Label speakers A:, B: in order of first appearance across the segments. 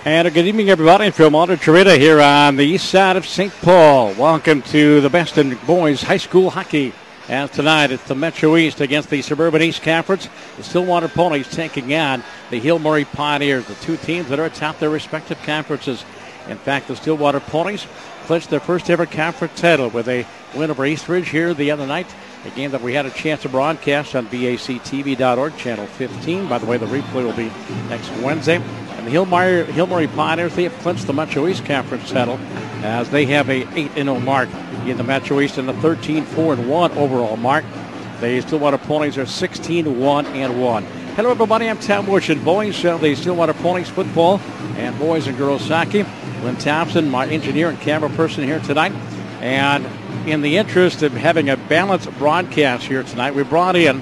A: And a good evening, everybody, from Aldrich here on the east side of St. Paul. Welcome to the best in boys high school hockey. As tonight, it's the Metro East against the Suburban East Conference. The Stillwater Ponies taking on the Hill-Murray Pioneers, the two teams that are atop their respective conferences. In fact, the Stillwater Ponies clinched their first ever conference title with a win over Eastridge here the other night. A game that we had a chance to broadcast on BACTV.org, Channel 15. By the way, the replay will be next Wednesday. And the Hill-Murray Pioneers, they have clinched the Metro East Conference title as they have a 8-0 mark in the Metro East and a 13-4-1 overall mark. The Stillwater Ponies are 16-1-1. Hello, everybody. I'm Tom Bush, and boys, the Stillwater Ponies football and boys and girls hockey. Lynn Thompson, my engineer and camera person here tonight. And in the interest of having a balanced broadcast here tonight, we brought in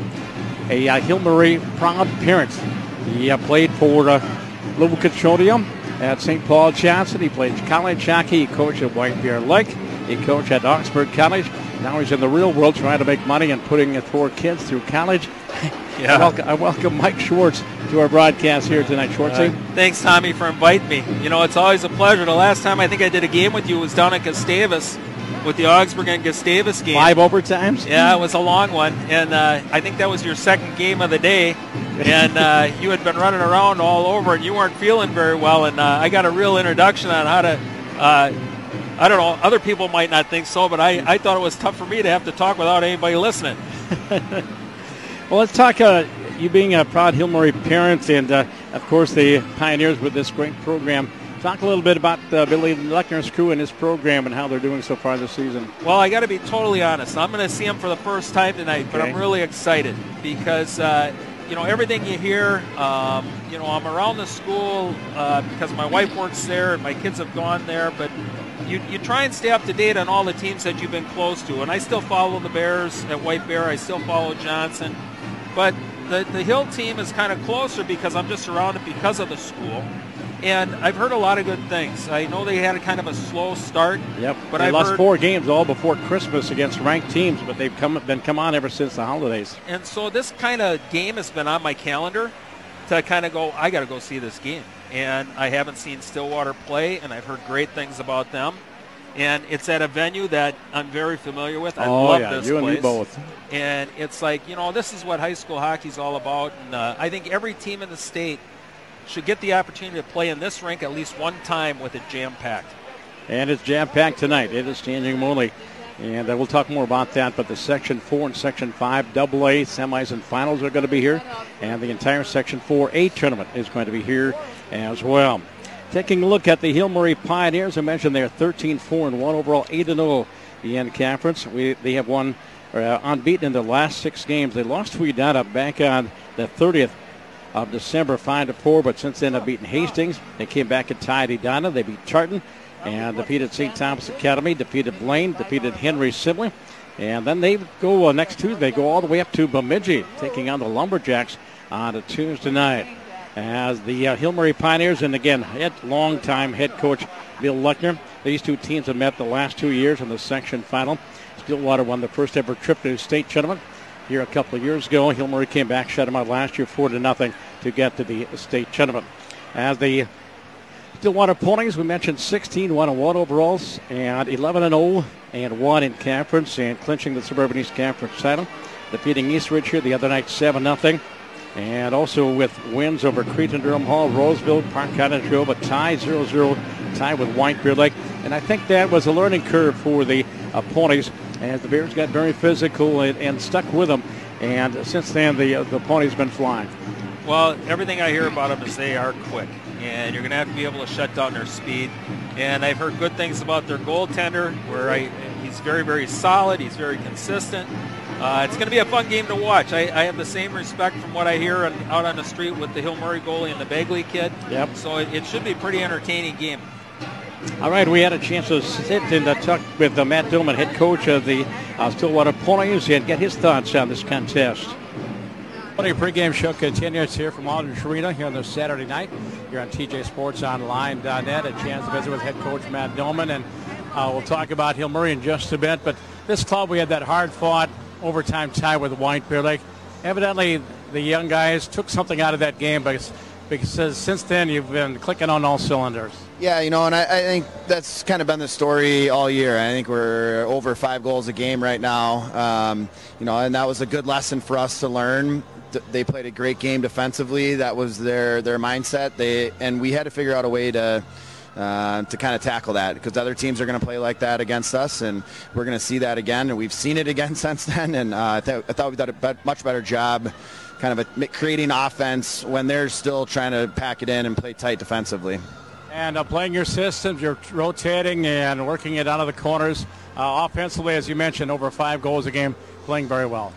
A: a Hill-Murray proud parent. He played for Little Consortium at St. Paul Johnson. He played college hockey. He coached at White Bear Lake. He coached at Oxford College. Now he's in the real world trying to make money and putting 4 kids through college. Yeah. I welcome Mike Schwartz to our broadcast here tonight. Schwartzy.
B: Thanks, Tommy, for inviting me. You know, it's always a pleasure. The last time I think I did a game with you was down at Gustavus with the Augsburg and Gustavus game.
A: 5 overtimes?
B: Yeah, it was a long one. And I think that was your second game of the day. And you had been running around all over, and you weren't feeling very well. And I got a real introduction on how to, I don't know, other people might not think so, but I thought it was tough for me to have to talk without anybody listening.
A: Well, let's talk, you being a proud Hill-Murray parent and, of course, the Pioneers with this great program. Talk a little bit about Billy Lechner's crew and his program and how they're doing so far this season.
B: Well, I got to be totally honest. I'm going to see him for the first time tonight, but I'm really excited because, you know, everything you hear, you know, I'm around the school because my wife works there and my kids have gone there, but you try and stay up to date on all the teams that you've been close to. And I still follow the Bears at White Bear. I still follow Johnson. But the Hill team is kind of closer because I'm just surrounded because of the school. And I've heard a lot of good things. I know they had a kind of a slow start.
A: Yep, but they lost 4 games all before Christmas against ranked teams, but they've come on ever since the holidays.
B: And so this kind of game has been on my calendar to kind of go, I got to go see this game. And I haven't seen Stillwater play, and I've heard great things about them. And it's at a venue that I'm very familiar with. I love this place.
A: You and me both.
B: And it's like, you know, this is what high school hockey's all about. And I think every team in the state should get the opportunity to play in this rink at least one time with it jam-packed.
A: And it's jam-packed tonight. It is standing room only. And we'll talk more about that, but the Section 4 and Section 5 AA semis and finals are going to be here, and the entire Section 4A tournament is going to be here as well. Taking a look at the Hill-Murray Pioneers, I mentioned they're 13-4-1 overall, 8-0 in conference. They have won unbeaten in the last 6 games. They lost to Edina back on the 30th of December, 5-4, but since then have beaten Hastings. They came back and tied Edina. They beat Charlton and defeated St. Thomas Academy, defeated Blaine, defeated Henry Sibley. And then they go next Tuesday, they go all the way up to Bemidji, taking on the Lumberjacks on a Tuesday night. As the Hill-Murray Pioneers, and again, longtime head coach Bill Lechner. These two teams have met the last 2 years in the section final. Stillwater won the first ever trip to the state tournament here a couple of years ago. Hill-Murray came back, shut them out last year 4-0 to get to the state tournament. As the Stillwater Ponies, we mentioned 16-1-1 overalls and 11-0-1 in conference and clinching the Suburban East Conference title, defeating Eastridge here the other night 7-0. And also with wins over Cretan, Durham Hall, Roseville, Park Cottage Grove, a tie, 0-0 tie with White Bear Lake. And I think that was a learning curve for the Ponies as the Bears got very physical and stuck with them. And since then, the Ponies been flying.
B: Well, everything I hear about them is they are quick, and you're going to have to be able to shut down their speed. And I've heard good things about their goaltender, where he's very, very solid. He's very consistent. It's going to be a fun game to watch. I have the same respect from what I hear out on the street with the Hill-Murray goalie and the Bagley kid.
A: Yep.
B: So it should be a pretty entertaining game.
A: All right, we had a chance to sit and talk with Matt Dillman, head coach of the Stillwater Ponies, and get his thoughts on this contest.
C: Your pregame show continues here from Aldrich Arena here on this Saturday night. Here on TJSportsOnline.net. A chance to visit with head coach Matt Dillman, and we'll talk about Hill-Murray in just a bit. But this club, we had that hard-fought overtime tie with White Bear Lake. Evidently, the young guys took something out of that game because because since then you've been clicking on all cylinders.
D: Yeah, and I think that's kind of been the story all year. I think we're over 5 goals a game right now, and that was a good lesson for us to learn. They played a great game defensively. That was their mindset. And we had to figure out a way to kind of tackle that, because other teams are going to play like that against us, and we're going to see that again. And we've seen it again since then. And I thought we did a much better job kind of creating offense when they're still trying to pack it in and play tight defensively.
C: And playing your systems, you're rotating and working it out of the corners. Offensively, as you mentioned, over 5 goals a game, playing very well.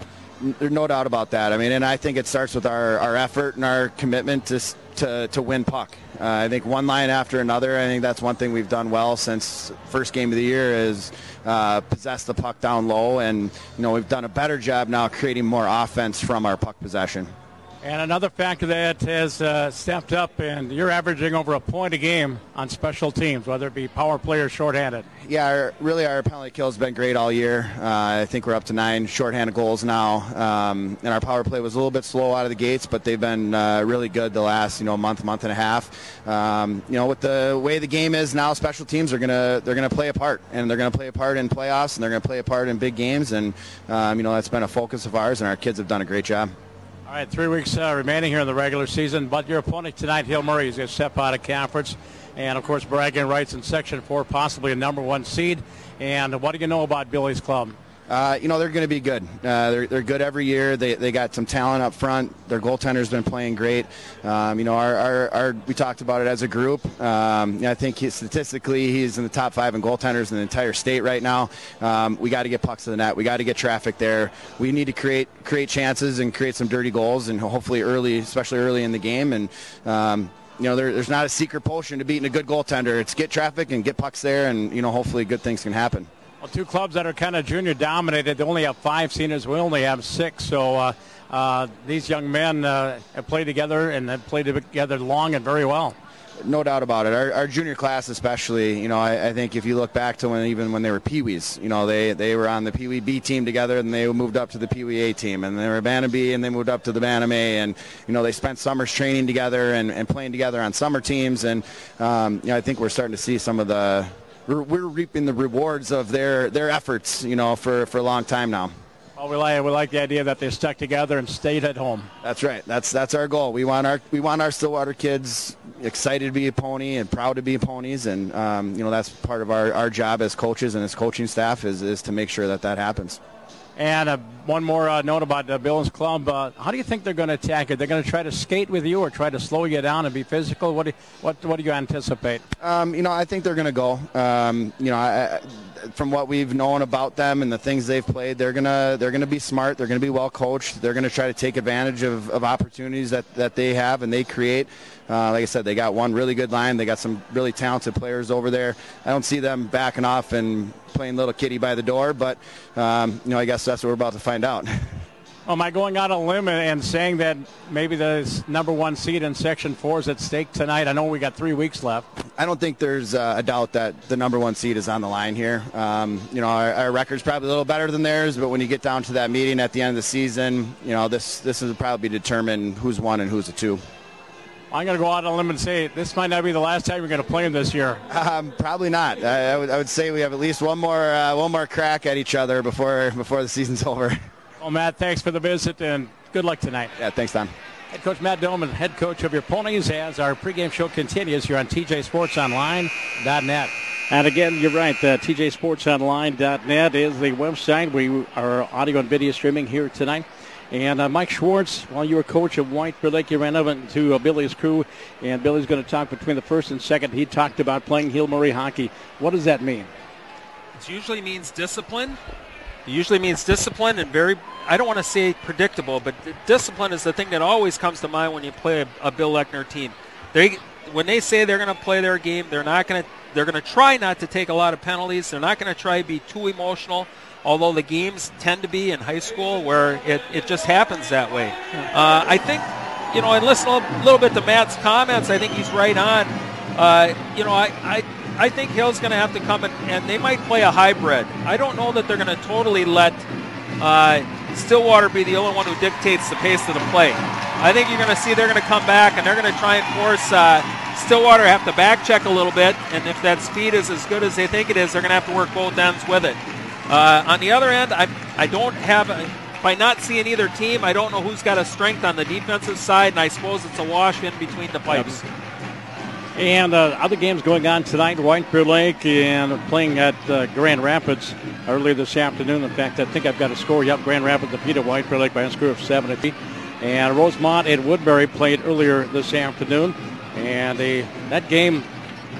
D: There's no doubt about that. I mean, and I think it starts with our effort and our commitment to win puck. I think one line after another. I think that's one thing we've done well since first game of the year is possess the puck down low, and we've done a better job now creating more offense from our puck possession.
C: And another factor that has stepped up, and you're averaging over a point a game on special teams, whether it be power play or shorthanded.
D: Yeah, our penalty kill has been great all year. I think we're up to 9 shorthanded goals now, and our power play was a little bit slow out of the gates, but they've been really good the last month and a half. With the way the game is now, special teams they're gonna play a part, and they're gonna play a part in playoffs, and they're gonna play a part in big games, and that's been a focus of ours, and our kids have done a great job.
C: All right, 3 weeks remaining here in the regular season, but your opponent tonight, Hill Murray, is going to step out of conference. And, of course, bragging rights in Section 4, possibly a number 1 seed. And what do you know about Billy's club?
D: They're going to be good. They're good every year. They got some talent up front. Their goaltender's been playing great. We talked about it as a group. I think statistically he's in the top 5 in goaltenders in the entire state right now. We got to get pucks to the net. We got to get traffic there. We need to create chances and create some dirty goals, and hopefully early, especially early in the game. And there's not a secret potion to beating a good goaltender. It's get traffic and get pucks there, and hopefully good things can happen.
C: Well, 2 clubs that are kind of junior dominated. They only have 5 seniors. We only have 6. So these young men have played together and have played together long and very well.
D: No doubt about it. Our junior class especially, I think if you look back to when they were Pee-wees, they were on the Pee-wee B team together, and they moved up to the Pee-wee A team, and they were Bantam B, and they moved up to the Bantam A, and, they spent summers training together and playing together on summer teams, and, I think we're starting to see some of we're reaping the rewards of their efforts, for a long time now.
C: Well, we like the idea that they stuck together and stayed at home.
D: That's right. That's our goal. We want our Stillwater kids excited to be a Pony and proud to be Ponies, and that's part of our job as coaches and as coaching staff is to make sure that happens.
C: And one more note about Bill's club. How do you think they're going to attack it? They're going to try to skate with you or try to slow you down and be physical? What do you anticipate?
D: I think they're going to go. From what we've known about them and the things they've played, they're gonna be smart. They're gonna be well coached. They're gonna try to take advantage of opportunities that they have and they create. Like I said, they got one really good line. They got some really talented players over there. I don't see them backing off and playing little kitty by the door, but I guess that's what we're about to find out.
C: Am I going out on a limb and saying that maybe the number 1 seed in Section 4 is at stake tonight? I know we got 3 weeks left.
D: I don't think there's a doubt that the number 1 seed is on the line here. Our record's probably a little better than theirs, but when you get down to that meeting at the end of the season, this will probably determine who's 1 and who's a 2.
C: I'm going to go out on a limb and say this might not be the last time we're going to play them this year.
D: Probably not. I would say we have at least one more crack at each other before the season's over.
C: Well, Matt, thanks for the visit, and good luck tonight.
D: Yeah, thanks, Tom.
C: Head coach Matt Doman, head coach of your Ponies, as our pregame show continues here on TJSportsOnline.net.
A: And again, you're right. TJSportsOnline.net is the website. We are audio and video streaming here tonight. And Mike Schwartz, while you were coach of White Bear Lake, you ran over to Billy's crew, and Billy's going to talk between the first and second. He talked about playing Hill Murray hockey. What does that mean?
B: It usually means discipline. It usually means discipline and I don't want to say predictable, but discipline is the thing that always comes to mind when you play a Bill Lechner team. When they say they're going to play their game, they're going to try not to take a lot of penalties. They're not going to try to be too emotional, although the games tend to be in high school where it just happens that way. I think, and listen a little bit to Matt's comments, I think he's right on. I think Hill's going to have to come and they might play a hybrid. I don't know that they're going to totally let Stillwater be the only one who dictates the pace of the play. I think you're going to see they're going to come back, and they're going to try and force Stillwater have to back check a little bit, and if that speed is as good as they think it is, they're going to have to work both ends with it. On the other end, I don't have, by not seeing either team, I don't know who's got a strength on the defensive side, and I suppose it's a wash in between the pipes.
A: Yep. And other games going on tonight, White Bear Lake and playing at Grand Rapids earlier this afternoon. In fact, I think I've got a score. Yep, Grand Rapids defeated White Bear Lake by a score of 7-3. And Rosemont and Woodbury played earlier this afternoon. And that game,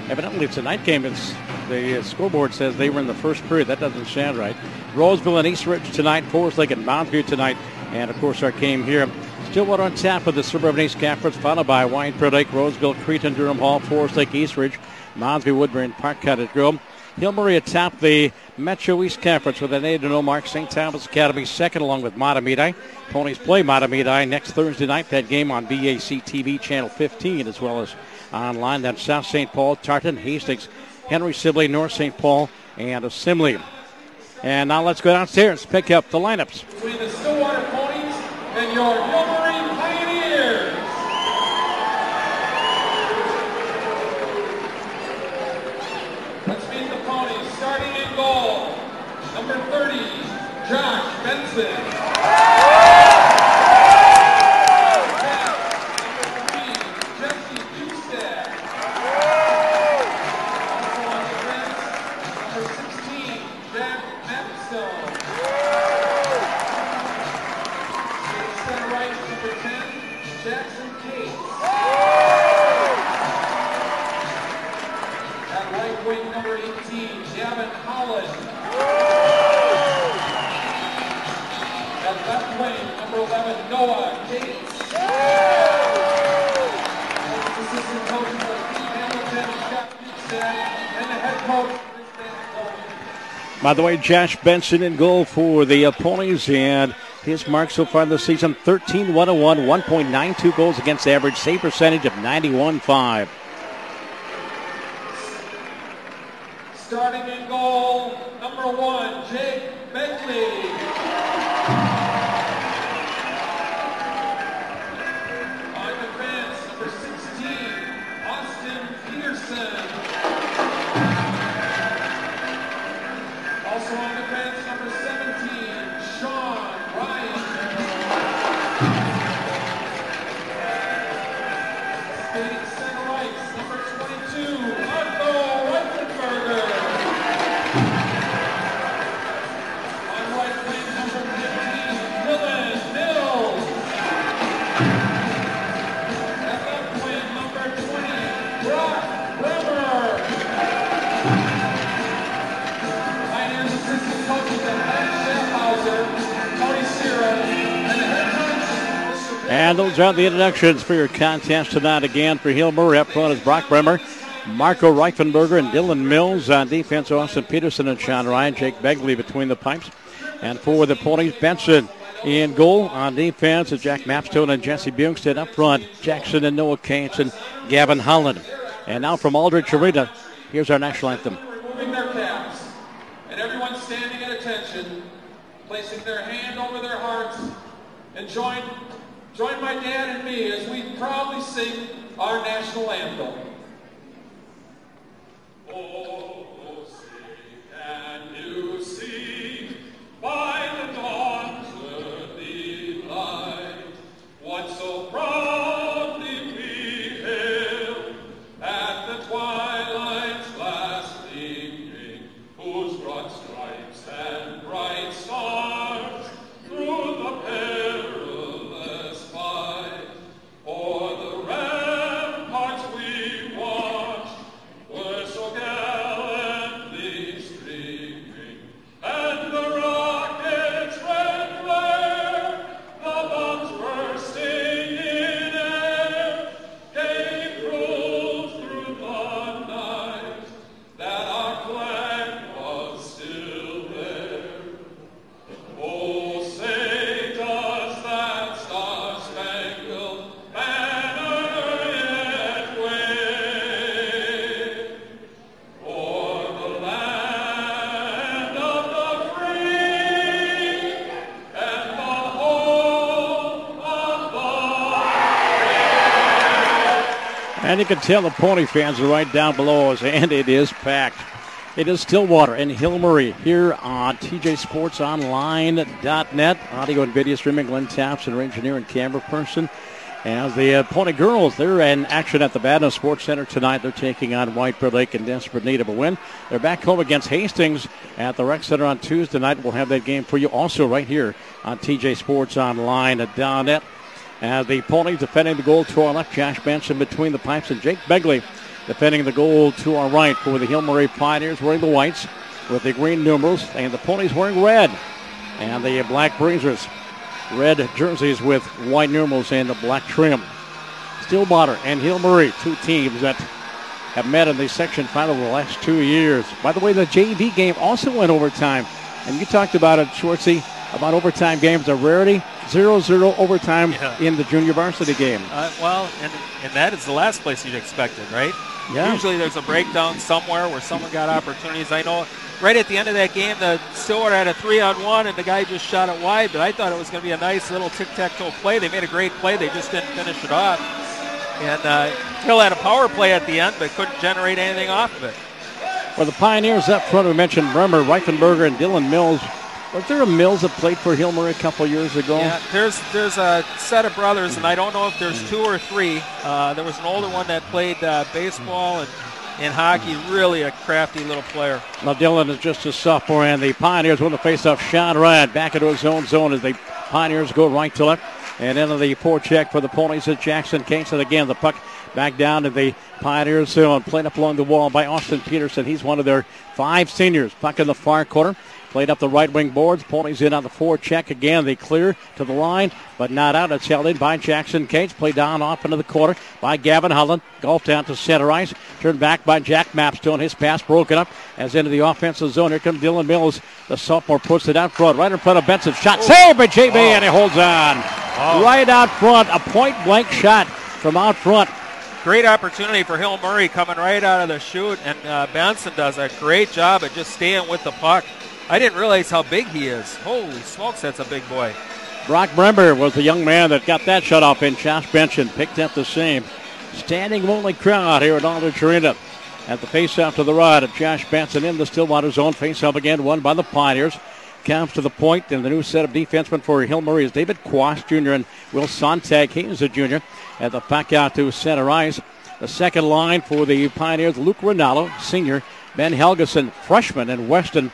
A: evidently it's a night game. The scoreboard says they were in the first period. That doesn't sound right. Roseville and East Ridge tonight, Forest Lake and Mountview tonight. And, of course, our game here. Stillwater on tap with the Suburban East Conference, followed by White Bear Lake, Roseville, Cretan, Durham Hall, Forest Lake, East Ridge, Moundsview, Woodbury, and Park Cottage Grove. Hill-Murray atop the Metro East Conference with an 8-0 mark. St. Thomas Academy second along with Matamidi. Ponies play Matamidi next Thursday night. That game on BAC TV Channel 15 as well as online. That's South St. Paul, Tartan, Hastings, Henry Sibley, North St. Paul, and Assembly. And now let's go downstairs, pick up the lineups.
E: Between the Stillwater Ponies and your Hill-Murray Pioneers. Let's meet the Ponies. Starting in goal, number 30, Josh Benson.
A: By the way, Josh Benson in goal for the Ponies, and his mark so far this season, 13-101, 1.92 goals against average, save percentage of 91.5.
E: Starting in goal, number 1, Jake Begley. On defense, number 16, Austin Peterson. Also on defense, number 17, Sean Ryan. Skating center ice, number 22, Marco Reichenberger. On right wing, number 15, Dylan Mills. At left wing, number 20, Brock Bremer. Pioneers assistant coaches at Tony Sierra, and the head coach.
A: And those are the introductions for your contest tonight. Again, for Hill-Murray up front is Brock Bremer, Marco Reichenberger, and Dylan Mills. On defense, Austin Peterson and Sean Ryan. Jake Begley between the pipes. And for the Ponies, Benson in goal. On defense is Jack Mapstone and Jesse Bungstead. Up front, Jackson and Noah Cates and Gavin Holland. And now from Aldrich Arena, here's our national anthem.
E: Removing their caps, and everyone standing at attention, placing their hand over their hearts, and join my dad and me as we proudly sing our national anthem. Oh, sing and you see by the dawn's early light what so proudly we hailed at the twilight's last gleaming, whose broad stripes and bright stars through the perilous fight o'er the ramparts we watched were so gallant.
A: And you can tell the Pony fans are right down below us, and it is packed. It is Stillwater and Hill Murray here on TJSportsOnline.net. Audio and video streaming, Glenn Thompson, our engineer and camera person. As the Pony girls, they're in action at the Badna Sports Center tonight. They're taking on White Bear Lake in desperate need of a win. They're back home against Hastings at the Rec Center on Tuesday night. We'll have that game for you also right here on TJSportsOnline.net. As the Ponies defending the goal to our left, Josh Benson between the pipes, and Jake Begley defending the goal to our right for the Hill Murray Pioneers, wearing the whites with the green numerals, and the Ponies wearing red. And the Black Breezers, red jerseys with white numerals and the black trim. Stillwater and Hill Murray, two teams that have met in the section final the last 2 years. By the way, the JV game also went overtime. And you talked about it, Schwartzy, about overtime games, a rarity. 0-0 overtime in the junior varsity game.
B: Well, and that is the last place you'd expect it, right?
A: Yeah.
B: Usually there's a breakdown somewhere where someone got opportunities. I know right at the end of that game, the Stillwater had a 3-on-1, and the guy just shot it wide, but I thought it was going to be a nice little tic-tac-toe play. They made a great play. They just didn't finish it off. And Hill had a power play at the end, but couldn't generate anything off of it.
A: For the Pioneers up front, we mentioned Bremer, Reifenberger, and Dylan Mills. Was there a Mills that played for Hill Murray a couple years ago?
B: Yeah, there's a set of brothers, and I don't know if there's 2 or 3. There was an older one that played baseball and hockey, really a crafty little player.
A: Now Dylan is just a sophomore, and the Pioneers win the faceoff. Sean Ryan back into his own zone as the Pioneers go right to left. And into the forecheck for the Ponies is Jackson Cates. And again, the puck back down to the Pioneers zone, played up along the wall by Austin Peterson. He's one of their 5 seniors. Puck in the far corner. Played up the right wing boards. Ponies in on the forecheck again. They clear to the line, but not out. It's held in by Jackson Cates. Played down off into the corner by Gavin Holland. Golf down to center ice. Turned back by Jack Mapstone. His pass broken up as into the offensive zone. Here comes Dylan Mills. The sophomore puts it out front, right in front of Benson. Shot saved by JB, and he holds on. Right out front. A point-blank shot from out front.
B: Great opportunity for Hill Murray coming right out of the chute, and Benson does a great job at just staying with the puck. I didn't realize how big he is. Holy smokes, that's a big boy.
A: Brock Brember was the young man that got that shut off in. Josh Benson picked up the same. Standing only crowd here at Aldrich Arena. At the face-off to the right of Josh Benson in the Stillwater zone. Face-off again, won by the Pioneers. Comes to the point, and the new set of defensemen for Hill Murray is David Quast Jr. and Will Sontag. He is a junior. At the puck out to center ice. The second line for the Pioneers, Luke Rinaldo, senior. Ben Helgeson, freshman, and Weston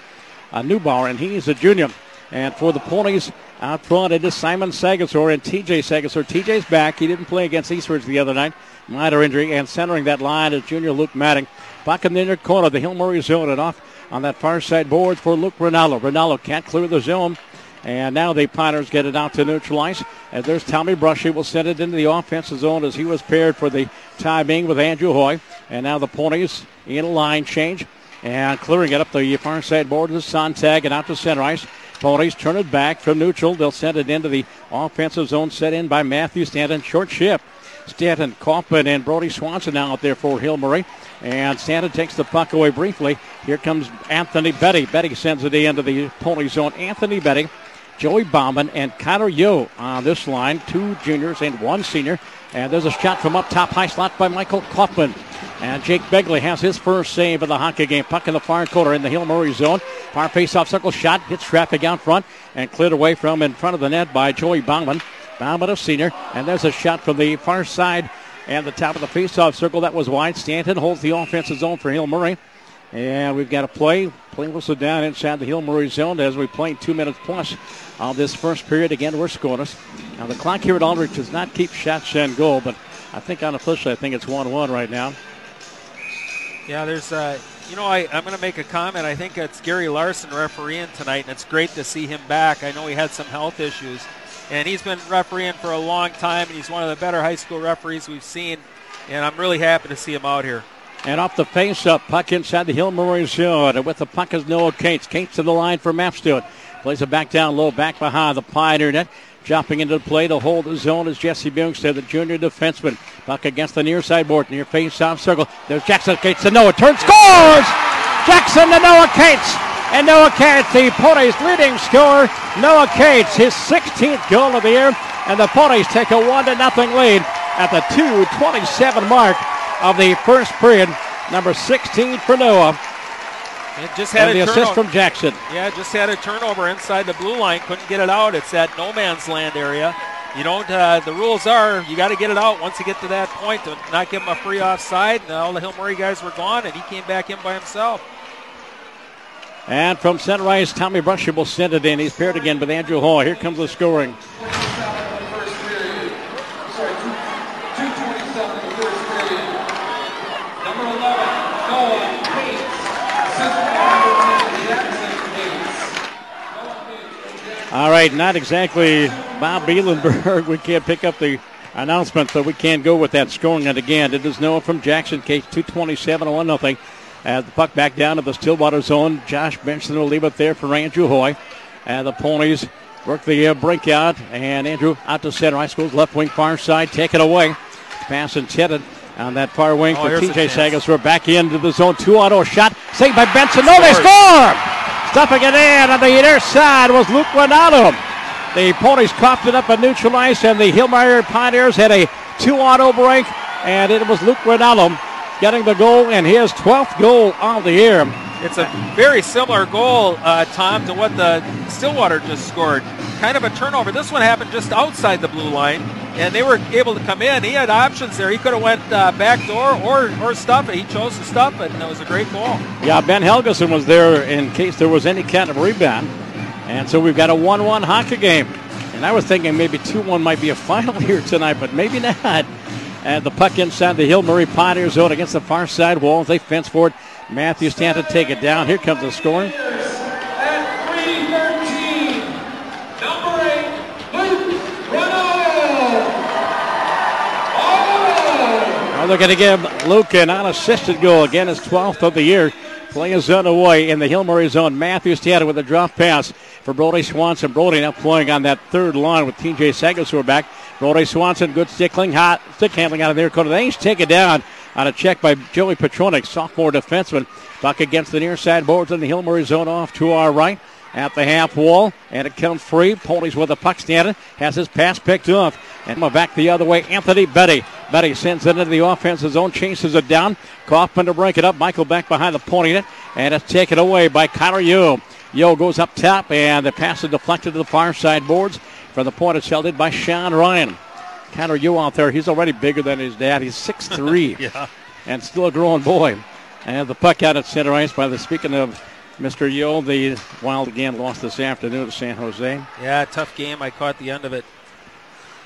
A: Neubauer, and he's a junior. And for the Ponies out front, it is Simon Sagasor and TJ Sagasor. TJ's back. He didn't play against Eastridge the other night. Minor injury. And centering that line is junior Luke Maddox. Puck in the inner corner of the Hill Murray zone, and off on that far side boards for Luke Rinaldo. Rinaldo can't clear the zone. And now the Pioneers get it out to neutral ice. As there's Tommy Brush. He will send it into the offensive zone as he was paired for the time being with Andrew Hoy. And now the Ponies in a line change. And clearing it up the far side board is Sontag and out to center ice. Ponies turn it back from neutral. They'll send it into the offensive zone set in by Matthew Stanton. Short shift. Stanton, Kaufman, and Brody Swanson now out there for Hill Murray. And Stanton takes the puck away briefly. Here comes Anthony Betty. Betty sends it into the Pony zone. Anthony Betty, Joey Bauman, and Connor Yo on this line. 2 juniors and 1 senior. And there's a shot from up top, high slot by Michael Kaufman. And Jake Begley has his first save of the hockey game. Puck in the far corner in the Hill Murray zone. Far face-off circle shot. Hits traffic out front and cleared away from in front of the net by Joey Bauman. Bauman, a senior. And there's a shot from the far side and the top of the face-off circle. That was wide. Stanton holds the offensive zone for Hill Murray. And we've got a play whistle down inside the Hill Murray zone as we play 2 minutes plus of this first period. Again, we're scoreless. Now the clock here at Aldrich does not keep shots and goal, but I think unofficially I think it's 1-1 right now.
B: Yeah, there's, I'm going to make a comment. I think it's Gary Larson refereeing tonight, and it's great to see him back. I know he had some health issues, and he's been refereeing for a long time, and he's one of the better high school referees we've seen, and I'm really happy to see him out here.
A: And off the face-up, puck inside the Hill Murray zone, and with the puck is Noah Cates. Cates to the line for Mapstone. Plays it back down low, back behind the Pioneer net. Jumping into the play to hold the zone is Jesse Bungstead, the junior defenseman. Puck against the near side board, near face-off circle. There's Jackson Cates to Noah. Turn, scores! Jackson to Noah Cates. And Noah Cates, the Ponies' leading scorer. Noah Cates, his 16th goal of the year. And the Ponies take a 1-0 lead at the 2:27 mark of the first period. Number 16 for Noah.
B: It just had
A: and
B: a
A: the
B: turnover.
A: assist from Jackson.
B: Yeah, just had a turnover inside the blue line. Couldn't get it out. It's that no man's land area. You don't. The rules are you got to get it out once you get to that point to not give him a free offside. And all the Hill Murray guys were gone, and he came back in by himself.
A: And from center ice, Tommy Brusher will send it in. He's paired again with Andrew Hall. Here comes the scoring. All right, not exactly Bob Bielenberg. We can't pick up the announcement, but we can go with that scoring. And again, it is Noah from Jackson Case, 2:27, 1-0. The puck back down to the Stillwater zone. Josh Benson will leave it there for Andrew Hoy. The Ponies work the brink out, and Andrew out to center ice, goes left wing far side, take it away. Pass intended on that far wing for TJ Sagas. We're back into the zone. 2-0 shot, saved by Benson. No, they score! Stuffing it in on the near side was Luke Rinaldo. The Ponies coughed it up and neutralized, and the Hill Murray Pioneers had a 2-0 break, and it was Luke Rinaldo getting the goal and his 12th goal of the year.
B: It's a very similar goal, Tom, to what the Stillwater just scored. Kind of a turnover. This one happened just outside the blue line, and they were able to come in. He had options there. He could have went back door or stuff it. He chose to stuff it, and it was a great goal. Yeah,
A: Ben Helgeson was there in case there was any kind of rebound. And so we've got a 1-1 hockey game. And I was thinking maybe 2-1 might be a final here tonight, but maybe not. And the puck inside the Hill Murray Pioneer zone against the far side wall. They fence for it. Matthews Stanton take it down. Here comes the scoring.
E: At 3:13, number 8, Luke Rinaldo.
A: Now they're going to give Luke an unassisted goal. Again, his 12th of the year. Play is underway in the Hill Murray zone. Matthews Stanton with a drop pass for Brody Swanson. Brody now playing on that third line with TJ Sagasur back. Brody Swanson, good stick handling out of their corner. They each take it down on a check by Joey Petronik, sophomore defenseman. Puck against the near side boards in the Hill Murray zone off to our right at the half wall, and it comes free. Ponies with the puck standing, has his pass picked off, and back the other way. Anthony Betty. Betty sends it into the offensive zone, chases it down. Kaufman to break it up. Michael back behind the Pony net, and it's taken away by Kyler Yo. Yo goes up top, and the pass is deflected to the far side boards. From the point, it's held in by Sean Ryan. Kyler Yo out there, he's already bigger than his dad. He's 6'3",
B: yeah,
A: and still a growing boy. And the puck out at center ice by the, speaking of Mr. Yo, the Wild again lost this afternoon to San Jose.
B: Yeah, tough game. I caught the end of it.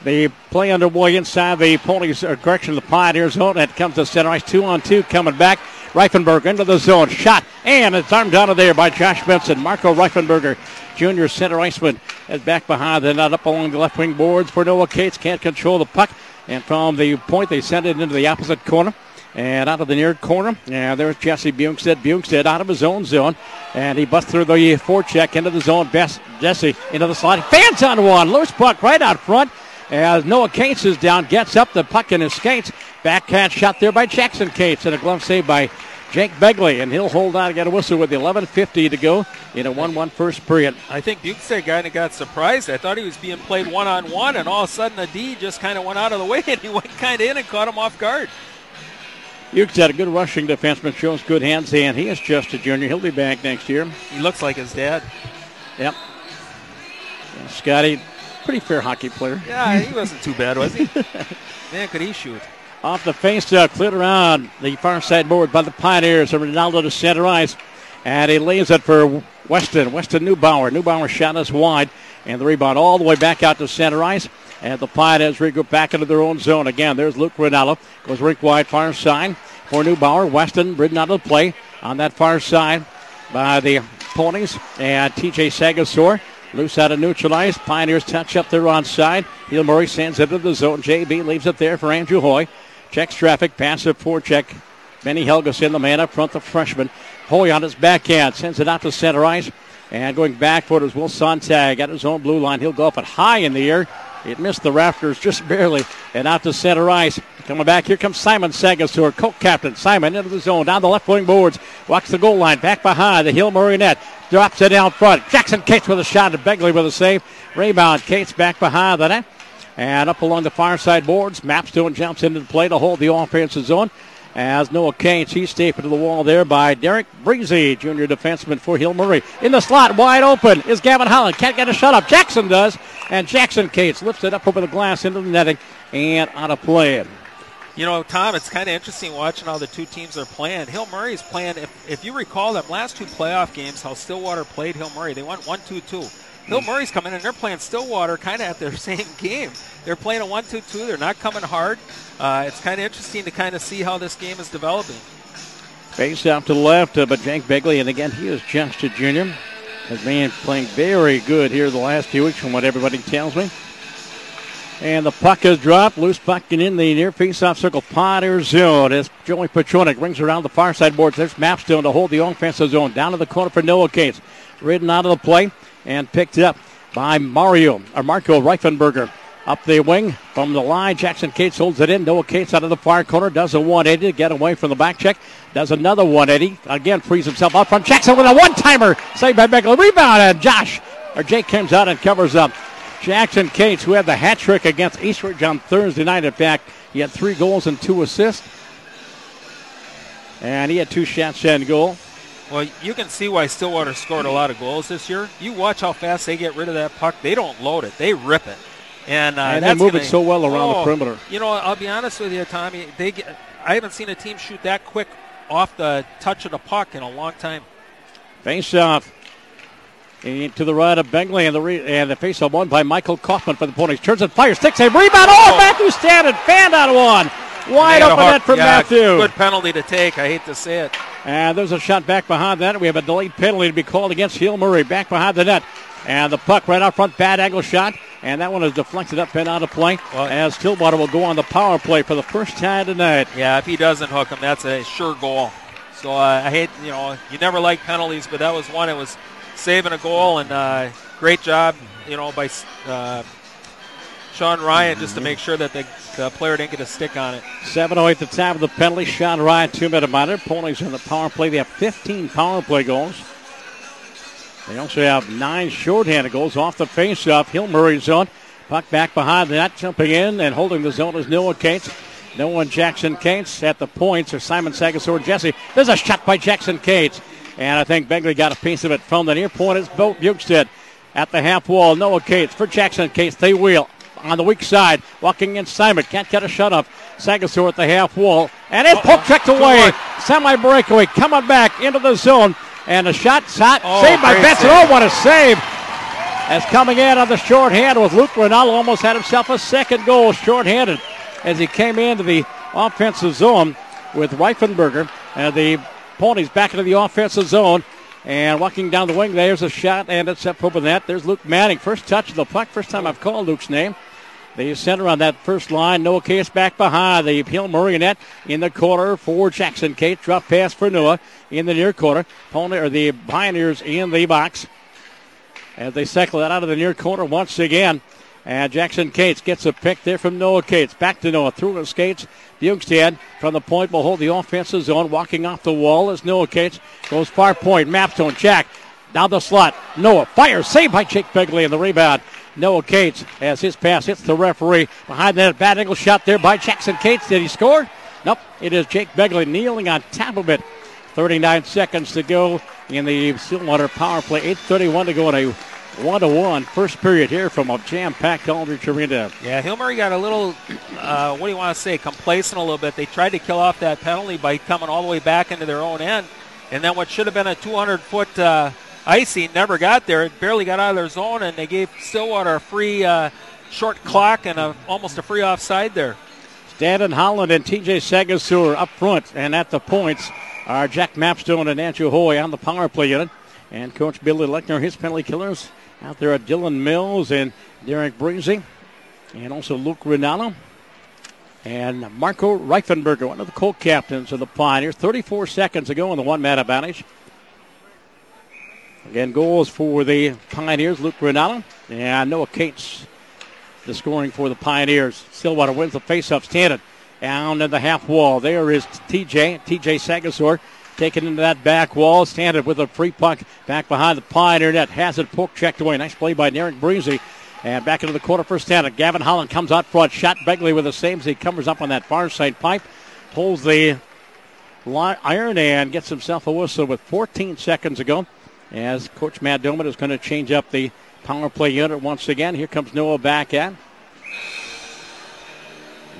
A: The play underway inside the Ponies, the Pioneer zone. It comes to center ice, 2-on-2 coming back. Reifenberg into the zone, shot, and it's armed out of there by Josh Benson. Marco Reifenberger, junior center iceman, is back behind the net up along the left wing boards for Noah Cates. Can't control the puck, and from the point they send it into the opposite corner and out of the near corner. And there's Jesse Bjugstad. Bjugstad out of his own zone, and he busts through the forecheck into the zone. Jesse into the slide. Fans on one, loose puck right out front. As Noah Cates is down, gets up the puck in his skates. Backhand shot there by Jackson Cates, and a glove save by Jake Begley, and he'll hold on and get a whistle with 11:50 to go in a 1-1 first period.
B: I think Bukestad kind of got surprised. I thought he was being played one-on-one, and all of a sudden the D just kind of went out of the way, and he went kind of in and caught him off guard.
A: Bukestad, a good rushing defenseman, shows good hands, and he is just a junior. He'll be back next year.
B: He looks like his dad.
A: Yep. And Scotty, pretty fair hockey player.
B: Yeah, he wasn't too bad, was he? Man, could he shoot.
A: Off the face, cleared around the far side board by the Pioneers. And Ronaldo to center ice. And he leaves it for Weston. Weston Neubauer. Neubauer shot us wide. And the rebound all the way back out to center ice. And the Pioneers regroup back into their own zone. Again, there's Luke Ronaldo. Goes rink wide far side for Neubauer. Weston ridden out of the play on that far side by the Ponies. And TJ Sagasor. Loose out of neutralized. Pioneers touch up there on side. Hill Murray sends it to the zone. JB leaves it there for Andrew Hoy. Checks traffic. Passive forecheck. Benny Helgeson, the man up front, the freshman. Hoy on his backhand. Sends it out to center ice. And going back for it is Will Sontag at his own blue line. He'll go up it high in the air. It missed the rafters just barely. And out to center ice. Coming back, here comes Simon Sagasur, co-captain. Simon into the zone, down the left wing boards. Walks the goal line, back behind the Hill Murray net. Drops it down front. Jackson Cates with a shot, and Begley with a save. Rebound, Cates back behind the net. And up along the far side boards, Mapstone jumps into the play to hold the offensive zone. as Noah Cates, he's taped to the wall there by Derek Breezy, junior defenseman for Hill Murray. In the slot, wide open, is Gavin Holland. Can't get a shot up. Jackson does, and Jackson Cates lifts it up over the glass into the netting and out of play.
B: You know, Tom, it's kind of interesting watching how the two teams are playing. Hill Murray's playing, if you recall them last two playoff games, how Stillwater played Hill Murray. They went 1-2-2. Hill Murray's coming in, they're playing Stillwater kind of at their same game. They're playing a 1-2-2. They're not coming hard. It's kind of interesting to kind of see how this game is developing.
A: Face off to the left, but Jake Begley, and again, he is just a junior, has been playing very good here the last few weeks from what everybody tells me. And the puck is dropped. Loose puck in the near face-off circle. Pioneer zone as Joey Petronik rings around the far side boards. There's Mapstone to hold the offensive zone. Down to the corner for Noah Cates. Ridden out of the play and picked up by Marco Reifenberger. Up the wing from the line. Jackson Cates holds it in. Noah Cates out of the far corner. Does a 180 to get away from the back check. Does another 180. Again, frees himself out from Jackson with a one-timer. Saved by Begley. Rebound, and Jake comes out and covers up. Jackson Cates, who had the hat trick against Eastridge on Thursday night. In fact, he had 3 goals and 2 assists. And he had 2 shots and goal.
B: Well, you can see why Stillwater scored a lot of goals this year. You watch how fast they get rid of that puck. They don't load it. They rip it. And
A: they move it so well around the perimeter.
B: You know, I'll be honest with you, Tommy. I haven't seen a team shoot that quick off the touch of the puck in a long time.
A: Face off. And to the right of Begley, and the face-off won by Michael Kaufman for the Ponies. Turns and fires, sticks a rebound. Oh, Matthew Stanton fanned on one. Wide open net for Matthew.
B: Good penalty to take. I hate to say it.
A: And there's a shot back behind that. We have a delayed penalty to be called against Hill Murray. Back behind the net. And the puck right out front, bad angle shot. And that one is deflected up and out of play as Stillwater will go on the power play for the first time tonight.
B: Yeah, if he doesn't hook him, that's a sure goal. So I hate, you never like penalties, but that was one. It was saving a goal, and great job, by Sean Ryan just to make sure that the player didn't get a stick on it.
A: 7:08 at the time of the penalty. Sean Ryan, 2-minute minor. Ponies in the power play. They have 15 power play goals. They also have 9 shorthanded goals off the face-off. Hill Murray's zone. Puck back behind the net, jumping in and holding the zone is Noah Cates. Noah and Jackson Cates at the points are Simon Sagasor Jesse. There's a shot by Jackson Cates. And I think Begley got a piece of it from the near point. It's Bo Bukestad at the half wall. Noah Cates for Jackson Cates. They wheel on the weak side. Walking in Simon. Can't get a shot up. Sagasor at the half wall. And it's poke checked away. Semi-breakaway coming back into the zone. And a shot saved by Benson. Oh, what a save. As coming in on the shorthand with Luke Rinaldo. Almost had himself a second goal shorthanded as he came into the offensive zone with Reifenberger. And the Ponies back into the offensive zone. And walking down the wing, there's a shot, and it's up over the net. There's Luke Manning. First touch of the puck. First time I've called Luke's name. The center on that first line. Noah Cates back behind the Hill Murray net in the corner for Jackson Cates. Drop pass for Noah in the near corner. The Pioneers in the box as they cycle that out of the near corner once again. And Jackson Cates gets a pick there from Noah Cates. Back to Noah. Through his skates. Bukestad from the point will hold the offensive zone. Walking off the wall as Noah Cates goes far point. Mapstone. Jack down the slot. Noah fires. Saved by Jake Begley in the rebound. Noah Cates as his pass hits the referee. Behind that bad angle shot there by Jackson Cates. Did he score? Nope. It is Jake Begley kneeling on top of it. 39 seconds to go in the Stillwater power play. 8:31 to go in a 1-1 first period here from a jam-packed Aldrich Arena.
B: Yeah, Hill Murray got a little, what do you want to say, complacent a little bit. They tried to kill off that penalty by coming all the way back into their own end. And then what should have been a 200-foot icing never got there. It barely got out of their zone, and they gave Stillwater a free short clock and almost a free offside there.
A: Stanton Holland and TJ Sagasur up front, and at the points are Jack Mapstone and Andrew Hoy on the power play unit. And Coach Billy Lechner, his penalty killers out there are Dylan Mills and Derek Breezy, and also Luke Rinaldo and Marco Reifenberger, one of the co-captains of the Pioneers. 34 seconds to go in the one-man advantage. Again, goals for the Pioneers, Luke Rinaldo and Noah Cates, the scoring for the Pioneers. Stillwater wins the face-off. Stanton down in the half wall. There is TJ Sagasor. Taken into that back wall. Stanton with a free puck back behind the Pioneer net. Has it poke checked away. Nice play by Derek Breezy. And back into the corner for Stanton. Gavin Holland comes out front. Shot Begley with a save as he covers up on that far side pipe. Pulls the iron and gets himself a whistle with 14 seconds to go as Coach Matt Doman is going to change up the power play unit once again. Here comes Noah back at.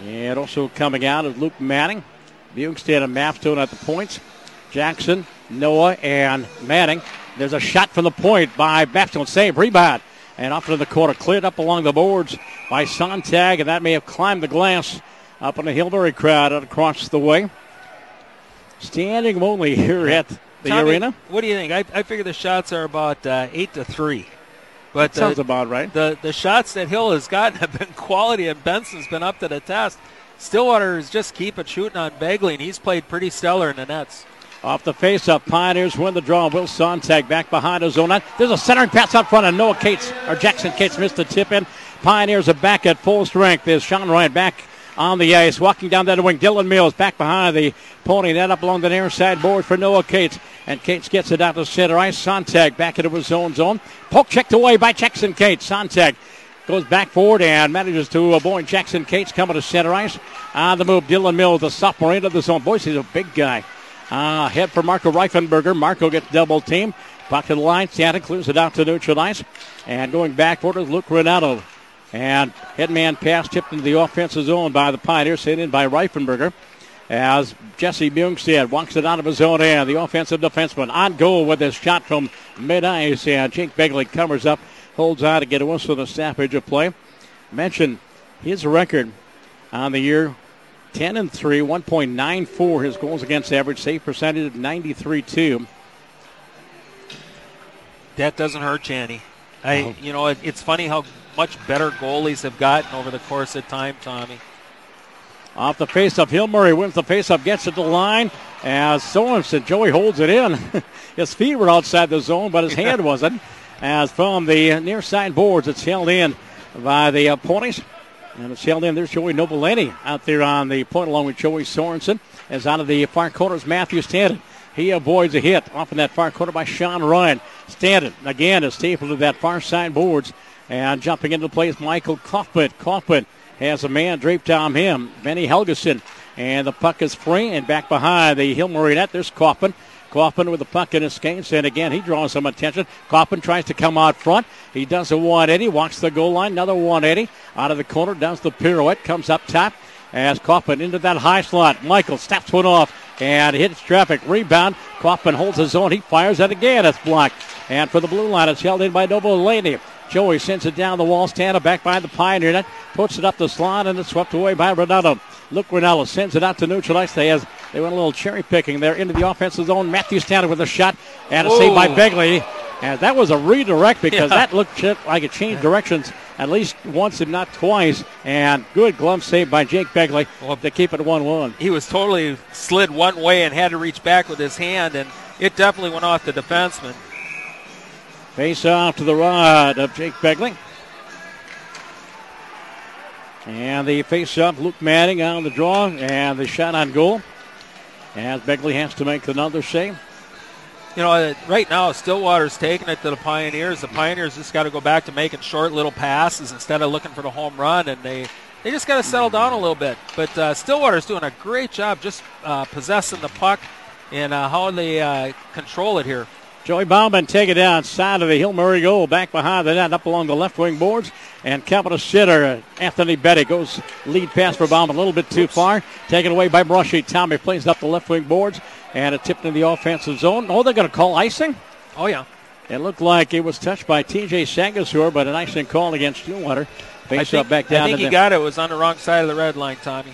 A: And also coming out is Luke Manning. Bjugstad and Mapstone at the points. Jackson, Noah, and Manning. There's a shot from the point by Mapstone. Save, rebound. And off into the corner, cleared up along the boards by Sontag, and that may have climbed the glass up in the Hillbury crowd out across the way. Standing only here at the
B: Tommy,
A: arena.
B: What do you think? I figure the shots are about 8-3. But
A: sounds about right.
B: The shots that Hill has gotten have been quality, and Benson's been up to the test. Stillwater is just keep it shooting on Begley, and he's played pretty stellar in the nets.
A: Off the face-up, Pioneers win the draw. Will Sontag back behind his own net. There's a centering pass out front, and Noah Cates, or Jackson Cates, missed the tip in. Pioneers are back at full strength. There's Sean Ryan back on the ice, walking down that wing. Dylan Mills back behind the pony, net up along the near side board for Noah Cates. And Cates gets it out to center ice. Sontag back into his own zone. Poke checked away by Jackson Cates. Sontag goes back forward and manages to avoid Jackson Cates coming to center ice. On the move, Dylan Mills, the sophomore, into the zone. Boy, he's a big guy. Head for Marco Reifenberger. Marco gets double team. Puck to the line. Stanton clears it out to neutral ice. And going back forward is Luke Renato. And headman pass tipped into the offensive zone by the Pioneers, sent in by Reifenberger. As Jesse Bjugstad walks it out of his own end. The offensive defenseman on goal with his shot from mid-ice. And Jake Begley covers up, holds on to get a whistle to stoppage of play. Mentioned his record on the year, 10-3, 1.94. His goals against average, save percentage of 93.2.
B: That doesn't hurt, Channy. It's funny how much better goalies have gotten over the course of time, Tommy.
A: Off the face-off, Hill Murray wins the face-off, gets it to the line. As Sorensen, Joey holds it in. His feet were outside the zone, but his hand wasn't. As from the near side boards, it's held in by the Ponies. And it's held in. There's Joey Nobilani out there on the point along with Joey Sorensen. As out of the far corner is Matthew Stanton. He avoids a hit off in that far corner by Sean Ryan. Stanton, again, is stapled to that far side boards. And jumping into play is Michael Kaufman. Kaufman has a man draped on him, Benny Helgeson. And the puck is free and back behind the Hill Murray net. There's Kaufman. Kaufman with the puck in his skates, and again, he draws some attention. Kaufman tries to come out front. He does a 180, walks the goal line, another 180. Out of the corner, does the pirouette, comes up top. As Kaufman into that high slot. Michael steps one off and hits traffic. Rebound. Kaufman holds his own. He fires it again. It's blocked. And for the blue line, it's held in by Nobilani. Joey sends it down the wall. Stanton back by the Pioneer net. Puts it up the slot, and it's swept away by Renato. Luke Renato sends it out to neutral ice. They went a little cherry picking there into the offensive zone. Matthew Stanton with a shot and a save by Begley. And that was a redirect because that looked like it changed directions at least once, if not twice. And good glove save by Jake Begley to keep it 1-1.
B: He was totally slid one way and had to reach back with his hand, and it definitely went off the defenseman.
A: Face off to the right of Jake Begley. And the face-off, Luke Manning on the draw, and the shot on goal. As Begley has to make another save.
B: You know, right now, Stillwater's taking it to the Pioneers. The Pioneers just got to go back to making short little passes instead of looking for the home run, and they just got to settle down a little bit. But Stillwater's doing a great job just possessing the puck and how they control it here.
A: Joey Bauman take it outside of the Hill Murray goal, back behind the net, up along the left wing boards. And capital sitter Anthony Betty goes lead pass for Bauman a little bit too far. Taken away by Brushy. Tommy plays up the left wing boards. And it tipped in the offensive zone. Oh, they're going to call icing?
B: Oh, yeah.
A: It looked like it was touched by T.J. Sagasur, but an icing call against Stillwater. Face up back down.
B: I think he got it. It was on the wrong side of the red line, Tommy.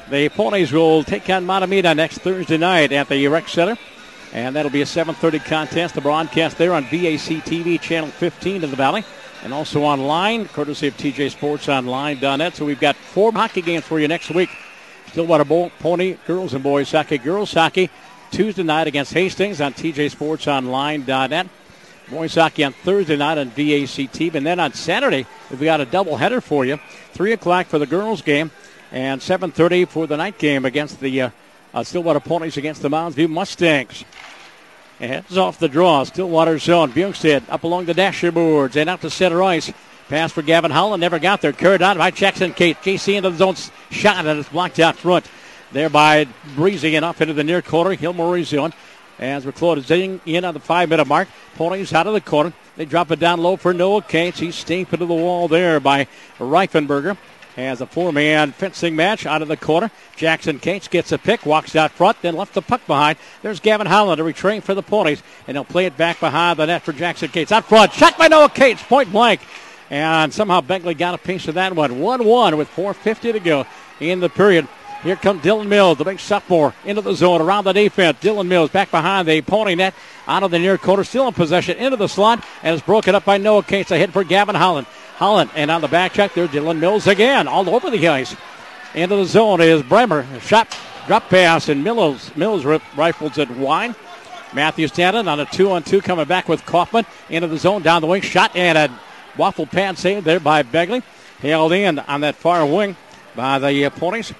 A: The Ponies will take on Matamita next Thursday night at the Rec Center. And that'll be a 7:30 contest. The broadcast there on VAC TV, Channel 15 in the Valley. And also online, courtesy of TJSportsOnline.net. So we've got 4 hockey games for you next week. Stillwater Pony girls and boys hockey. Girls hockey Tuesday night against Hastings on TJSportsOnline.net. Boys hockey on Thursday night on VAC TV. And then on Saturday, we've got a doubleheader for you. 3 o'clock for the girls game and 7:30 for the night game against the Stillwater Ponies against the Mounds View Mustangs. And heads off the draw. Stillwater zone. Bjugstad up along the dasher boards and out to center ice. Pass for Gavin Holland. Never got there. Carried on by Jackson Cates. JC into the zone. Shot and it's blocked out front thereby breezing it off into the near corner. Hill Murray zone as we're closing in on the 5-minute mark. Ponies out of the corner. They drop it down low for Noah Cates. He's stamped into the wall there by Reifenberger. Has a 4-man fencing match out of the corner. Jackson Cates gets a pick, walks out front, then left the puck behind. There's Gavin Holland to retrain for the Ponies, and he'll play it back behind the net for Jackson Cates. Out front, shot by Noah Cates, point blank. And somehow Begley got a piece of that one. 1-1 with 4:50 to go in the period. Here comes Dylan Mills, the big sophomore, into the zone, around the defense. Dylan Mills back behind the Pony net, out of the near corner, still in possession, into the slot, and is broken up by Noah Cates. Ahead for Gavin Holland. Holland, and on the back check, there's Dylan Mills again, all over the ice. Into the zone is Bremer. Shot, drop pass, and Mills rifles it wide. Matthew Stanton on a 2-on-2 coming back with Kaufman. Into the zone, down the wing, shot, and a waffle pad save there by Begley. Held in on that far wing by the Ponies.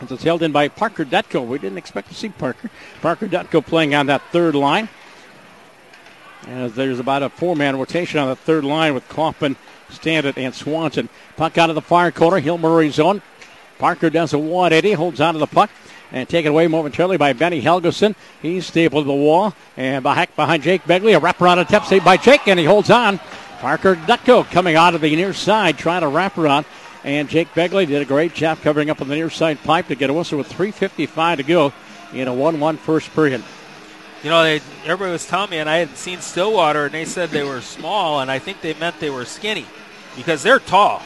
A: It's held in by Parker Dutko. We didn't expect to see Parker. Parker Dutko playing on that third line. As there's about a 4-man rotation on the third line with Kaufman, Stanton, and Swanson. Puck out of the far corner, Hill Murray zone. Parker does a 180, holds on to the puck, and taken away momentarily by Benny Helgeson. He's stapled to the wall, and behind Jake Begley, a wraparound attempt saved by Jake, and he holds on. Parker Dutko coming out of the near side, trying to wrap around, and Jake Begley did a great job covering up on the near side pipe to get a whistle with 3:55 to go in a 1-1 first period.
B: You know, everybody was telling me, and I hadn't seen Stillwater, and they said they were small, and I think they meant they were skinny because they're tall,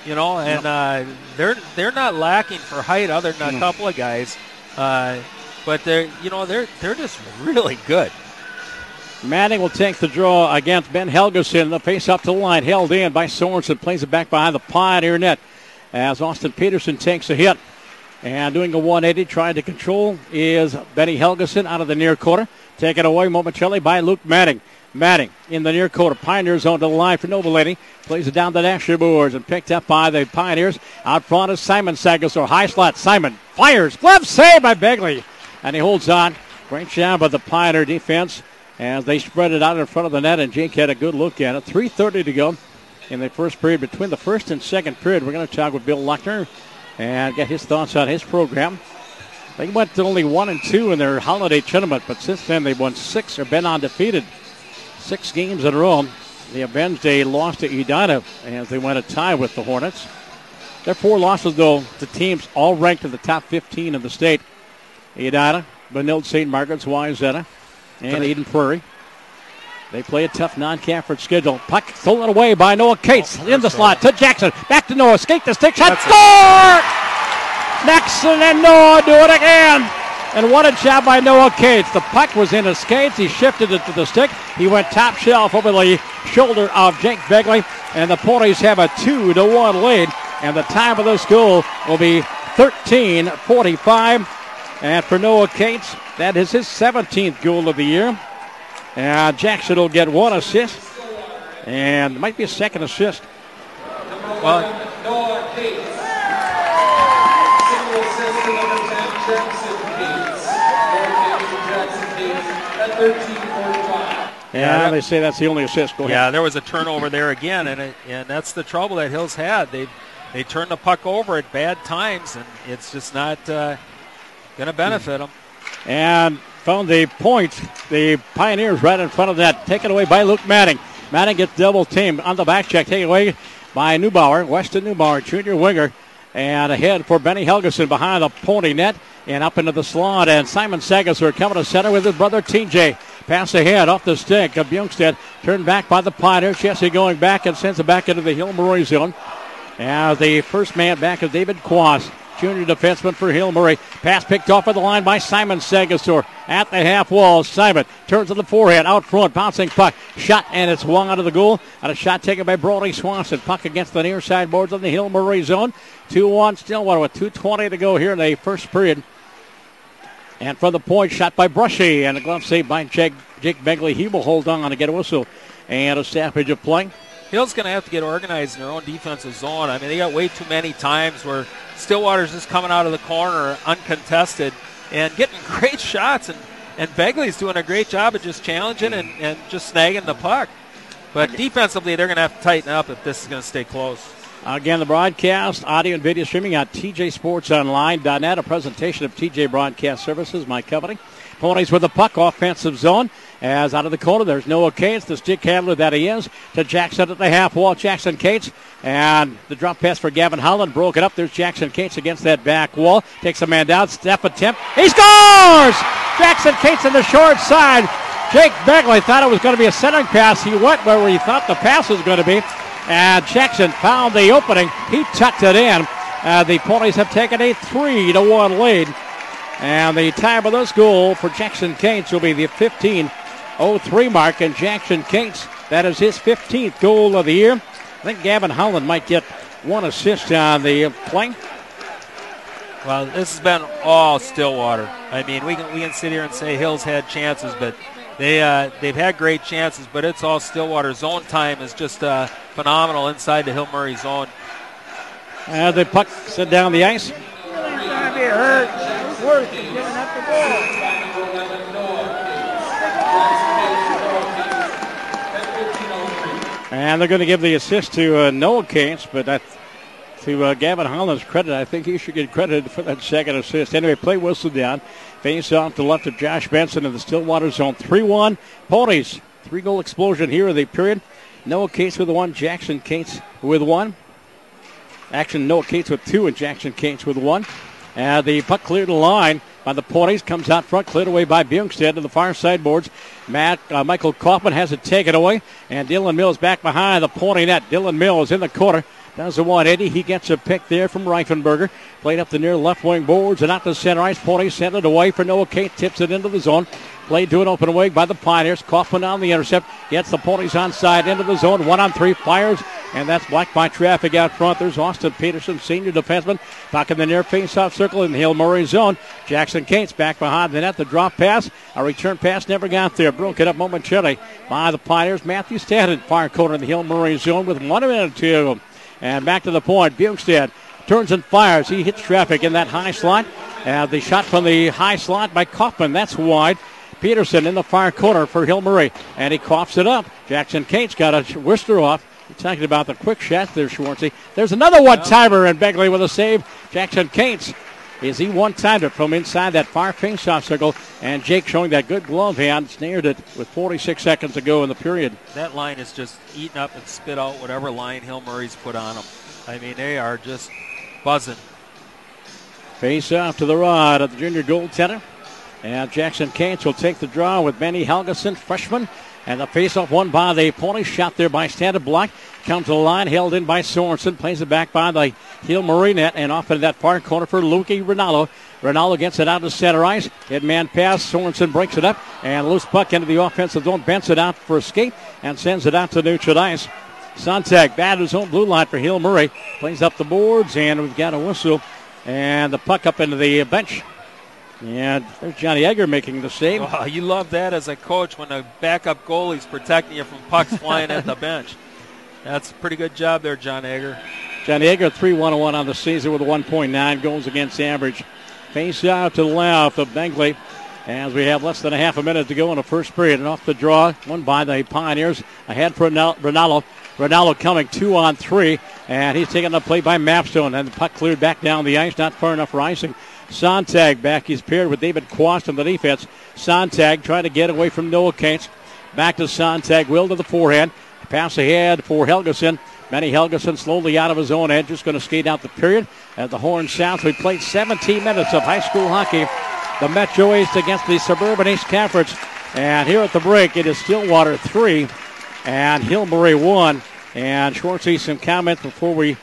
B: you know, and they're not lacking for height other than a couple of guys, but they're just really good.
A: Manning will take the draw against Ben Helgeson. The face up to the line, held in by Sorensen, plays it back behind the Pioneer net as Austin Peterson takes a hit. And doing a 180, trying to control, is Benny Helgeson out of the near corner. Taken away momentarily by Luke Manning. Manning in the near corner. Pioneer zone to the line for Novelady. Plays it down the dasher boards and picked up by the Pioneers. Out front is Simon Sagasor. High slot. Simon fires. Glove save by Begley. And he holds on. Great job of the Pioneer defense as they spread it out in front of the net. And Jake had a good look at it. 3:30 to go in the first period. Between the first and second period, we're going to talk with Bill Luckner and get his thoughts on his program. They went to only 1-2 in their holiday tournament, but since then they've won 6 or been undefeated 6 games in a row. They avenged a loss to Edina as they went a tie with the Hornets. Their 4 losses, though, to teams all ranked in the top 15 of the state. Edina, Benilde St. Margaret's, Wayzata, and Eden Prairie. They play a tough non-conference schedule. Puck stolen away by Noah Cates in the slot to Jackson. Back to Noah. Skate the stick shot. Score! Nexon and Noah do it again. And what a job by Noah Cates. The puck was in his skates. He shifted it to the stick. He went top shelf over the shoulder of Jake Begley. And the Ponies have a 2-1 lead. And the time of this goal will be 13:45. And for Noah Cates, that is his 17th goal of the year. And Jackson will get 1 assist, and might be a second assist.
E: Well, Noah Cates. Single assist to number 10, Jackson Cates. Jackson Cates at 13:45.
A: Yeah, they say that's the only assist. Go ahead.
B: Yeah, there was a turnover there again, and that's the trouble that Hills had. They turn the puck over at bad times, and it's just not going to benefit them.
A: And found the point. The Pioneers right in front of that. Taken away by Luke Manning. Manning gets double teamed on the back check. Taken away by Neubauer. Weston Neubauer, junior winger. And ahead for Benny Helgeson behind the Pony net. And up into the slot. And Simon Sagasor coming to center with his brother TJ. Pass ahead off the stick of Bjorkstead. Turned back by the Pioneers. Jesse going back and sends it back into the Hill Murray zone. As the first man back is David Quas, junior defenseman for Hill Murray. Pass picked off of the line by Simon Sagasor at the half wall. Simon turns to the forehand, out front, bouncing puck. Shot, and it's swung out of the goal. And a shot taken by Brody Swanson. Puck against the near side boards on the Hill Murray zone. 2-1 Stillwater with 2:20 to go here in the first period. And from the point, shot by Brushy, and a glove save by Jake Begley. He will hold on to get a whistle and a stoppage of play.
B: Hill's going to have to get organized in their own defensive zone. I mean, they got way too many times where Stillwater's just coming out of the corner uncontested and getting great shots, and Begley's doing a great job of just challenging and just snagging the puck. But defensively, they're going to have to tighten up if this is going to stay close.
A: Again, the broadcast, audio and video streaming on tjsportsonline.net, a presentation of TJ Broadcast Services, my company. Ponies with the puck, offensive zone. As out of the corner, there's Noah Cates, the stick handler that he is, to Jackson at the half wall. Jackson Cates, and the drop pass for Gavin Holland, broke it up. There's Jackson Cates against that back wall. Takes a man down, step attempt. He scores! Jackson Cates on the short side. Jake Begley thought it was going to be a centering pass. He went where he thought the pass was going to be. And Jackson found the opening. He tucked it in. The Ponies have taken a 3-1 lead. And the time of this goal for Jackson Cates will be the 15:03 mark. And Jackson Cates, that is his 15th goal of the year. I think Gavin Holland might get one assist on the play.
B: Well, this has been all Stillwater. I mean, we can sit here and say Hill's had chances, but they've had great chances, but it's all Stillwater. Zone time is just phenomenal inside the Hill Murray zone.
A: The puck set down the ice.
F: Really trying to be hurt. Worse than giving up the ball.
A: And they're going to give the assist to Noah Cates, but to Gavin Holland's credit, I think he should get credited for that second assist. Anyway, play whistle down. Face off to left of Josh Benson in the Stillwater zone. 3-1. Ponies. 3-goal explosion here in the period. Noah Cates with one. Jackson Cates with one. Actually, Noah Cates with two and Jackson Cates with one. The puck cleared the line by the Ponies. Comes out front, cleared away by Bjugstad to the far side boards. Michael Kaufman has it taken away. And Dylan Mills back behind the Pony net. Dylan Mills in the corner. Does the 180. He gets a pick there from Reifenberger. Played up the near left wing boards and out to center ice. Ponies send it away for Noah Cates. Tips it into the zone. Played to an open wing by the Pioneers. Kaufman on the intercept. Gets the Ponies onside into the zone. 1-on-3 fires. And that's blocked by traffic out front. There's Austin Peterson, senior defenseman. Back in the near face-off circle in the Hill Murray zone. Jackson Cates back behind the net. The drop pass. A return pass never got there. Broke it up momentarily by the Pioneers. Matthew Stanton, far corner in the Hill Murray zone with 1 minute to go. And back to the point. Bjugstad turns and fires. He hits traffic in that high slot. The shot from the high slot by Kaufman. That's wide. Peterson in the far corner for Hill Murray. And he coughs it up. Jackson Cates got a wrister off. You're talking about the quick shot there, Schwartzy. There's another one-timer, and Begley with a save. Jackson Cates, is he one-timed it from inside that far face-off circle. And Jake showing that good glove hand, snared it with 46 seconds to go in the period.
B: That line is just eaten up and spit out whatever line Hill Murray's put on them. I mean, they are just buzzing.
A: Face-off to the rod of the junior goaltender. And Jackson Cates will take the draw with Benny Helgeson, freshman. And the face-off won by the Ponies. Shot there by Standard Block. Comes to the line, held in by Sorensen. Plays it back by the Hill Murray net. And off into that far corner for Luki Rinaldo. Rinaldo gets it out to center ice. Hit man pass. Sorensen breaks it up. And loose puck into the offensive zone. Bents it out for escape. And sends it out to neutral ice. Sontag batted his own blue line for Hill Murray. Plays up the boards. And we've got a whistle. And the puck up into the bench. And there's Johnny Egger making the save.
B: Oh, you love that as a coach when the backup goalie's protecting you from pucks flying at the bench. That's a pretty good job there, John Egger.
A: Johnny Egger 3-1-1 on the season with a 1.9 goals against average. Face out to the left of Bengley as we have less than a half a minute to go in the first period. And off the draw, won by the Pioneers. Ahead for Ronaldo. Ronaldo coming 2-on-3, and he's taking the play by Mapstone. And the puck cleared back down the ice, not far enough for icing. Sontag back. He's paired with David Quast on the defense. Sontag trying to get away from Noah Cates. Back to Sontag. Will to the forehand. Pass ahead for Helgeson. Manny Helgeson slowly out of his own end. Just going to skate out the period. At the horn sounds, we played 17 minutes of high school hockey. The Metro East against the Suburban East Conference. And here at the break, it is Stillwater 3 and Hill Murray 1. And Schwartzy, some comments before we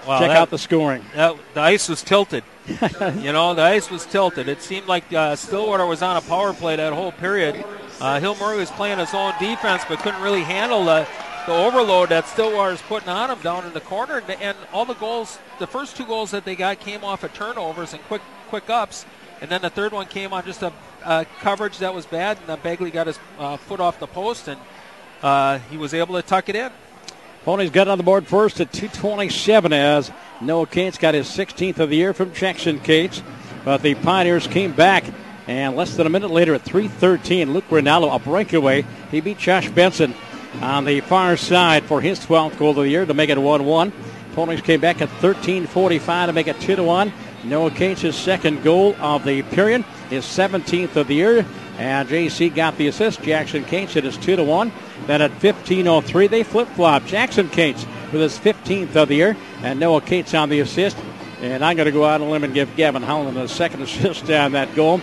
A: check out the scoring.
B: The ice was tilted. The ice was tilted. It seemed like Stillwater was on a power play that whole period. Hill Murray was playing his own defense but couldn't really handle the overload that Stillwater's putting on him down in the corner. And all the goals, the first 2 goals that they got came off of turnovers and quick ups. And then the third one came on just a coverage that was bad. And Begley got his foot off the post, and he was able to tuck it in.
A: Ponies got on the board first at 2:27 as Noah Cates got his 16th of the year from Jackson Cates. But the Pioneers came back, and less than a minute later at 3:13, Luke Rinaldo, a breakaway. He beat Josh Benson on the far side for his 12th goal of the year to make it 1-1. Ponies came back at 13:45 to make it 2-1. Noah Cates' second goal of the period, his 17th of the year. And JC got the assist. Jackson Cates hit his 2-1. Then at 15:03, they flip-flopped. Jackson Cates with his 15th of the year, and Noah Cates on the assist. And I'm going to go out on a limb and give Gavin Holland a second assist on that goal.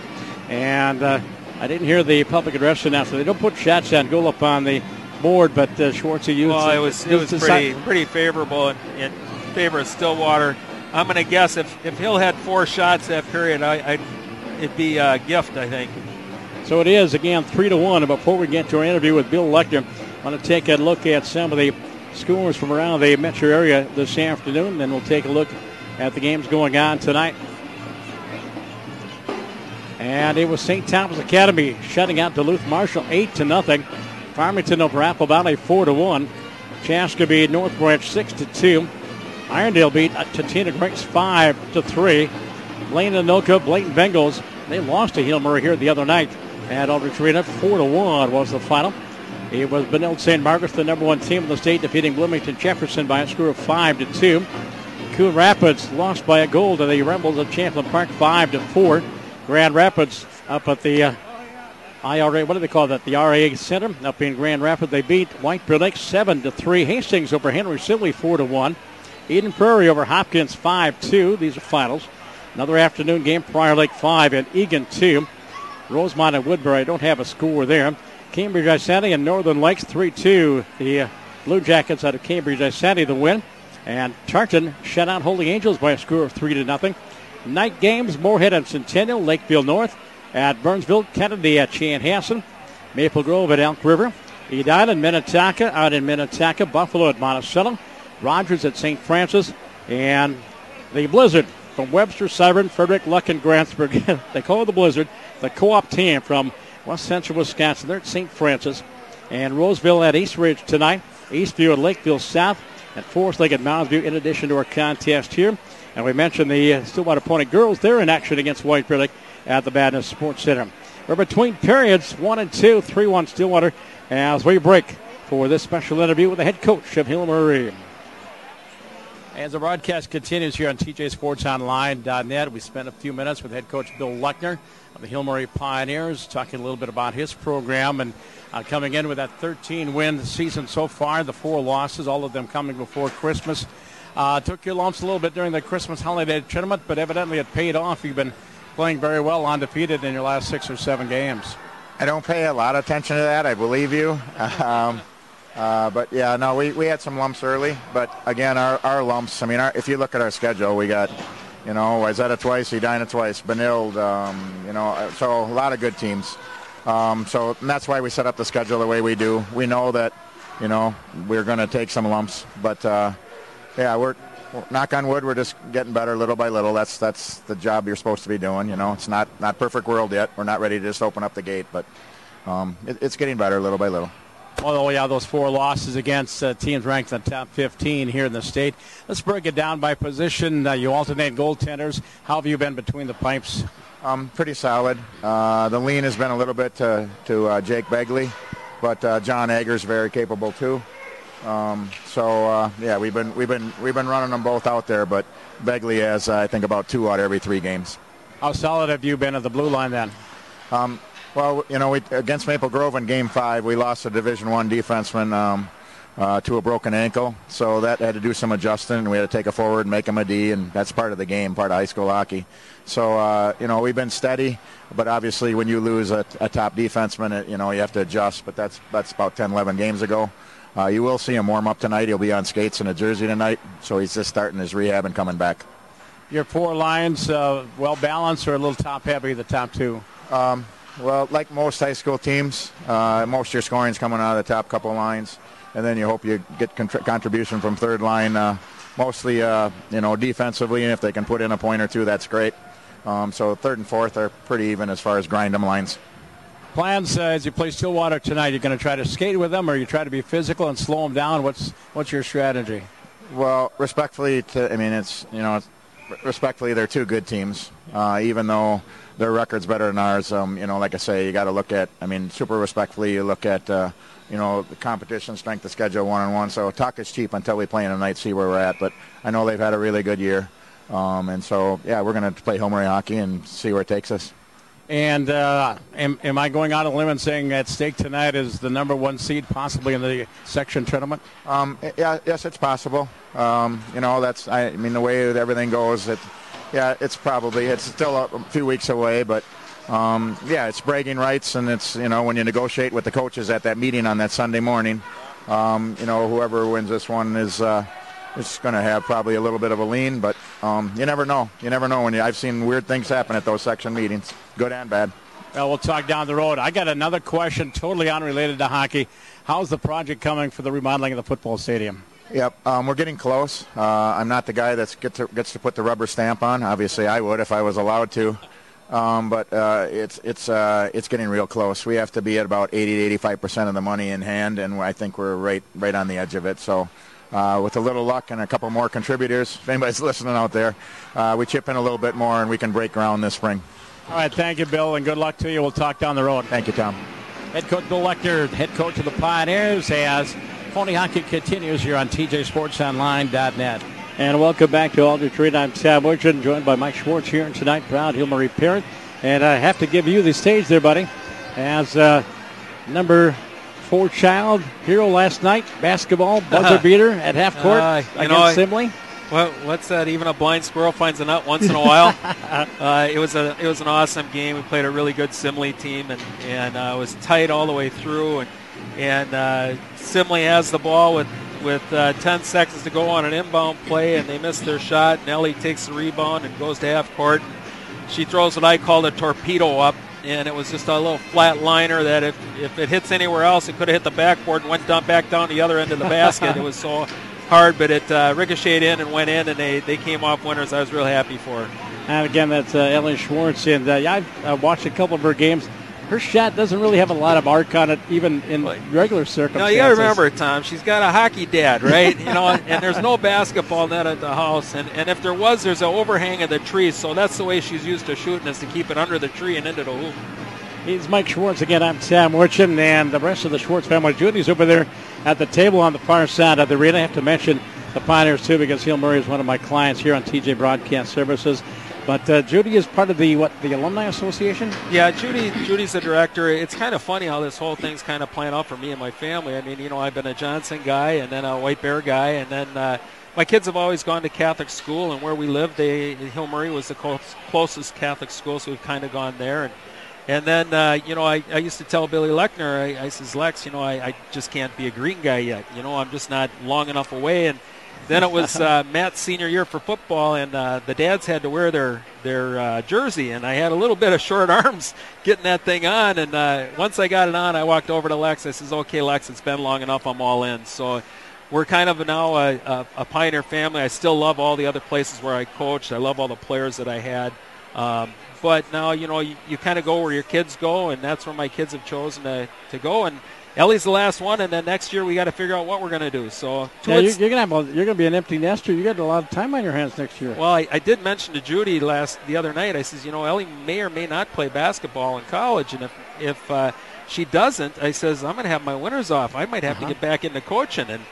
A: And I didn't hear the public address announcer. They don't put shots on goal up on the board, but Schwartzy used.
B: Well, it was pretty favorable in favor of Stillwater. I'm going to guess if Hill had 4 shots that period, it'd be a gift, I think.
A: So it is, again, 3-1. And before we get to our interview with Bill Lechner, I want to take a look at some of the scores from around the metro area this afternoon. Then we'll take a look at the games going on tonight. And it was St. Thomas Academy shutting out Duluth Marshall 8-0. Farmington over Apple Valley 4-1. Chaska beat North Branch 6-2. Irondale beat Tatina Granks 5-3. Blaine Anoka, Blatant Bengals, they lost to Hill Murray here the other night at Aldrich Arena. 4-1 was the final. It was Benilde St. Margaret's, the number 1 team in the state, defeating Bloomington Jefferson by a score of 5-2. Coon Rapids lost by a goal to the Rebels at Champlain Park 5-4. Grand Rapids up at the IRA, what do they call that? The RA Center up in Grand Rapids. They beat White Bear Lake 7-3. Hastings over Henry Sibley 4-1. Eden Prairie over Hopkins 5-2. These are finals. Another afternoon game, Prior Lake 5 and Egan 2. Rosemont and Woodbury don't have a score there. Cambridge Isani and Northern Lakes 3-2. The Blue Jackets out of Cambridge Isani the win. And Tartan shut out Holy Angels by a score of 3-0. Night games, Moorhead and Centennial, Lakeville North at Burnsville, Kennedy at Chanhassen, Maple Grove at Elk River, Edina and Minnetonka out in Minnetonka, Buffalo at Monticello, Rogers at St. Francis, and the Blizzard from Webster, Severn, Frederick, Luck, and Grantsburg. They call it the Blizzard, the co-op team from West Central Wisconsin. They're at St. Francis. And Roseville at East Ridge tonight, Eastview at Lakeville South, and Forest Lake at Mounds View in addition to our contest here. And we mentioned the Stillwater Pony girls. They're in action against White Bear Lake at the Badness Sports Center. We're between periods 1 and 2, 3-1 Stillwater as we break for this special interview with the head coach of Hill Murray. As the broadcast continues here on TJSportsOnline.net, we spent a few minutes with head coach Bill Lechner of the Hill Murray Pioneers, talking a little bit about his program and coming in with that 13-win season so far, the 4 losses, all of them coming before Christmas. Took your lumps a little bit during the Christmas holiday tournament, but evidently it paid off. You've been playing very well, undefeated in your last 6 or 7 games.
G: I don't pay a lot of attention to that. I believe you. But, yeah, no, we had some lumps early. But, again, our lumps, I mean, if you look at our schedule, we got, Wayzata twice, Edina twice, Benilde, so a lot of good teams. And that's why we set up the schedule the way we do. We know that, we're going to take some lumps. But, yeah, we're knock on wood, we're just getting better little by little. That's the job you're supposed to be doing. It's not perfect world yet. We're not ready to just open up the gate, but it's getting better little by little.
A: Oh, yeah, those 4 losses against teams ranked in the top 15 here in the state. Let's break it down by position. You alternate goaltenders. How have you been between the pipes?
G: Pretty solid. The lean has been a little bit to Jake Begley, but John Agger's very capable too. Yeah, we've been running them both out there, but Begley has I think about 2 out of every 3 games.
A: How solid have you been at the blue line then?
G: Well, we against Maple Grove in Game 5, we lost a Division I defenseman to a broken ankle, so that had to do some adjusting, and we had to take a forward and make him a D, and that's part of the game, part of high school hockey. So, we've been steady, but obviously when you lose a top defenseman, you have to adjust, but that's about 10, 11 games ago. You will see him warm up tonight. He'll be on skates in a jersey tonight, so he's just starting his rehab and coming back.
A: Your 4 lines well-balanced or a little top-heavy, the top 2?
G: Well, like most high school teams, most of your scoring is coming out of the top couple lines, and then you hope you get contribution from third line, mostly, defensively, and if they can put in a point or 2, that's great. So third and fourth are pretty even as far as grind them lines.
A: Plans as you play Stillwater tonight, you're going to try to skate with them, or you try to be physical and slow them down? What's your strategy?
G: Well, respectfully, it's respectfully, they're two good teams, even though their record's better than ours. Like I say, you got to look at, super respectfully, you look at, the competition, strength of schedule, one-on-one. So talk is cheap until we play in a night, see where we're at. But I know they've had a really good year. We're going to play Hill Murray hockey and see where it takes us.
C: And am I going out on a limb and saying at stake tonight is the number 1 seed possibly in the section tournament?
G: Yes, it's possible. The way that everything goes, it's still a few weeks away, but it's bragging rights, and it's, when you negotiate with the coaches at that meeting on that Sunday morning, whoever wins this one is going to have probably a little bit of a lean, but you never know. You never know I've seen weird things happen at those section meetings, good and bad.
C: Well, we'll talk down the road. I got another question totally unrelated to hockey. How's the project coming for the remodeling of the football stadium?
G: Yep, we're getting close. I'm not the guy that gets to put the rubber stamp on. Obviously, I would if I was allowed to. But it's getting real close. We have to be at about 80 to 85% of the money in hand, and I think we're right on the edge of it. So with a little luck and a couple more contributors, if anybody's listening out there, we chip in a little bit more, and we can break ground this spring.
C: All right, thank you, Bill, and good luck to you. We'll talk down the road.
G: Thank you, Tom.
C: Head coach Bill Lechner, head coach of the Pioneers, as Pony Hockey continues here on TJSportsOnline.net.
A: And welcome back to Aldrich Arena. I'm Sam Widgeon, joined by Mike Schwartz here tonight, proud Hill Murray parent. And I have to give you the stage there, buddy, as number 4 child hero last night, basketball, buzzer beater at half court against Simley.
B: Well, what's that? Even a blind squirrel finds a nut once in a while. It was an awesome game. We played a really good Simley team, and it was tight all the way through. And Simley has the ball with 10 seconds to go on an inbound play, and they miss their shot. And Ellie takes the rebound and goes to half court. She throws what I called a torpedo up, and it was just a little flat liner that if it hits anywhere else, it could have hit the backboard and went back down the other end of the basket. It was so hard, but it ricocheted in and went in, and they came off winners. I was real happy for her.
A: And again, that's Ellie Schwartz, and I've watched a couple of her games. Her shot doesn't really have a lot of arc on it, even in regular circumstances.
B: No, you got to remember, Tom, she's got a hockey dad, right? And there's no basketball net at the house. And if there was, there's an overhang of the trees. So that's the way she's used to shooting, is to keep it under the tree and into the hoop.
A: He's Mike Schwartz again. I'm Sam Wirchin, and the rest of the Schwartz family. Judy's over there at the table on the far side of the arena. I have to mention the Pioneers, too, because Hill Murray is one of my clients here on TJ Broadcast Services. But Judy is part of the Alumni Association?
B: Yeah, Judy's the director. It's kind of funny how this whole thing's kind of playing out for me and my family. I mean, I've been a Johnson guy and then a White Bear guy, and then my kids have always gone to Catholic school, and where we lived, Hill Murray was the closest Catholic school, so we've kind of gone there. And then, I used to tell Billy Lechner, I says, Lex, I just can't be a green guy yet. I'm just not long enough away. And then it was Matt's senior year for football, and the dads had to wear their jersey, and I had a little bit of short arms getting that thing on. And once I got it on, I walked over to Lex. I says, okay, Lex, it's been long enough. I'm all in. So we're kind of now a Pioneer family. I still love all the other places where I coached. I love all the players that I had. But now, you kind of go where your kids go, and that's where my kids have chosen to go. And Ellie's the last one, and then next year we got to figure out what we're going to do. So
A: you're going to be an empty nester. You got a lot of time on your hands next year.
B: Well, I did mention to Judy the other night. I says, Ellie may or may not play basketball in college, and if she doesn't, I says, I'm going to have my winters off. I might have to get back into coaching. And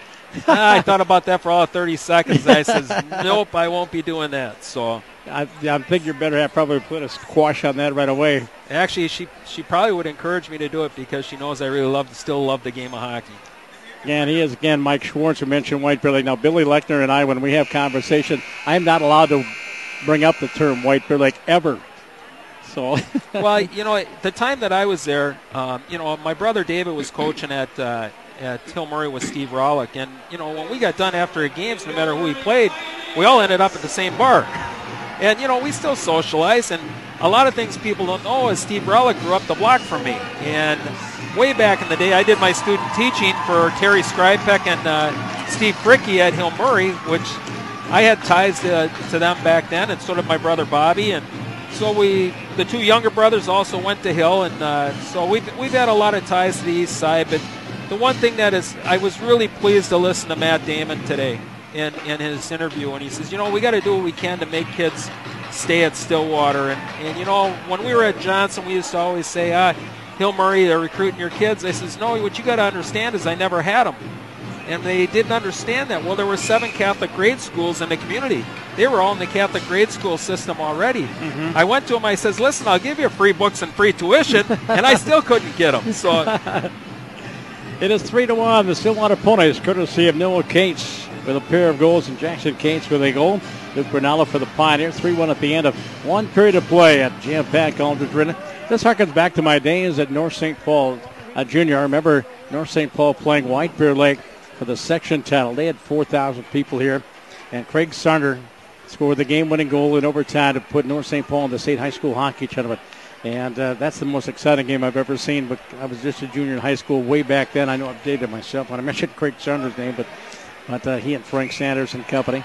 B: I thought about that for all 30 seconds. I says, nope, I won't be doing that. So
A: I think you better probably put a squash on that right away.
B: Actually, she probably would encourage me to do it because she knows I really still love the game of hockey.
A: Yeah, and he is, again, Mike Schwartz, who mentioned White Bear Lake. Now, Billy Lechner and I, when we have conversation, I'm not allowed to bring up the term White Bear Lake ever. So,
B: well, the time that I was there, my brother David was coaching at Hill Murray with Steve Rawlick. And, when we got done after games, no matter who we played, we all ended up at the same bar. And, we still socialize, and a lot of things people don't know is Steve Rawlick grew up the block from me. And way back in the day, I did my student teaching for Terry Skrypek and Steve Fricky at Hill Murray, which I had ties to them back then, and so did my brother Bobby. And so the two younger brothers also went to Hill, and so we've had a lot of ties to the east side. But the one thing I was really pleased to listen to Matt Damon today. in his interview, and he says, we got to do what we can to make kids stay at Stillwater. And when we were at Johnson, we used to always say, Hill Murray, they're recruiting your kids. I says, no, what you got to understand is I never had them. And they didn't understand that. Well, there were 7 Catholic grade schools in the community. They were all in the Catholic grade school system already. Mm-hmm. I went to them, I says, listen, I'll give you free books and free tuition, and I still couldn't get them. So
A: it is 3-1, the Stillwater Ponies, courtesy of Noah Cates with a pair of goals and Jackson Cates with a goal. Luke Rinaldo for the Pioneers, 3-1 at the end of one period of play at jam-packed Aldrich Arena. This harkens back to my days at North St. Paul Junior. I remember North St. Paul playing White Bear Lake for the section title. They had 4,000 people here, and Craig Sarner scored the game-winning goal in overtime to put North St. Paul in the state high school hockey tournament. And that's the most exciting game I've ever seen. But I was just a junior in high school way back then. I know I've dated myself when I mentioned Craig Sarner's name, but he and Frank Sanders and company.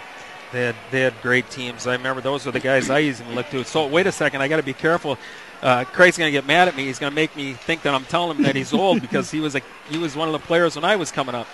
B: They had great teams. I remember those were the guys I used to look to. So wait a second, I got to be careful. Craig's going to get mad at me. He's going to make me think that I'm telling him that he's old because he was one of the players when I was coming up.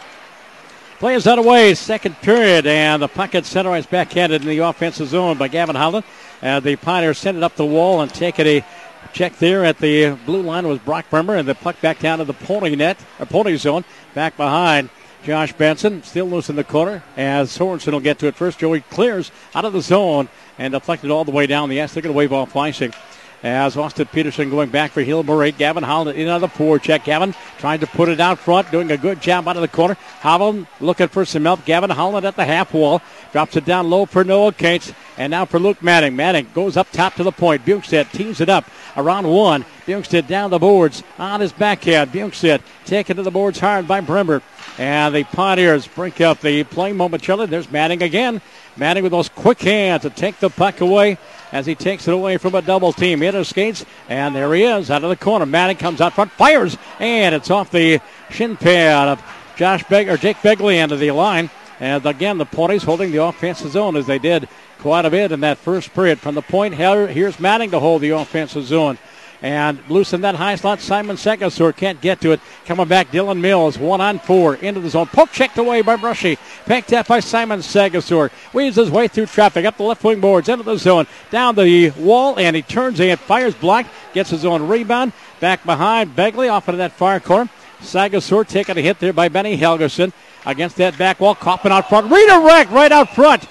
A: Play is underway, second period, and the puck at center ice backhanded in the offensive zone by Gavin Holland. The Pioneers send it up the wall and take it a check there at the blue line was Brock Bremer, and the puck back down to the Pony zone, back behind Josh Benson, still loose in the corner as Sorensen will get to it first. Joey clears out of the zone and deflected all the way down the ice. They're going to wave off icing. As Austin Peterson going back for Hill Murray. Gavin Holland in on the forecheck. Gavin trying to put it out front, doing a good job out of the corner. Holland looking for some help. Gavin Holland at the half wall. Drops it down low for Noah Cates. And now for Luke Manning. Manning goes up top to the point. Bukestad tees it up around one. Bukestad down the boards on his backhand. Bukestad taken to the boards hard by Bremer. And the Pioneers break up the play momentarily. There's Manning again. Manning with those quick hands to take the puck away as he takes it away from a double team. Into skates, and there he is out of the corner. Manning comes out front, fires, and it's off the shin pad of Jake Begley into the line. And again, the Ponies holding the offensive zone as they did quite a bit in that first period. From the point, here's Manning to hold the offensive zone. And loosen that high slot. Simon Segasor can't get to it. Coming back, Dylan Mills, 1-on-4 into the zone. Poke checked away by Brushy. Picked up by Simon Segasor. Weaves his way through traffic up the left wing boards into the zone. Down the wall, and he turns in, fires blocked, gets his own rebound. Back behind Begley off into that far corner. Segasor taking a hit there by Benny Helgerson against that back wall. Kaufman out front. Redirect right out front.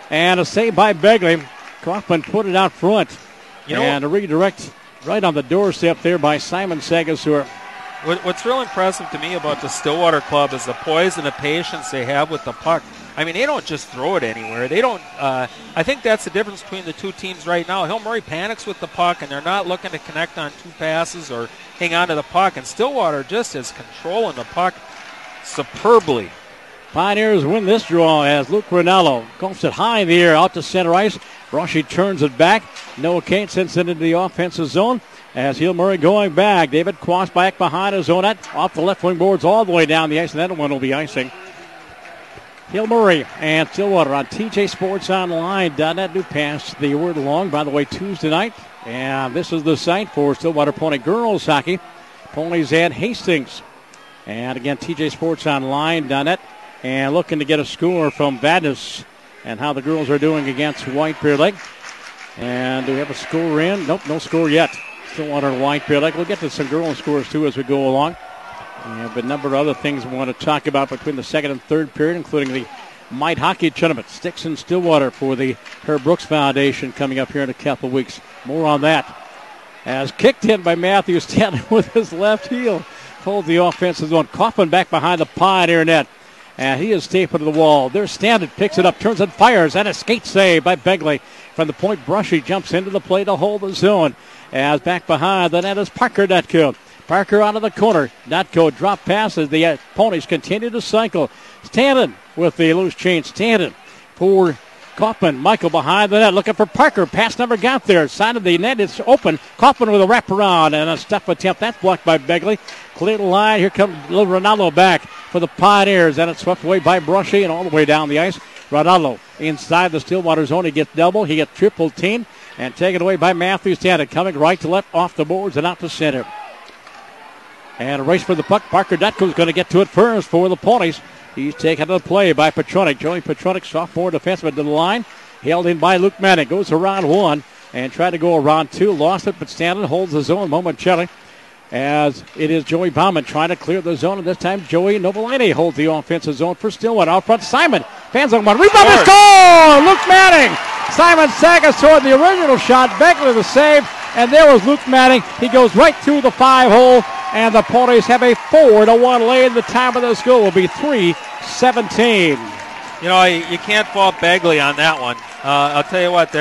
A: And a save by Begley. Kaufman put it out front. And a redirect right on the doorstep there by Simon Segasor.
B: What's real impressive to me about the Stillwater club is the poise and the patience they have with the puck. I mean, they don't just throw it anywhere. They don't. I think that's the difference between the two teams right now. Hill Murray panics with the puck, and they're not looking to connect on 2 passes or hang on to the puck. And Stillwater just is controlling the puck superbly.
A: Pioneers win this draw as Luke Rinaldo golfs it high in the air out to center ice. Brushy turns it back. Noah Cates sends it into the offensive zone as Hill Murray going back. David Quast back behind his own net off the left wing boards all the way down the ice, and that one will be icing. Hill Murray and Stillwater on TJ Sports Online.net. Do pass the word along, by the way, Tuesday night. And this is the site for Stillwater Pony girls hockey. Ponies and Hastings. And again, TJ Sports Online.net. And looking to get a score from Vadnais and how the girls are doing against White Bear Lake. And do we have a score in? Nope, no score yet. Stillwater and White Bear Lake. We'll get to some girls scores too as we go along. We have a number of other things we want to talk about between the second and third period, including the Might Hockey Tournament. Sticks in Stillwater for the Herb Brooks Foundation coming up here in a couple of weeks. More on that. As kicked in by Matthew Stanton with his left heel. Holds the offensive zone. Kaufman back behind the Pioneer net. And he is taped to the wall. There's Stanton, picks it up, turns and fires, and a skate save by Begley. From the point, Brushy jumps into the play to hold the zone. As back behind the net is Parker Netco. Parker out of the corner. Netco drop passes. The Ponies continue to cycle. Stanton with the loose change. Stanton for Kaufman. Michael behind the net looking for Parker. Pass never got there. Side of the net is open. Kaufman with a wraparound and a step attempt. That's blocked by Begley. Clear the line. Here comes little Ronaldo back for the Pioneers. And it's swept away by Brushy and all the way down the ice. Ronaldo inside the Stillwater zone. He gets double. He gets triple team. And taken away by Matthew Stanton. Coming right to left off the boards and out to center. And a race for the puck. Parker Dutko's going to get to it first for the Ponies. He's taken to the play by Petronic. Joey Petronic, sophomore defenseman to the line. Held in by Luke Manning. Goes around one and tried to go around two. Lost it, but Stanton holds the zone momentarily. As it is Joey Bauman trying to clear the zone. And this time Joey Novolini holds the offensive zone for Stillwater. Out front, Simon. Fans on one. Rebound to score! Luke Manning. Simon Sagas toward the original shot. Begley the save. And there was Luke Manning. He goes right through the 5-hole. And the Ponies have a 4-1 lead. The time of the score will be 3:17.
B: You know, you can't fault Begley on that one. I'll tell you what,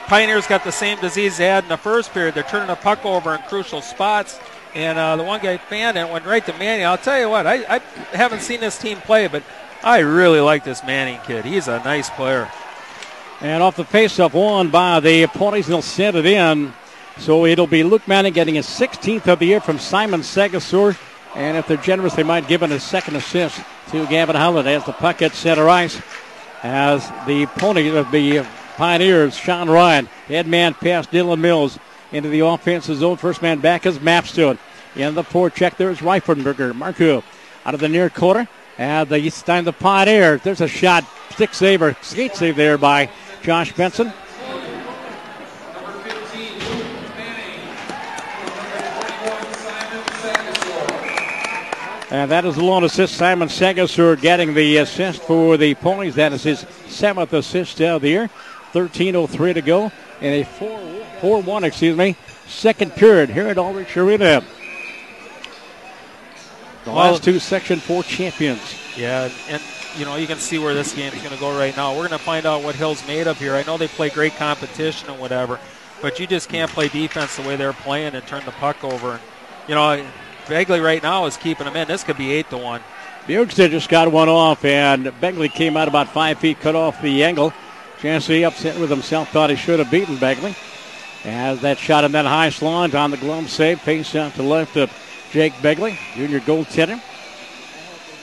B: Pioneers got the same disease they had in the first period. They're turning the puck over in crucial spots. And the one guy fanned it, went right to Manning. I'll tell you what, I haven't seen this team play, but I really like this Manning kid. He's a nice player.
A: And off the faceoff won by the Ponies, they'll send it in. So it'll be Luke Manning getting his 16th of the year from Simon Sagasur. And if they're generous, they might give him a second assist to Gavin Holland as the puck at center ice. As the Pioneers, Sean Ryan, head man past Dylan Mills into the offensive zone. First man back is Mapstone. In the forecheck, there's Reifenberger. Marco out of the near corner. And the east time the Pioneers. There's a shot, skate save there by Josh Benson. And that is the lone assist. Simon Sagasur getting the assist for the Ponies. That is his 7th assist of the year. 13:03 to go in a 4-1, second period here at Aldrich Arena. The last two Section 4 champions.
B: Yeah, and you know, you can see where this game is going to go right now. We're going to find out what Hill's made of here. I know they play great competition and whatever, but you just can't play defense the way they're playing and turn the puck over. And, you know, Begley right now is keeping them in. This could be 8-1.
A: Bjorkstad just got one off, and Begley came out about 5 feet, cut off the angle. Chancey upset with himself, thought he should have beaten Begley. As that shot in that high slot on the glove save, face out to left of Jake Begley, junior goaltender.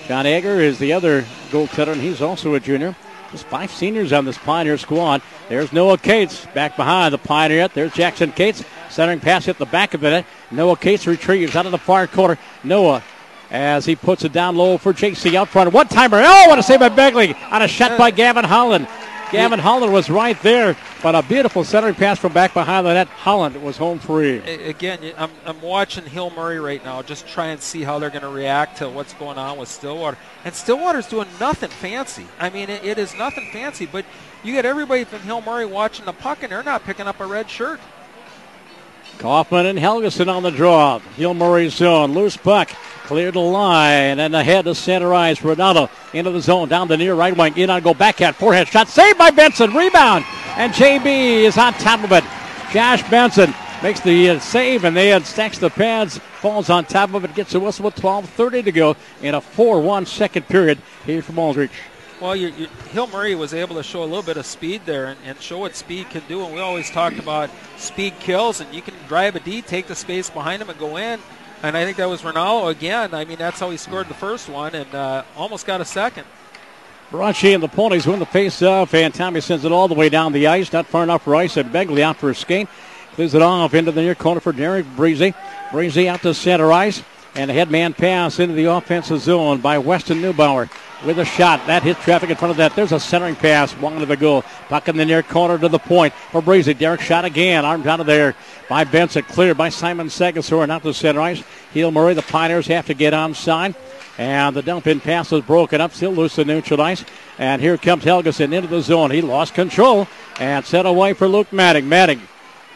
A: John Egger is the other goaltender, and he's also a junior. There's 5 seniors on this Pioneer squad. There's Noah Cates back behind the Pioneer. There's Jackson Cates. Centering pass hit the back of the net. Noah Cates retrieves out of the far corner. Noah as he puts it down low for JC out front. One-timer. Oh, what a save by Begley on a shot by Gavin Holland. Gavin Holland was right there, but a beautiful centering pass from back behind the net. Holland was home free.
B: Again, I'm watching Hill Murray right now, just try and see how they're going to react to what's going on with Stillwater. And Stillwater's doing nothing fancy. I mean, it is nothing fancy, but you get everybody from Hill Murray watching the puck, and they're not picking up a red shirt.
A: Kaufman and Helgeson on the draw. Hill Murray's zone. Loose puck. Cleared the line. And ahead to center ice. Ronaldo into the zone. Down the near right wing. In on go backhand. Forehand shot. Saved by Benson. Rebound. And JB is on top of it. Josh Benson makes the save. And then stacks the pads. Falls on top of it. Gets a whistle with 12:30 to go in a 4-1 second period here from Aldrich.
B: Well, Hill Murray was able to show a little bit of speed there and show what speed can do. And we always talked about speed kills, and you can drive a D, take the space behind him, and go in. And I think that was Ronaldo again. I mean, that's how he scored the first one and almost got a second.
A: Barachi and the Ponies win the face-off, and Tommy sends it all the way down the ice. Not far enough for ice, and Begley out for a skate. Clears it off into the near corner for Derek Breezy. Breezy out to center ice, and a headman pass into the offensive zone by Weston Neubauer. With a shot. That hits traffic in front of that. There's a centering pass. Wanted to go. Puck in the near corner to the point for Breezy. Derek shot again. Armed out of there by Benson. Cleared by Simon Sagasor and out to center ice. Hill Murray. The Pioneers have to get onside. And the dump-in pass was broken up. Still loose to neutral ice. And here comes Helgeson into the zone. He lost control and set away for Luke Manning. Manning.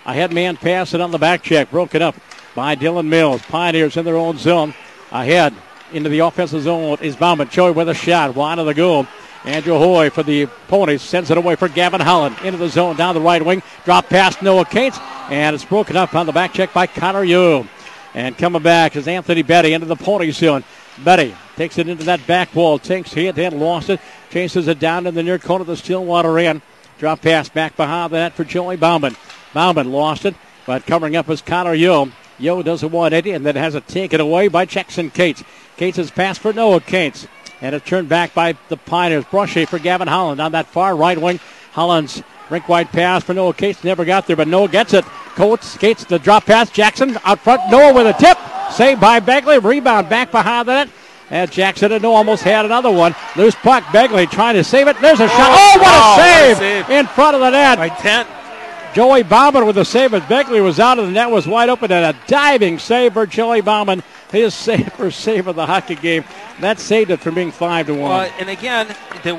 A: A headman pass it on the back check. Broken up by Dylan Mills. Pioneers in their own zone. Ahead. Into the offensive zone is Bauman. Choi with a shot. Wide of the goal. Andrew Hoy for the Ponies sends it away for Gavin Holland. Into the zone down the right wing. Drop past Noah Cates. And it's broken up on the back check by Connor Yu. And coming back is Anthony Betty into the Ponies zone. Betty takes it into that back wall. Takes hit and lost it. Chases it down in the near corner of the Stillwater end. Drop pass back behind the net for Joey Bauman. Bauman lost it. But covering up is Connor Yu. Yu does a 180 and then has it taken away by Jackson Cates. Cates has passed for Noah Cates. And it's turned back by the Pioneers. Brochet for Gavin Holland on that far right wing. Holland's rink-wide pass for Noah Cates. Never got there, but Noah gets it. Cates the drop pass. Jackson out front. Noah with a tip. Saved by Begley. Rebound back behind the net. And Jackson almost had another one. Loose puck. Begley trying to save it. There's a shot. Oh, what a save in front of the net.
B: By 10.
A: Joey Bauman with the save as Begley was out of the net, was wide open, and a diving save for Joey Bauman. His first save of the hockey game. That saved it from being 5-1.
B: And again,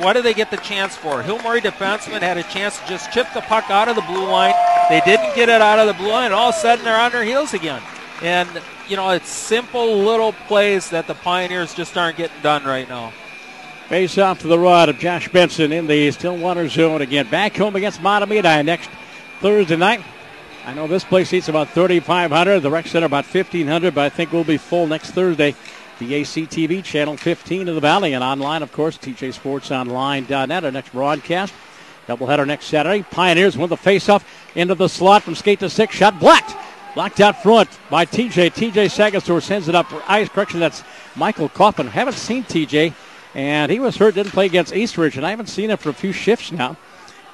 B: what do they get the chance for? Hill Murray defenseman had a chance to just chip the puck out of the blue line. They didn't get it out of the blue line, and all of a sudden they're on their heels again. And, it's simple little plays that the Pioneers just aren't getting done right now.
A: Face off to the right of Josh Benson in the Stillwater zone again. Back home against Matamidi next Thursday night. I know this place seats about 3,500. The rec center about 1,500, but I think we'll be full next Thursday. The ACTV channel 15 of the Valley, and online, of course, TJSportsOnline.net. Our next broadcast. Doubleheader next Saturday. Pioneers win the faceoff into the slot from skate to 6. Shot blocked. Blocked out front by TJ. TJ Sagastor sends it up for ice. Correction, that's Michael Kaufman. Haven't seen TJ, and he was hurt, didn't play against Eastridge, and I haven't seen him for a few shifts now.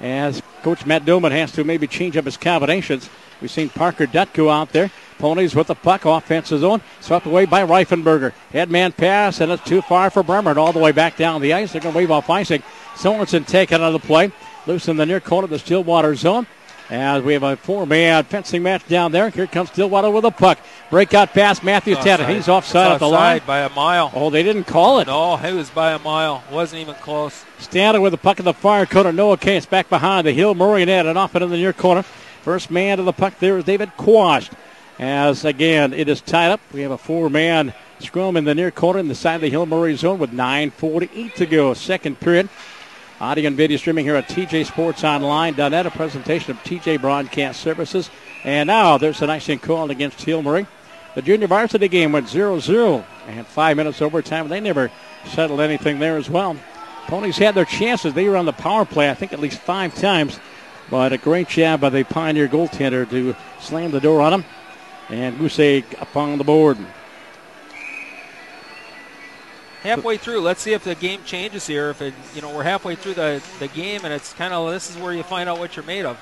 A: As Coach Matt Doman has to maybe change up his combinations. We've seen Parker Dutko out there. Ponies with the puck, offensive zone, swept away by Reifenberger. Headman pass, and it's too far for Bremer. All the way back down the ice. They're going to wave off icing. Sorensen taken out of the play. Loose in the near corner of the Stillwater zone. As we have a 4-man fencing match down there. Here comes Stillwater with a puck. Breakout pass, Matthew Tata. He's offside at the line.
B: By a mile.
A: Oh, they didn't call it.
B: No, he was by a mile. Wasn't even close.
A: Standing with the puck in the far corner. Noah Cates back behind the Hill Murray net and off it in the near corner. First man to the puck there is David Quash. As, again, it is tied up. We have a 4-man scrum in the near corner in the side of the Hill Murray zone with 9:48 to go. Second period. Audio and video streaming here at TJSportsOnline.net, a presentation of TJ Broadcast Services. And now there's an icing call against Hill Murray. The junior varsity game went 0-0 and 5 minutes overtime. They never settled anything there as well. Ponies had their chances. They were on the power play, I think, at least 5 times. But a great job by the Pioneer goaltender to slam the door on him. And Gousset upon the board.
B: Halfway through, let's see if the game changes here. If we're halfway through the game, and it's kind of, this is where you find out what you're made of.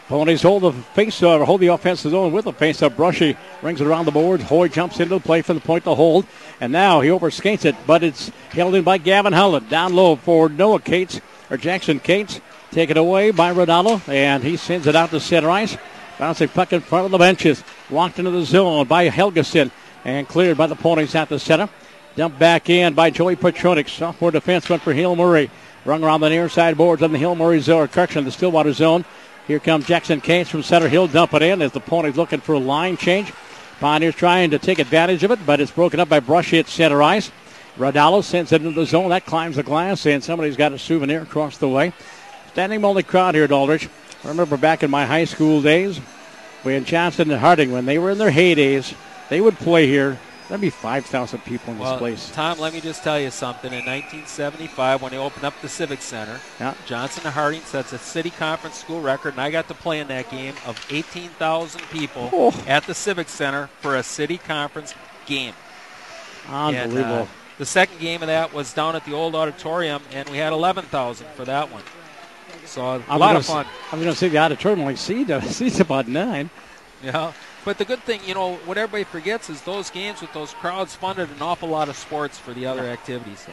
A: Ponies hold the offensive zone with the face-up. Brushy rings it around the board. Hoy jumps into the play from the point to hold. And now he overskates it, but it's held in by Gavin Howland. Down low for Noah Cates, or Jackson Cates. Taken away by Ronaldo, and he sends it out to center ice. Bouncing puck in front of the benches. Walked into the zone by Helgeson, and cleared by the Ponies at the center. Dumped back in by Joey Petronik, sophomore defenseman for Hill Murray. Rung around the near side boards on the Hill Murray zone, correction, the Stillwater zone. Here comes Jackson Cates from center. He'll dump it in as the Ponies looking for a line change. Pioneers trying to take advantage of it, but it's broken up by Brushy at center ice. Rodallo sends it into the zone. That climbs the glass, and somebody's got a souvenir across the way. Standing only crowd here at Aldrich. I remember back in my high school days when Johnson and Harding, when they were in their heydays, they would play here. There'd be 5,000 people in this place.
B: Tom, let me just tell you something. In 1975, when they opened up the Civic Center, Johnson and Harding sets a city conference school record, and I got to play in that game of 18,000 people at the Civic Center for a city conference game.
A: Unbelievable.
B: And, the second game of that was down at the old auditorium, and we had 11,000 for that one. So a lot of fun.
A: I'm going to say the auditorium only seats about 9.
B: Yeah. But the good thing, what everybody forgets is those games with those crowds funded an awful lot of sports for the other activities.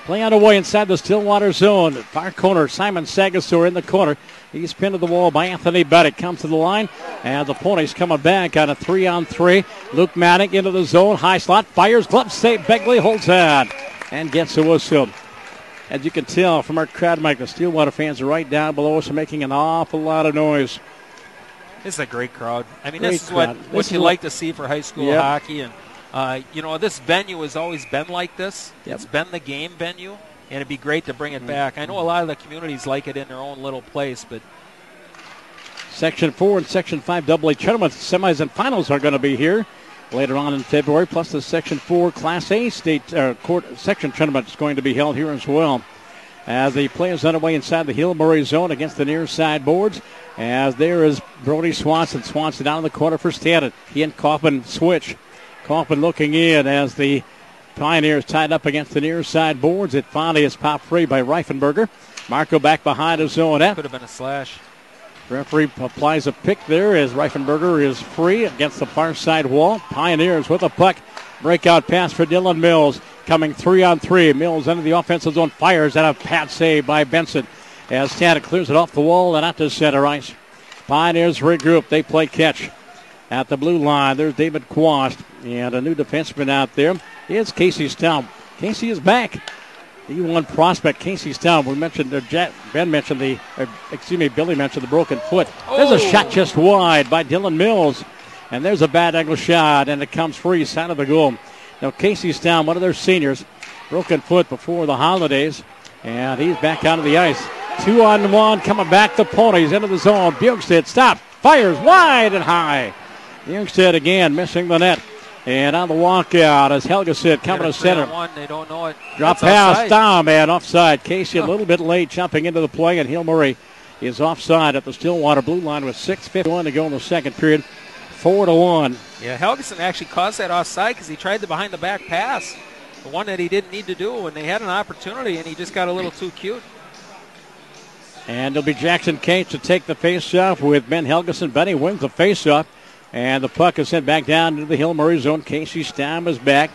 A: Play underway inside the Stillwater zone. Far corner, Simon Sagasor in the corner. He's pinned to the wall by Anthony Bennett. Comes to the line, and the Ponies coming back on a 3-on-3. Luke Maddock into the zone. High slot, fires, glove save. Begley holds on and gets a whistle. As you can tell from our crowd mic, the Stillwater fans are right down below us, making an awful lot of noise.
B: This is a great crowd. I mean, this is what you like to see for high school hockey. And, this venue has always been like this.
A: Yep.
B: It's been the game venue, and it'd be great to bring it back. I know a lot of the communities like it in their own little place, but...
A: Section 4 and Section 5 AA tournaments, semis and finals are going to be here later on in February, plus the Section 4 Class A state section tournament is going to be held here as well. As the play is underway inside the Hill Murray zone against the near side boards. As there is Brody Swanson. Swanson down in the corner for Stanton. He and Kaufman switch. Kaufman looking in as the Pioneers tied up against the near side boards. It finally is popped free by Reifenberger. Marco back behind his zone.
B: Could have been a slash.
A: Referee applies a pick there as Reifenberger is free against the far side wall. Pioneers with a puck. Breakout pass for Dylan Mills. Coming 3-on-3. Mills into the offensive zone. Fires and a pad save by Benson. As Stanton clears it off the wall and out to center ice. Pioneers regroup. They play catch at the blue line. There's David Quast. And a new defenseman out there is Casey Stout. Casey is back. D1 prospect Casey Stout. We mentioned, Billy mentioned the broken foot. There's a shot just wide by Dylan Mills. And there's a bad angle shot, and it comes free side of the goal. Now Casey Stout, one of their seniors, broken foot before the holidays. And he's back out of the ice. 2-on-1 coming back. The Ponies into the zone. Bjugstad stop. Fires wide and high. Bjugstad again missing the net. And on the walkout as Helgeson coming to center.
B: They don't know it.
A: Drop pass down, man, offside. Casey a little bit late jumping into the play, and Hill Murray is offside at the Stillwater blue line with 6:51 to go in the second period. 4-1.
B: Yeah, Helgeson actually caused that offside because he tried the behind-the-back pass, the one that he didn't need to do, and they had an opportunity, and he just got a little too cute.
A: And it'll be Jackson Cates to take the face-off with Ben Helgeson. Benny wins the face-off. And the puck is sent back down into the Hill Murray zone. Casey Stam is back.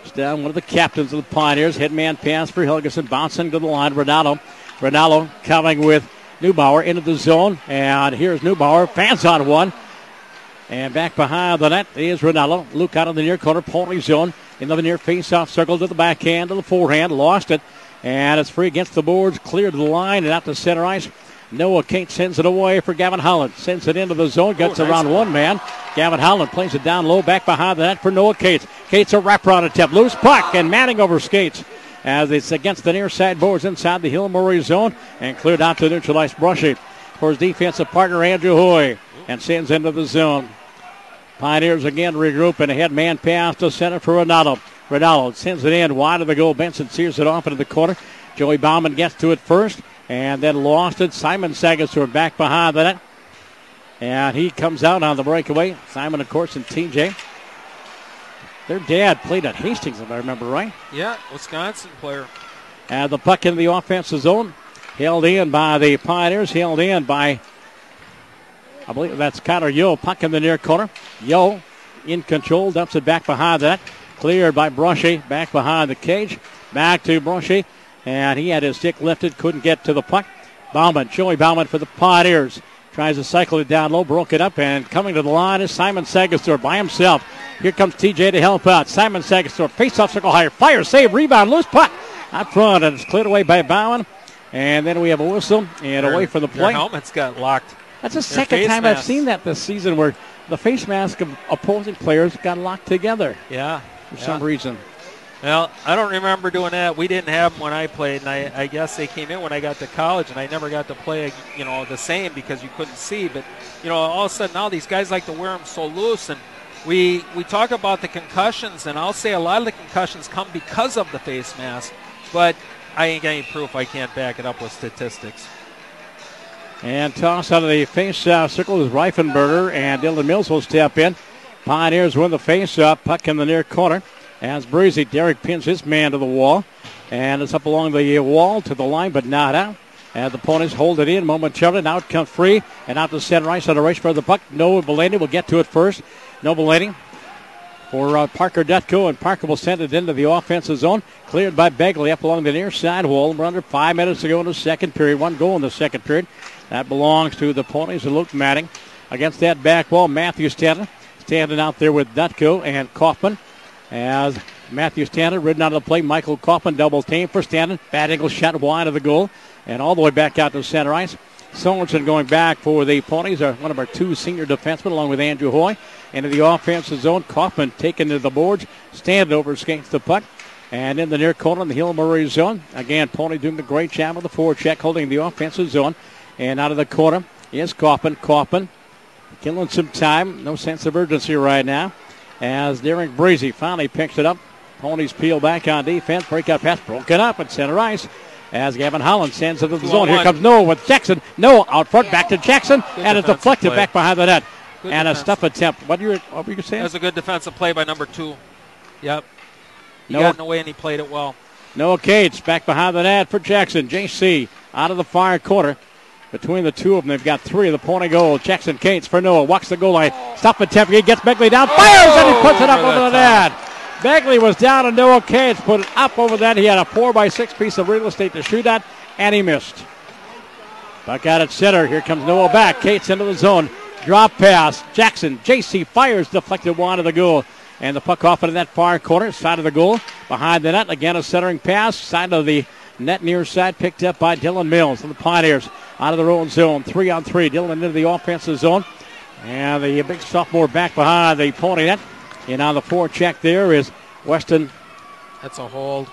A: Stam, one of the captains of the Pioneers. Headman pass for Helgeson. Bouncing to the line. Ronaldo coming with Neubauer into the zone. And here's Neubauer. Fans on one. And back behind the net is Ronaldo. Luke out in the near corner. Pony zone. Into the near face-off circle to the backhand, to the forehand. Lost it. And it's free against the boards. Cleared the line and out to center ice. Noah Cates sends it away for Gavin Holland. Sends it into the zone. Gets around one man. Gavin Holland plays it down low. Back behind the net for Noah Cates. Cates a wraparound attempt. Loose puck. And Manning over skates. As it's against the near side boards inside the Hill Murray zone. And cleared out to neutralize Brushy. For his defensive partner Andrew Hoy. And sends into the zone. Pioneers again regroup. And a head man pass to center for Ronaldo. Ronaldo sends it in wide of the goal. Benson sears it off into the corner. Joey Bauman gets to it first. And then lost it. Simon Sagasur back behind the net. And he comes out on the breakaway. Simon, of course, and TJ. Their dad played at Hastings, if I remember right.
B: Yeah, Wisconsin player.
A: And the puck in the offensive zone. Held in by the Pioneers. Held in by, I believe that's Connor Yo. Puck in the near corner. Yo in control. Dumps it back behind that. Cleared by Brushy. Back behind the cage. Back to Brushy. And he had his stick lifted, couldn't get to the puck. Joey Bauman for the Pioneers. Tries to cycle it down low, broke it up, and coming to the line is Simon Sagastor by himself. Here comes TJ to help out. Simon Sagastor, face-off circle higher, fire, save, rebound, loose puck. Out front, and it's cleared away by Bauman. And then we have a whistle, and away from the play.
B: Their helmets got locked.
A: That's the second time I've seen that this season where the face mask of opposing players got locked together.
B: Yeah.
A: For some reason.
B: Well, I don't remember doing that. We didn't have them when I played, and I guess they came in when I got to college, and I never got to play, the same because you couldn't see. But, all of a sudden now these guys like to wear them so loose, and we talk about the concussions, and I'll say a lot of the concussions come because of the face mask, but I ain't got any proof. I can't back it up with statistics.
A: And toss out of the face-off circle is Reifenberger, and Dylan Mills will step in. Pioneers win the face-off, puck in the near corner. As Breezy, Derek pins his man to the wall. And it's up along the wall to the line, but not out. And the Ponies hold it in momentarily. Now it comes free. And out to center ice on the race for the puck. Noah Belaney will get to it first. Noah Belaney for Parker Dutko. And Parker will send it into the offensive zone. Cleared by Begley up along the near side wall. We're under 5 minutes to go in the second period. 1 goal in the second period. That belongs to the Ponies and Luke Manning. Against that back wall, Matthew Stanton. Standing out there with Dutko and Kaufman. As Matthew Stanton ridden out of the play. Michael Kaufman double team for Stanton. Bad angle shot wide of the goal. And all the way back out to center ice. Sorensen going back for the Ponies. One of our 2 senior defensemen along with Andrew Hoy. Into the offensive zone. Kaufman taken to the boards. Stanton over skates the puck. And in the near corner in the Hill Murray zone. Again, Pony doing a great job with the forecheck. Holding the offensive zone. And out of the corner is Kaufman. Kaufman killing some time. No sense of urgency right now. As Derek Breezy finally picks it up. Ponies peel back on defense. Breakout pass broken up at center ice. As Gavin Holland sends it to the zone. Here comes Noah with Jackson. Noah out front back to Jackson. And it's deflected back behind the net. And a stuff attempt. What were you saying?
B: That was a good defensive play by number 2. Yep. He got in the way and he played it well.
A: Noah Cates back behind the net for Jackson. JC out of the far corner. Between the two of them, they've got 3 of the Pony goals. Jackson Cates for Noah. Walks the goal line. Stop attempt. He gets Begley down. Fires and he puts it up over the net. Begley was down and Noah Cates put it up over that. He had a 4x6 piece of real estate to shoot at, and he missed. Puck out at center. Here comes Noah back. Cates into the zone. Drop pass. Jackson. JC fires. Deflected wide of the goal. And the puck off into that far corner. Side of the goal. Behind the net. Again a centering pass. Side of the net near side. Picked up by Dylan Mills of the Pioneers. Out of their own zone. 3-on-3. Dylan into the offensive zone. And the big sophomore back behind the Pony net. And on the forecheck there is Weston.
B: That's a hold.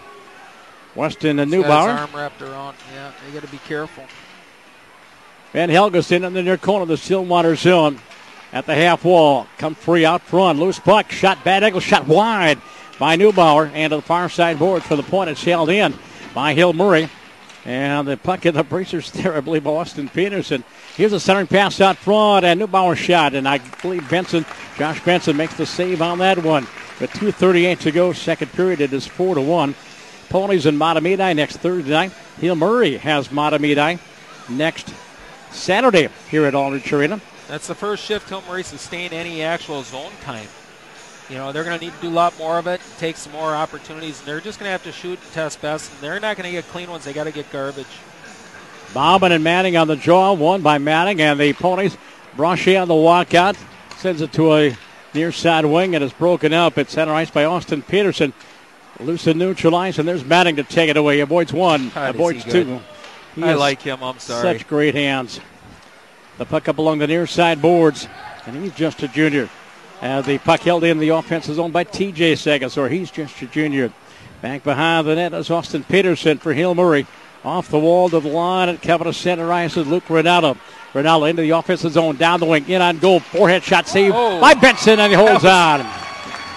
A: Weston and
B: He's
A: Neubauer.
B: got his arm wrapped around. Yeah, you got to be careful.
A: Van Helgeson in the near corner of the Stillwater zone at the half wall. Come free out front. Loose puck. Shot bad angle. Shot wide by Neubauer. And to the far side boards for the point. It's held in by Hill Murray. And the puck in the breachers there, I believe, by Austin Peterson. Here's a centering pass out front, and Neubauer shot. And I believe Josh Benson makes the save on that one. With 2:38 to go, second period, it is 4-1. Ponies and Matamidi next Thursday night. Hill Murray has Matamidi next Saturday here at Aldrich Arena.
B: That's the first shift Hill Murray sustained any actual zone time. You know, they're going to need to do a lot more of it, take some more opportunities, and they're just going to have to shoot and test best. And they're not going to get clean ones. They got to get garbage.
A: Bauman and Manning on the draw, won by Manning, and the Ponies. Brochet on the walkout, sends it to a near side wing, and it's broken up at center ice by Austin Peterson. Loose and neutralized, and there's Manning to take it away. He avoids one, avoids two.
B: I like him, I'm sorry.
A: Such great hands. The puck up along the near side boards, and he's just a junior. The puck held in the offensive zone by T.J. Sagasor. He's just a junior. Back behind the net is Austin Peterson for Hill Murray. Off the wall to the line and coming to center ice is Luke Ronaldo. Ronaldo into the offensive zone, down the wing, in on goal. Forehead shot saved by Benson, and he holds on.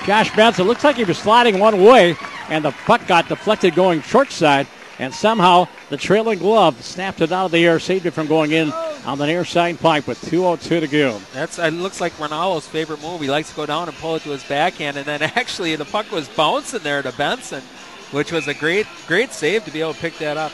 A: Josh Benson looks like he was sliding one way, and the puck got deflected going short side, and somehow the trailing glove snapped it out of the air, saved it from going in on the near side pipe with 2:02 to go.
B: It looks like Ronaldo's favorite move. He likes to go down and pull it to his backhand, and then actually the puck was bouncing there to Benson, which was a great save to be able to pick that up.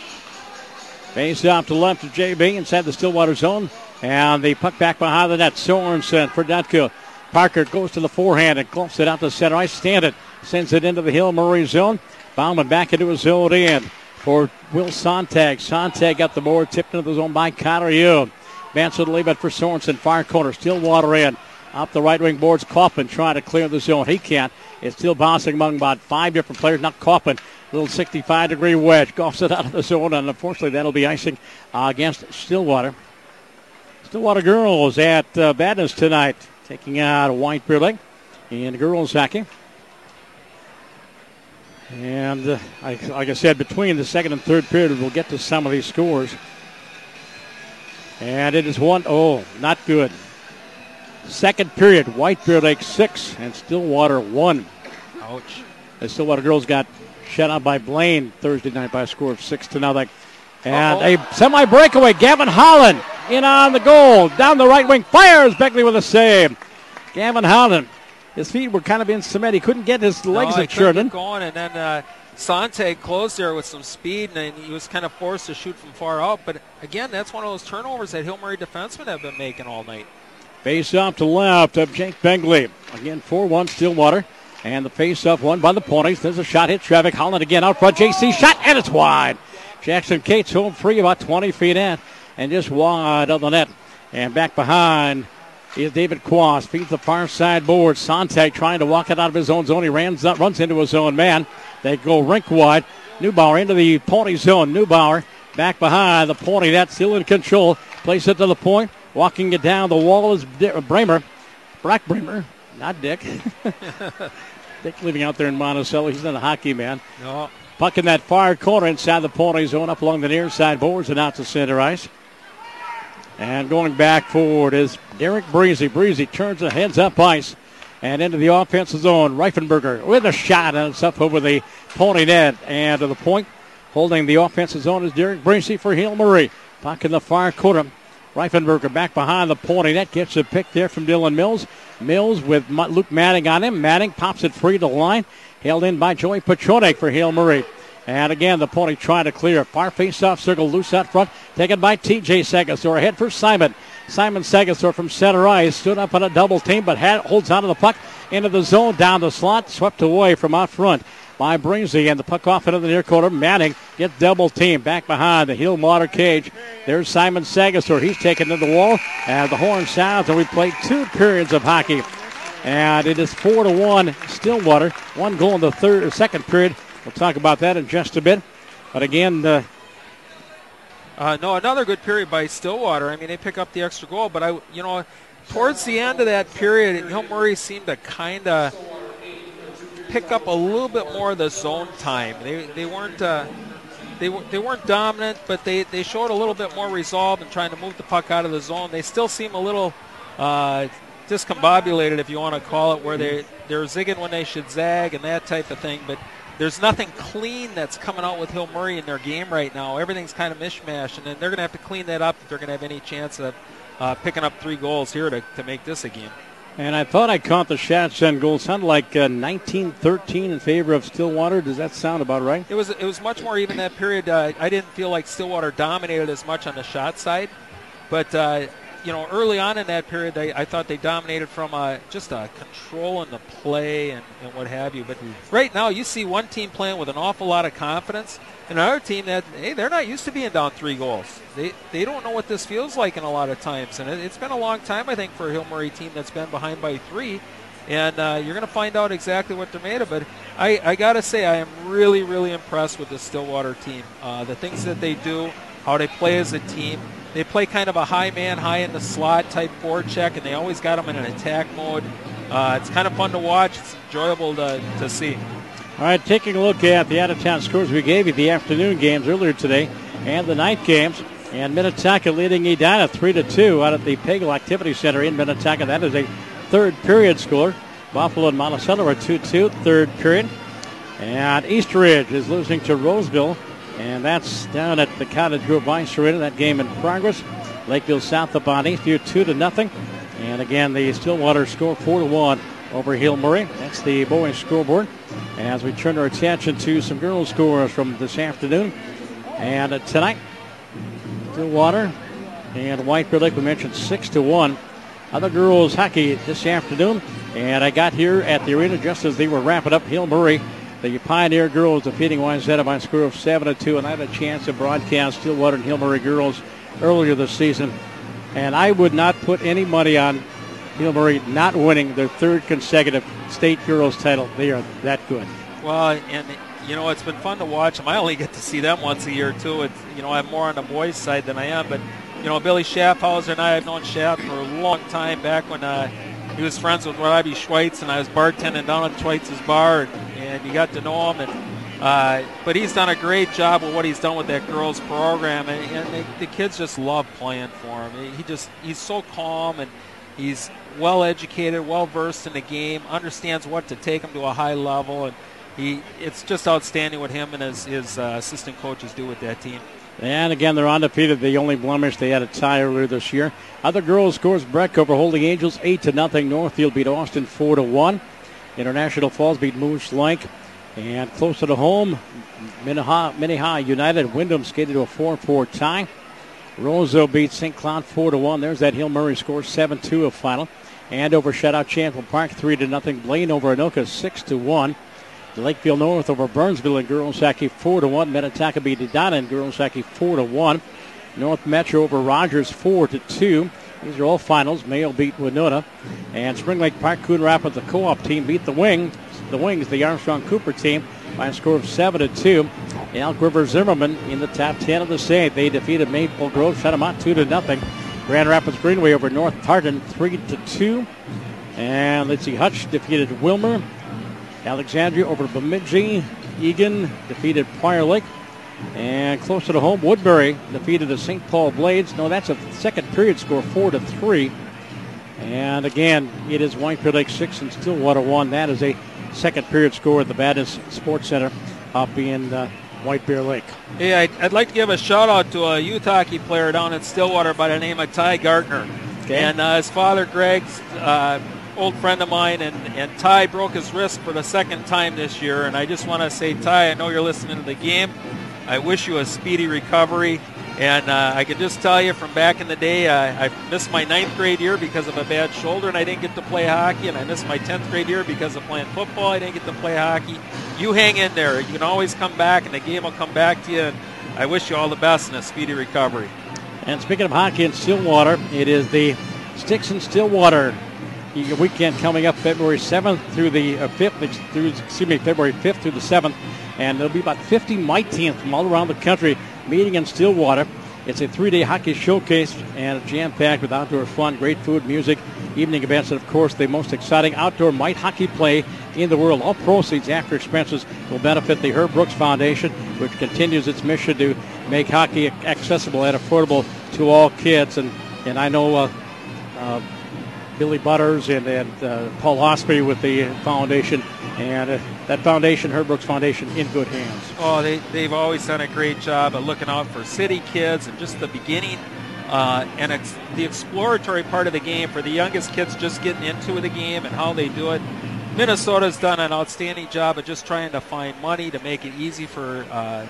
A: Face off to left of JB inside the Stillwater zone, and the puck back behind the net. Sorensen for Dutko. Parker goes to the forehand and clumps it out to center ice. Stanton sends it into the Hill Murray zone. Bauman back into his zone end for Will Sontag. Sontag up the board, tipped into the zone by Connor Yu. Benson to leave it for Sorensen. Far corner, Stillwater in. Up the right wing boards, Kaufman trying to clear the zone. He can't. It's still bouncing among about 5 different players. Not Kaufman. Little 65-degree wedge. Golfs it out of the zone, and unfortunately that'll be icing against Stillwater. Stillwater girls at Badness tonight, taking out White Bear Lake in girls hockey. And like I said, between the second and third period, we'll get to some of these scores. And it is not good. Second period, White Bear Lake 6 and Stillwater 1.
B: Ouch.
A: The Stillwater girls got shut out by Blaine Thursday night by a score of 6-0. And a semi-breakaway, Gavin Holland in on the goal. Down the right wing, fires Beckley with a save. Gavin Holland, his feet were kind of in cement. He couldn't get his legs churning.
B: Going, and then Sontag closed there with some speed, and he was kind of forced to shoot from far out. But again, that's one of those turnovers that Hill Murray defensemen have been making all night.
A: Face off to left of Jake Begley. Again, 4-1 Stillwater. And the face-off won by the Ponies. There's a shot, hit traffic. Holland again out front. JC shot, and it's wide. Jackson Cates home free about 20 feet in, and just wide of the net. And back behind is David Quast. Feeds the far side board. Sontag trying to walk it out of his own zone. He runs into his own man. They go rink wide. Neubauer into the Pony zone. Neubauer back behind the Pony net, still in control. Place it to the point. Walking it down the wall is Bramer. Brock Bramer. Not Dick. Dick living out there in Monticello. He's not a hockey man.
B: No.
A: Puck in that far corner inside the Pony zone, up along the near side boards and out to center ice. And going back forward is Derek Breezy. Breezy turns the heads up ice and into the offensive zone. Reifenberger with a shot, and it's up over the Pony net. And to the point, holding the offensive zone is Derek Breezy for Hill Murray. Puck in the far corner. Reifenberger back behind the Pony net. Gets a pick there from Dylan Mills. Mills with Luke Manning on him. Manning pops it free to the line. Held in by Joey Petronek for Hill Murray. And again, the Pony trying to clear. Far face-off circle, loose out front. Taken by T.J. Sagasor. Ahead for Simon. Simon Sagasor from center ice. Stood up on a double team, but holds onto the puck into the zone. Down the slot. Swept away from out front by Bringsy. And the puck off into the near corner. Manning gets double team. Back behind the Stillwater cage. There's Simon Sagasor. He's taken to the wall. And the horn sounds, and we played 2 periods of hockey. And it is 4-1 Stillwater. 1 goal in the second period. We'll talk about that in just a bit. But again,
B: no, another good period by Stillwater. I mean, they pick up the extra goal, but towards the end of that period, Hill Murray seemed to kind of pick up a little bit more of the zone time. They weren't dominant, but they showed a little bit more resolve in trying to move the puck out of the zone. They still seem a little discombobulated, if you want to call it, where they're zigging when they should zag and that type of thing, but there's nothing clean that's coming out with Hill Murray in their game right now. Everything's kind of mishmash, and then they're going to have to clean that up if they're going to have any chance of picking up 3 goals here to make this a game.
A: And I thought I caught the shots and goals. Sounded like 19-13 in favor of Stillwater. Does that sound about right?
B: It was much more even that period. I didn't feel like Stillwater dominated as much on the shot side, but early on in that period, I thought they dominated from just a control in the play and what have you. But right now, you see one team playing with an awful lot of confidence, and another team that, hey, they're not used to being down 3 goals. They don't know what this feels like in a lot of times, and it's been a long time, I think, for a Hill Murray team that's been behind by 3. And you're going to find out exactly what they're made of. But I got to say, I am really, really impressed with the Stillwater team. The things that they do, how they play as a team. They play kind of a high man, high in the slot type forecheck, and they always got them in an attack mode. It's kind of fun to watch. It's enjoyable to see.
A: All right, taking a look at the out-of-town scores. We gave you the afternoon games earlier today and the night games. And Minnetonka leading Edina 3-2 out at the Pagel Activity Center in Minnetonka. That is a third period score. Buffalo and Monticello are 2-2, third period. And East Ridge is losing to Roseville. And that's down at the Cottage Grove Ice Arena. That game in progress. Lakeville South upon Eastview 2-0. And again, the Stillwater score 4-1 over Hill Murray. That's the boys scoreboard. As we turn our attention to some girls scores from this afternoon. And tonight, Stillwater and White Bear Lake, we mentioned 6-1. Other girls hockey this afternoon. And I got here at the arena just as they were wrapping up. Hill Murray, the Pioneer girls defeating Wayzata by a score of 7-2, and I had a chance to broadcast Stillwater and Hill Murray girls earlier this season. And I would not put any money on Hill Murray not winning their 3rd consecutive state girls title. They are that good.
B: Well, and it's been fun to watch them. I only get to see them once a year too. It's I'm more on the boys' side than I am, but Billy Schaffhauser and I have known Schaff for a long time back when he was friends with Robbie Schweitz, and I was bartending down at Schweitz's bar, and you got to know him. But he's done a great job with what he's done with that girls program, and the kids just love playing for him. He's so calm, and he's well educated, well versed in the game, understands what to take him to a high level, and it's just outstanding what him and his assistant coaches do with that team.
A: And again, they're undefeated. The only blemish, they had a tie earlier this year. Other girls scores: Breck over Holding Angels 8-0. Northfield beat Austin 4-1. International Falls beat Moose Lake. And closer to home, Minnehaha United Wyndham skated to a 4-4 tie. Roseau beat St. Cloud 4-1. There's that Hill Murray score, 7-2 of final. And over shutout Champlain Park 3-0. Blaine over Anoka 6-1. Lakeville North over Burnsville in girls hockey 4-1. Minnetonka beat Edina in girls hockey 4-1. North Metro over Rogers 4-2. These are all finals. Mayo beat Winona. And Spring Lake Park Coon Rapids, the co-op team, beat the Wings, the Armstrong Cooper team, by a score of 7-2. Elk River Zimmerman in the top 10 of the state. They defeated Maple Grove, shut them out 2-0. Grand Rapids Greenway over North Tartan 3-2. And let's see, Hutch defeated Wilmer. Alexandria over Bemidji. Egan defeated Prior Lake. And closer to home, Woodbury defeated the St. Paul Blades. No, that's a second period score, 4-3. And again, it is White Bear Lake 6 and Stillwater 1. That is a second period score at the Badis Sports Center up in White Bear Lake.
B: Hey, I'd like to give a shout out to a youth hockey player down at Stillwater by the name of Ty Gartner.
A: Okay.
B: And his father, Greg's old friend of mine, and Ty broke his wrist for the second time this year. And I just want to say, Ty, I know you're listening to the game. I wish you a speedy recovery. And I can just tell you from back in the day, I missed my 9th grade year because of a bad shoulder, and I didn't get to play hockey. And I missed my 10th grade year because of playing football. I didn't get to play hockey. You hang in there. You can always come back, and the game will come back to you. And I wish you all the best and a speedy recovery.
A: And speaking of hockey in Stillwater, it is the Sticks in Stillwater weekend coming up February 7th through the 5th, February 5th through the 7th. And there'll be about 50 Mite teams from all around the country meeting in Stillwater. It's a 3-day hockey showcase and jam-packed with outdoor fun, great food, music, evening events, and of course the most exciting outdoor Mite hockey play in the world. All proceeds after expenses will benefit the Herb Brooks Foundation, which continues its mission to make hockey accessible and affordable to all kids. And I know Billy Butters and Paul Osprey with the foundation, and that foundation, Herb Brooks Foundation, in good hands.
B: Oh, they've always done a great job of looking out for city kids and just the beginning and it's the exploratory part of the game for the youngest kids just getting into the game and how they do it. Minnesota's done an outstanding job of just trying to find money to make it easy for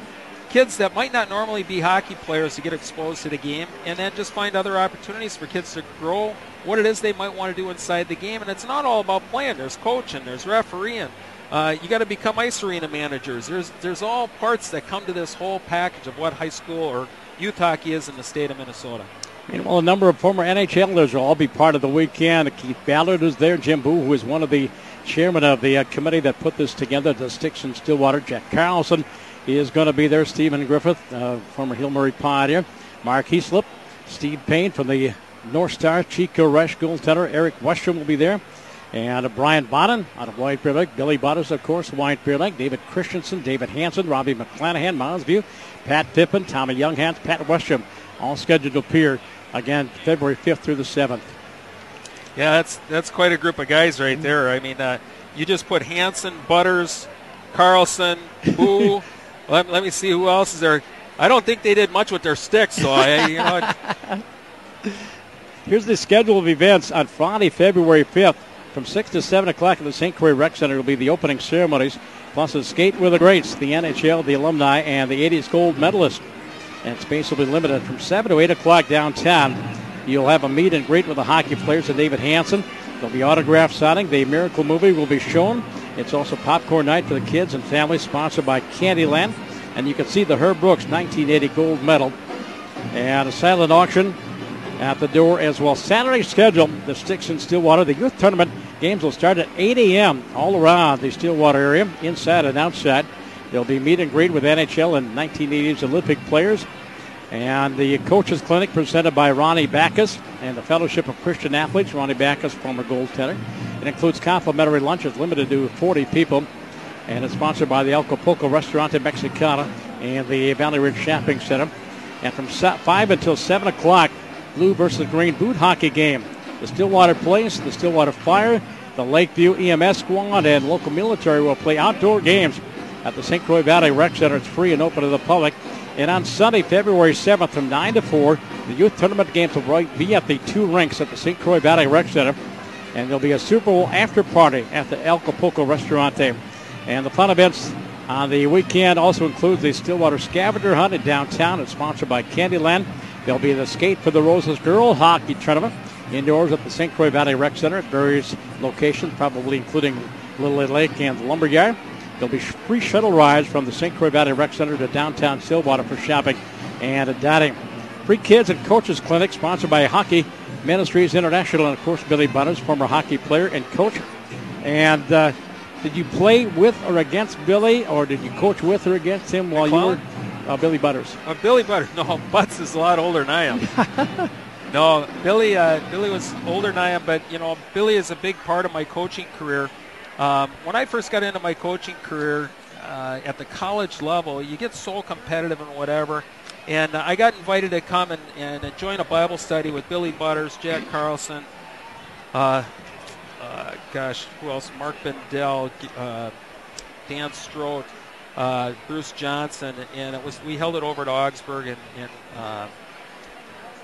B: kids that might not normally be hockey players to get exposed to the game, and then just find other opportunities for kids to grow what it is they might want to do inside the game. And it's not all about playing. There's coaching, there's refereeing. You got to become ice arena managers. There's all parts that come to this whole package of what high school or youth hockey is in the state of Minnesota.
A: Meanwhile, a number of former NHLers will all be part of the weekend. Keith Ballard is there. Jim Boo, who is one of the chairman of the committee that put this together, the Sticks in Stillwater. Jack Carlson is going to be there. Stephen Griffith, former Hill Murray Pioneer. Mark Heaslip, Steve Payne from the North Star, Chico Resch, goaltender. Eric Westrom will be there. And Brian Bodden out of White Bear Lake. Billy Butters, of course, White Bear Lake. David Christensen, David Hansen, Robbie McClanahan, Mounds View, Pat Pippin, Tommy Younghans, Pat Westrom, all scheduled to appear again February 5th through the 7th.
B: Yeah, that's quite a group of guys right there. I mean, you just put Hansen, Butters, Carlson, Boo. Let me see who else is there. I don't think they did much with their sticks, so
A: Here's the schedule of events on Friday, February 5th. From 6 to 7 o'clock at the St. Croix Rec Center will be the opening ceremonies, plus a skate with the greats, the NHL, the alumni, and the 80s gold medalists. And space will be limited. From 7 to 8 o'clock downtown, you'll have a meet and greet with the hockey players and David Hansen. There'll be autograph signing. The Miracle movie will be shown. It's also popcorn night for the kids and families, sponsored by Candyland. And you can see the Herb Brooks 1980 gold medal. And a silent auction at the door as well. Saturday schedule, the Sticks in Stillwater. The youth tournament games will start at 8 a.m. all around the Stillwater area, inside and outside. There'll be meet and greet with NHL and 1980s Olympic players. And the coaches clinic presented by Ronnie Backus and the Fellowship of Christian Athletes. Ronnie Backus, former goaltender. It includes complimentary lunches limited to 40 people. And it's sponsored by the Acapulco Restaurante Mexicana and the Valley Ridge Shopping Center. And from 5 until 7 o'clock, blue versus green boot hockey game. The Stillwater Police, the Stillwater Fire, the Lakeview EMS squad, and local military will play outdoor games at the St. Croix Valley Rec Center. It's free and open to the public. And on Sunday, February 7th from 9 to 4, the youth tournament games will be at the 2 rinks at the St. Croix Valley Rec Center. And there'll be a Super Bowl after party at the Acapulco Restaurante. And the fun events on the weekend also includes the Stillwater Scavenger Hunt in downtown. It's sponsored by Candyland. There'll be the Skate for the Roses Girl Hockey Tournament indoors at the St. Croix Valley Rec Center at various locations, probably including Little Lake and the Lumberyard. There'll be free shuttle rides from the St. Croix Valley Rec Center to downtown Stillwater for shopping and dining. Free kids and coaches clinic sponsored by Hockey Ministries International and, of course, Billy Butters, former hockey player and coach. And did you play with or against Billy, or did you coach with or against him while you were Billy Butters?
B: Billy Butters. No, Butts is a lot older than I am. No, Billy was older than I am, but, Billy is a big part of my coaching career. When I first got into my coaching career at the college level, you get so competitive and whatever. And I got invited to come and join a Bible study with Billy Butters, Jack Carlson, who else? Mark Bendel, Dan Stroh, Bruce Johnson, and we held it over at Augsburg, and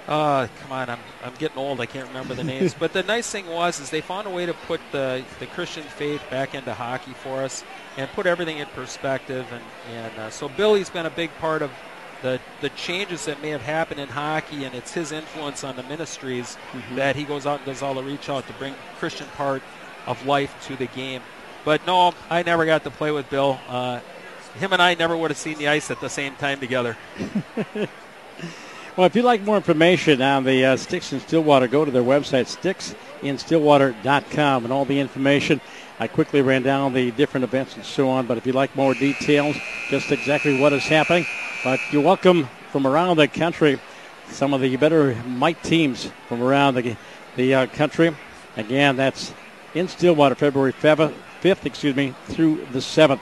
B: Come on, I'm getting old. I can't remember the names. But the nice thing is they found a way to put the Christian faith back into hockey for us and put everything in perspective. And so Billy's been a big part of the changes that may have happened in hockey, and it's his influence on the ministries that he goes out and does all the reach out to bring Christian part of life to the game. But no, I never got to play with Bill. Him and I never would have seen the ice at the same time together.
A: Well, if you'd like more information on the Sticks in Stillwater, go to their website, sticksInStillwater.com, and all the information. I quickly ran down the different events and so on, but if you'd like more details, just exactly what is happening. But you're welcome from around the country, some of the better Mike teams from around the country. Again, that's in Stillwater, February 5th, through the 7th.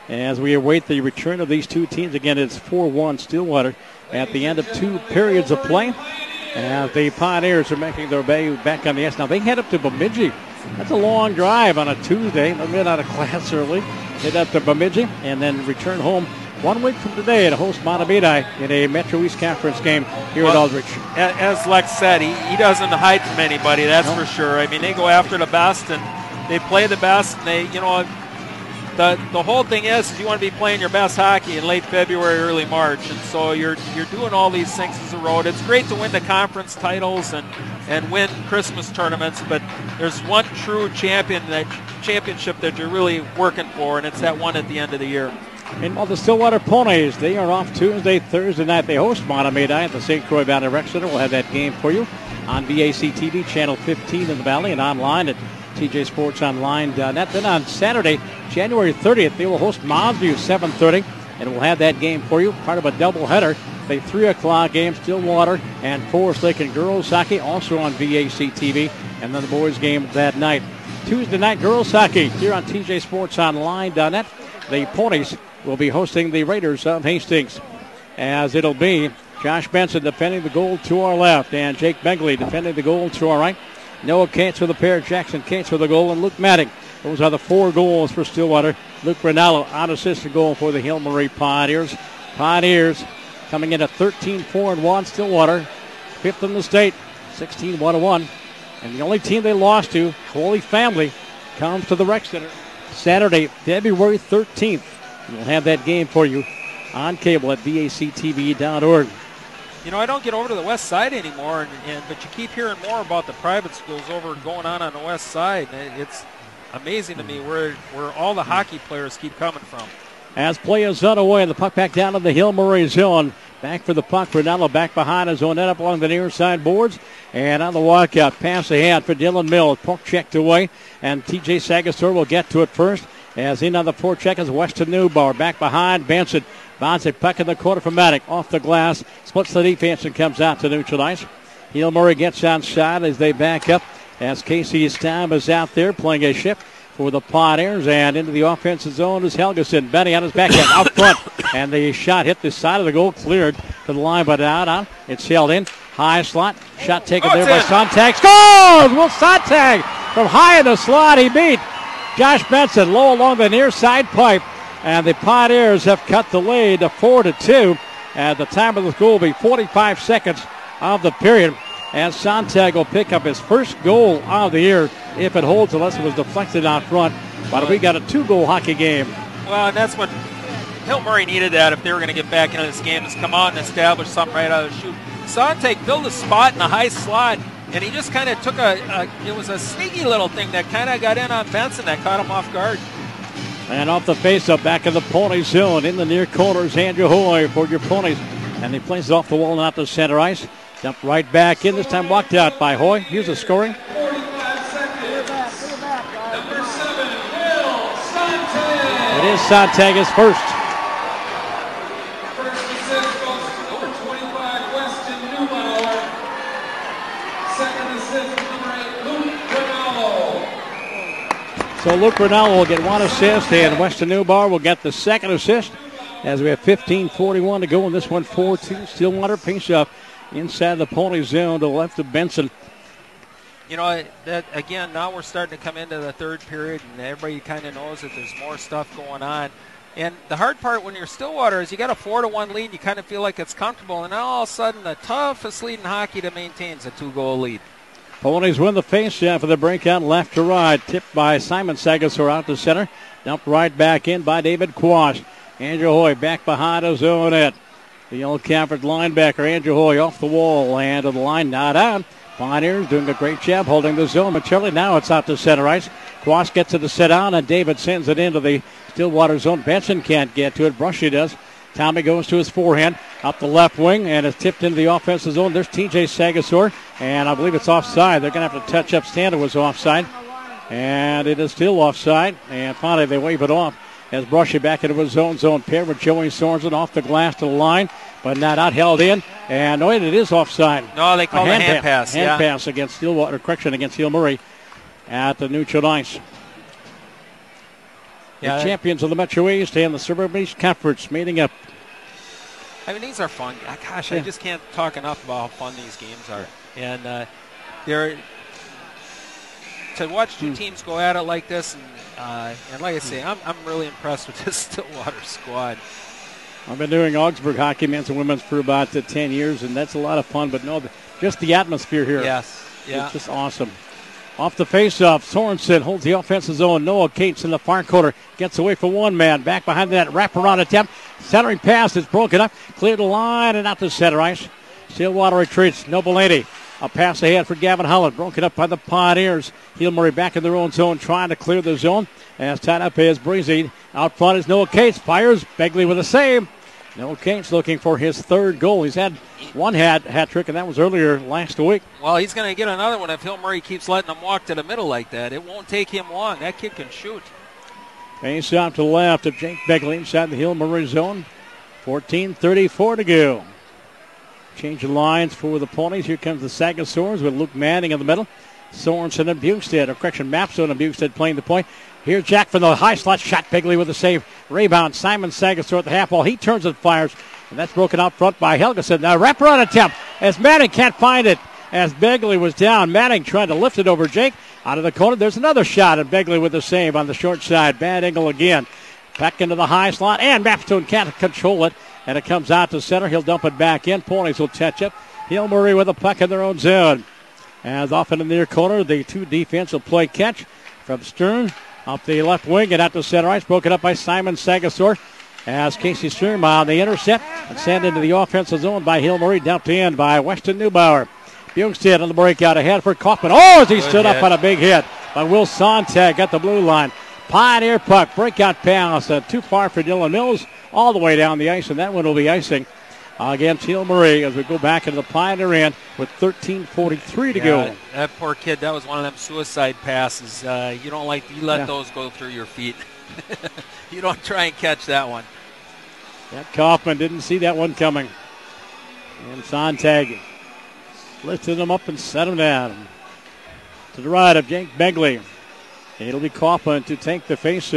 A: As we await the return of these two teams, again, it's 4-1 Stillwater at the end of 2 periods of play. And the Pioneers are making their way back on the ice. Now, they head up to Bemidji. That's a long drive on a Tuesday. They'll get out of class early, head up to Bemidji, and then return home 1 week from today to host Matabidi in a Metro East Conference game here at Aldrich.
B: As Lex said, he doesn't hide from anybody, that's for sure. I mean, they go after the best, and they play the best, and they, the whole thing is you want to be playing your best hockey in late February, early March, and so you're doing all these things as a road. It's great to win the conference titles and win Christmas tournaments, but there's one true championship that you're really working for, and it's that one at the end of the year.
A: Meanwhile, the Stillwater Ponies, they are off Tuesday, Thursday night. They host Matabidi at the St. Croix Valley Rec Center. We'll have that game for you on VAC TV, Channel 15 in the Valley, and online at TJSportsOnline.net. Then on Saturday, January 30th, they will host Mosview 7:30, and we'll have that game for you, part of a doubleheader. The 3 o'clock game, Stillwater and Forest Lake and girls hockey, also on VAC TV, and then the boys game that night. Tuesday night, girls hockey here on TJSportsOnline.net. The Ponies will be hosting the Raiders of Hastings, as it'll be Josh Benson defending the goal to our left, and Jake Begley defending the goal to our right. Noah Cates with a pair, Jackson Cates with a goal, and Luke Maddox. Those are the 4 goals for Stillwater. Luke Rinaldo on assist goal for the Hill Murray Pioneers. Pioneers coming in at 13-4-1. Stillwater, 5th in the state, 16-1-1. And the only team they lost to, Holy Family, comes to the Rec Center Saturday, February 13th. And we'll have that game for you on cable at vactv.org.
B: I don't get over to the west side anymore, but you keep hearing more about the private schools going on the west side. It's amazing to me where all the hockey players keep coming from.
A: As play is underway, the puck back down to the Hill Murray zone. Back for the puck. Ronaldo back behind his own net up along the near side boards. And on the walkout, pass ahead for Dylan Mills. Puck checked away, and TJ Sagastor will get to it first. As in on the forecheck is Weston Newbauer. Back behind Benson. Bounce it puck in the corner for Maddox. Off the glass. Splits the defense and comes out to neutral ice. Hill Murray gets outside as they back up. As Casey Stam is out there playing a shift for the Pioneers. And into the offensive zone is Helgeson. Benny on his backhand out front. And the shot hit the side of the goal. Cleared to the line, but out on. It's held in. High slot. Shot taken there by Sontag. Scores! Will Sontag from high in the slot. He beat Josh Benson low along the near side pipe. And the Pioneers have cut the lead to 4-2. At the time of the goal will be 45 seconds of the period. And Sontag will pick up his first goal of the year if it holds, unless it was deflected out front. But we got a 2-goal hockey game.
B: Well, and that's what Hill Murray needed that if they were going to get back into this game, is come out and establish something right out of the chute. Sontag filled a spot in the high slot, and he just kind of took it was a sneaky little thing that kind of got in on Benson that caught him off guard.
A: And off the faceoff, back in the Pony zone. In the near corners, Andrew Hoy for your Ponies. And he plays it off the wall and out to center ice. Jump right back in. This time blocked out by Hoy. Here's the scoring.
E: 45 seconds. Number 7, Will Sontag.
A: It is Sontag is first.
E: First assist goes to number 25, Weston Newbauer. Second assist, number 8, Luke Rinaldo.
A: So Luke Rinaldo will get 1 assist, and Weston Newbauer will get the second assist. As we have 15:41 to go in this one, 4-2. Stillwater pace up inside the Pony zone to the left of Benson.
B: That again, now we're starting to come into the third period, and everybody kind of knows that there's more stuff going on. And the hard part when you're Stillwater is you got a 4-1 lead. You kind of feel like it's comfortable, and now all of a sudden the toughest lead in hockey to maintain is a 2-goal lead.
A: Ponies win the face-off for the breakout left to right. Tipped by Simon Sagasor out to center. Dumped right back in by David Quash. Andrew Hoy back behind his own net. The Old Campbell linebacker, Andrew Hoy, off the wall and to the line, not out. Pioneers doing a great job holding the zone. Maturely now it's out to center ice. Quash gets it to sit down, and David sends it into the Stillwater zone. Benson can't get to it. Brushy does. Tommy goes to his forehand. Up the left wing, and it's tipped into the offensive zone. There's TJ Sagasor, and I believe it's offside. They're going to have to touch up. Stanton was offside, and it is still offside. And finally they wave it off as Brushy back into his zone pair with Joey Sorensen off the glass to the line, but not out, held in. And no, it is offside.
B: No, they call it a hand pass.
A: Hand pass against Stillwater, against Hill Murray at the neutral ice. The champions of the Metro East and the Suburban East Conference meeting up.
B: I mean, these are fun. Gosh, I just can't talk enough about how fun these games are. And they're to watch two teams go at it like this, and like I say, I'm really impressed with this Stillwater squad.
A: I've been doing Augsburg hockey, men's and women's, for about 10 years, and that's a lot of fun. But no, just the atmosphere here.
B: Yes, yeah,
A: it's just awesome. Off the face-off, Sorensen holds the offensive zone. Noah Cates in the far corner gets away for one man. Back behind that wraparound attempt. Centering pass is broken up. Cleared the line and out to center ice. Stillwater retreats. Nobilady. A pass ahead for Gavin Holland. Broken up by the Pioneers. Hill Murray back in their own zone trying to clear the zone. As tied up is Breezy. Out front is Noah Cates. Fires. Begley with a save. Noah Cates looking for his third goal. He's had one hat trick, and that was earlier last week.
B: Well, he's going to get another one if Hill Murray keeps letting him walk to the middle like that. It won't take him long. That kid can shoot.
A: Face out to the left of Jake Begley inside the Hill Murray zone. 14:34 to go. Change of lines for the Ponies. Here comes the Sagasors with Luke Manning in the middle. Sorensen and Bukestad, or correction, Mapstone and Bukestad playing the point. Here's Jack from the high slot shot. Begley with a save. Rebound. Simon Sagasor at the half wall. He turns and fires. And that's broken out front by Helgeson. Now wraparound attempt as Manning can't find it as Begley was down. Manning trying to lift it over Jake. Out of the corner. There's another shot, and Begley with a save on the short side. Bad angle again. Back into the high slot, and Mapstone can't control it. And it comes out to center. He'll dump it back in. Ponies will touch up. Hill Murray with a puck in their own zone. As off in the near corner, the two defense will play catch from Stern up the left wing and out to center ice. Broken up by Simon Sagasor as Casey Stern on the intercept and sent into the offensive zone by Hill Murray. Dumped in by Weston Neubauer. Bukestad on the breakout ahead for Kaufman. Oh, as he stood up on a big hit by Will Sontag at the blue line. Pioneer puck, breakout pass, too far for Dylan Mills, all the way down the ice, and that one will be icing against Hill Murray as we go back into the Pioneer end with 13:43 to go.
B: That poor kid, that was one of them suicide passes. You let those go through your feet. You don't try and catch that one.
A: That Kaufman didn't see that one coming. And Sontag lifted him up and set him down. To the right of Jake Begley. It'll be Kaufman to take the face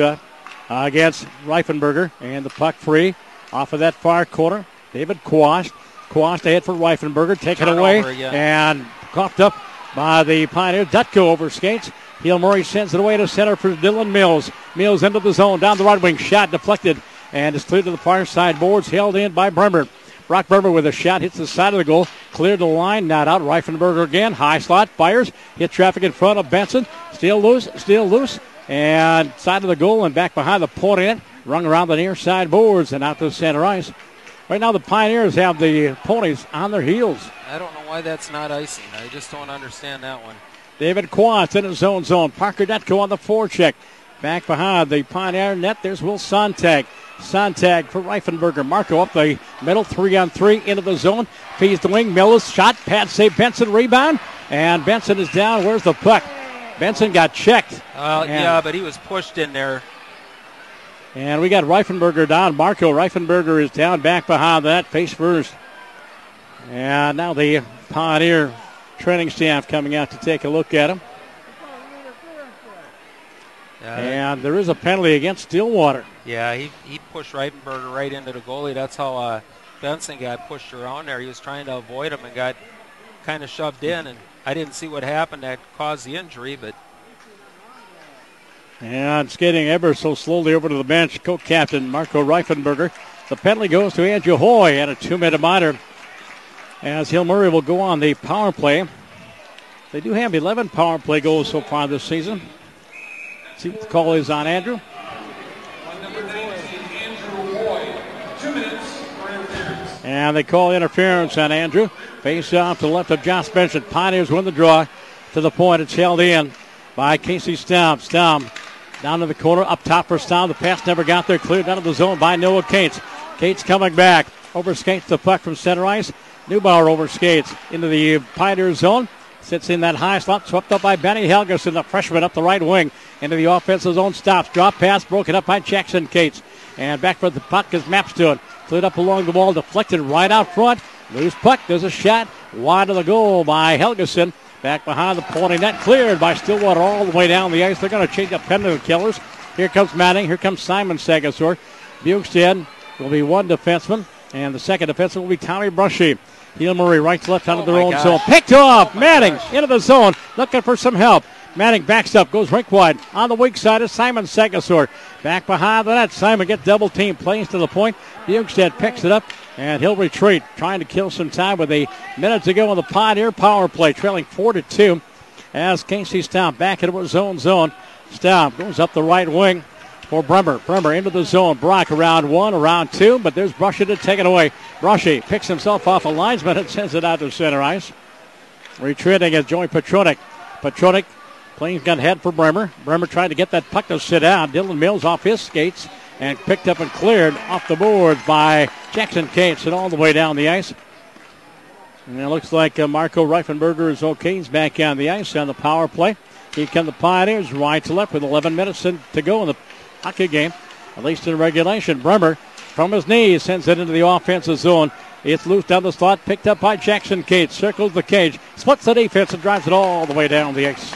A: against Reifenberger. And the puck free off of that far corner. David Quast. Quast ahead for Reifenberger. Taken away and coughed up by the Pioneer. Dutko over skates. Hill Murray sends it away to center for Dylan Mills. Mills into the zone. Down the right wing. Shot deflected. And is cleared to the far side boards. Held in by Bremer. Brock Bremer with a shot. Hits the side of the goal. Cleared the line. Not out. Reifenberger again. High slot. Fires. Hit traffic in front of Benson. Still loose. And side of the goal and back behind the point in. Rung around the near side boards and out to center ice. Right now the Pioneers have the Ponies on their heels.
B: I don't know why that's not icing. I just don't understand that one.
A: David Quast in his own zone. Parker Detko on the forecheck. Back behind the Pioneer net, there's Will Sontag. Sontag for Reifenberger. Marco up the middle, 3-on-3 into the zone. Feeds the wing. Millis shot. Pad save. Benson rebound. And Benson is down. Where's the puck? Benson got checked.
B: But he was pushed in there.
A: And we got Reifenberger down. Marco Reifenberger is down back behind that, face first. And now the Pioneer training staff coming out to take a look at him. And there is a penalty against Stillwater.
B: Yeah, he pushed Reifenberger right into the goalie. That's how Benson got pushed around there. He was trying to avoid him and got kind of shoved in. And I didn't see what happened that caused the injury, but
A: And skating ever so slowly over to the bench, co-captain Marco Reifenberger. The penalty goes to Andrew Hoy at a 2-minute minor, as Hill Murray will go on the power play. They do have 11 power play goals so far this season. Let's see what the call is on Andrew.
E: Number 19, Andrew Hoy, 2 minutes for interference.
A: And they call interference on Andrew. Face off to the left of Josh Benson. Pioneers win the draw to the point. It's held in by Casey Staub. Staub down to the corner, up top for Staub. The pass never got there. Cleared out of the zone by Noah Cates. Cates coming back. Overskates the puck from center ice. Neubauer overskates into the Pioneer zone. Sits in that high slot. Swept up by Benny Helgeson, the freshman up the right wing. Into the offensive zone. Stops. Drop pass broken up by Jackson Cates. And back for the puck is Mapstone. Cleared up along the wall. Deflected right out front. Loose puck. There's a shot. Wide of the goal by Helgeson. Back behind the Pony net. Cleared by Stillwater all the way down the ice. They're going to change up penalty killers. Here comes Manning. Here comes Simon Sagasor. Bukestad will be one defenseman. And the second defenseman will be Tommy Brushy. Hill Murray right to left out of their own zone. Picked off. Manning into the zone. Looking for some help. Manning backs up. Goes rink wide. On the weak side is Simon Sagasor. Back behind the net. Simon gets double team. Plays to the point. Bukestad picks it up. And he'll retreat, trying to kill some time with a minute to go on the Pioneer power play, trailing 4-2 as Casey Staub back into his own zone. Staub goes up the right wing for Bremer. Bremer into the zone. Brock around one, around two, but there's Brushy to take it away. Brushy picks himself off a linesman and sends it out to center ice. Retreating is Joey Petronik. Petronik playing gun head for Bremer. Bremer trying to get that puck to sit down. Dylan Mills off his skates. And picked up and cleared off the boards by Jackson Cates and all the way down the ice. And it looks like Marco Reifenberger is okay. He's back on the ice on the power play. Here come the Pioneers right to left with 11 minutes to go in the hockey game, at least in regulation. Bremer from his knees sends it into the offensive zone. It's loose down the slot, picked up by Jackson Cates. Circles the cage, splits the defense and drives it all the way down the ice.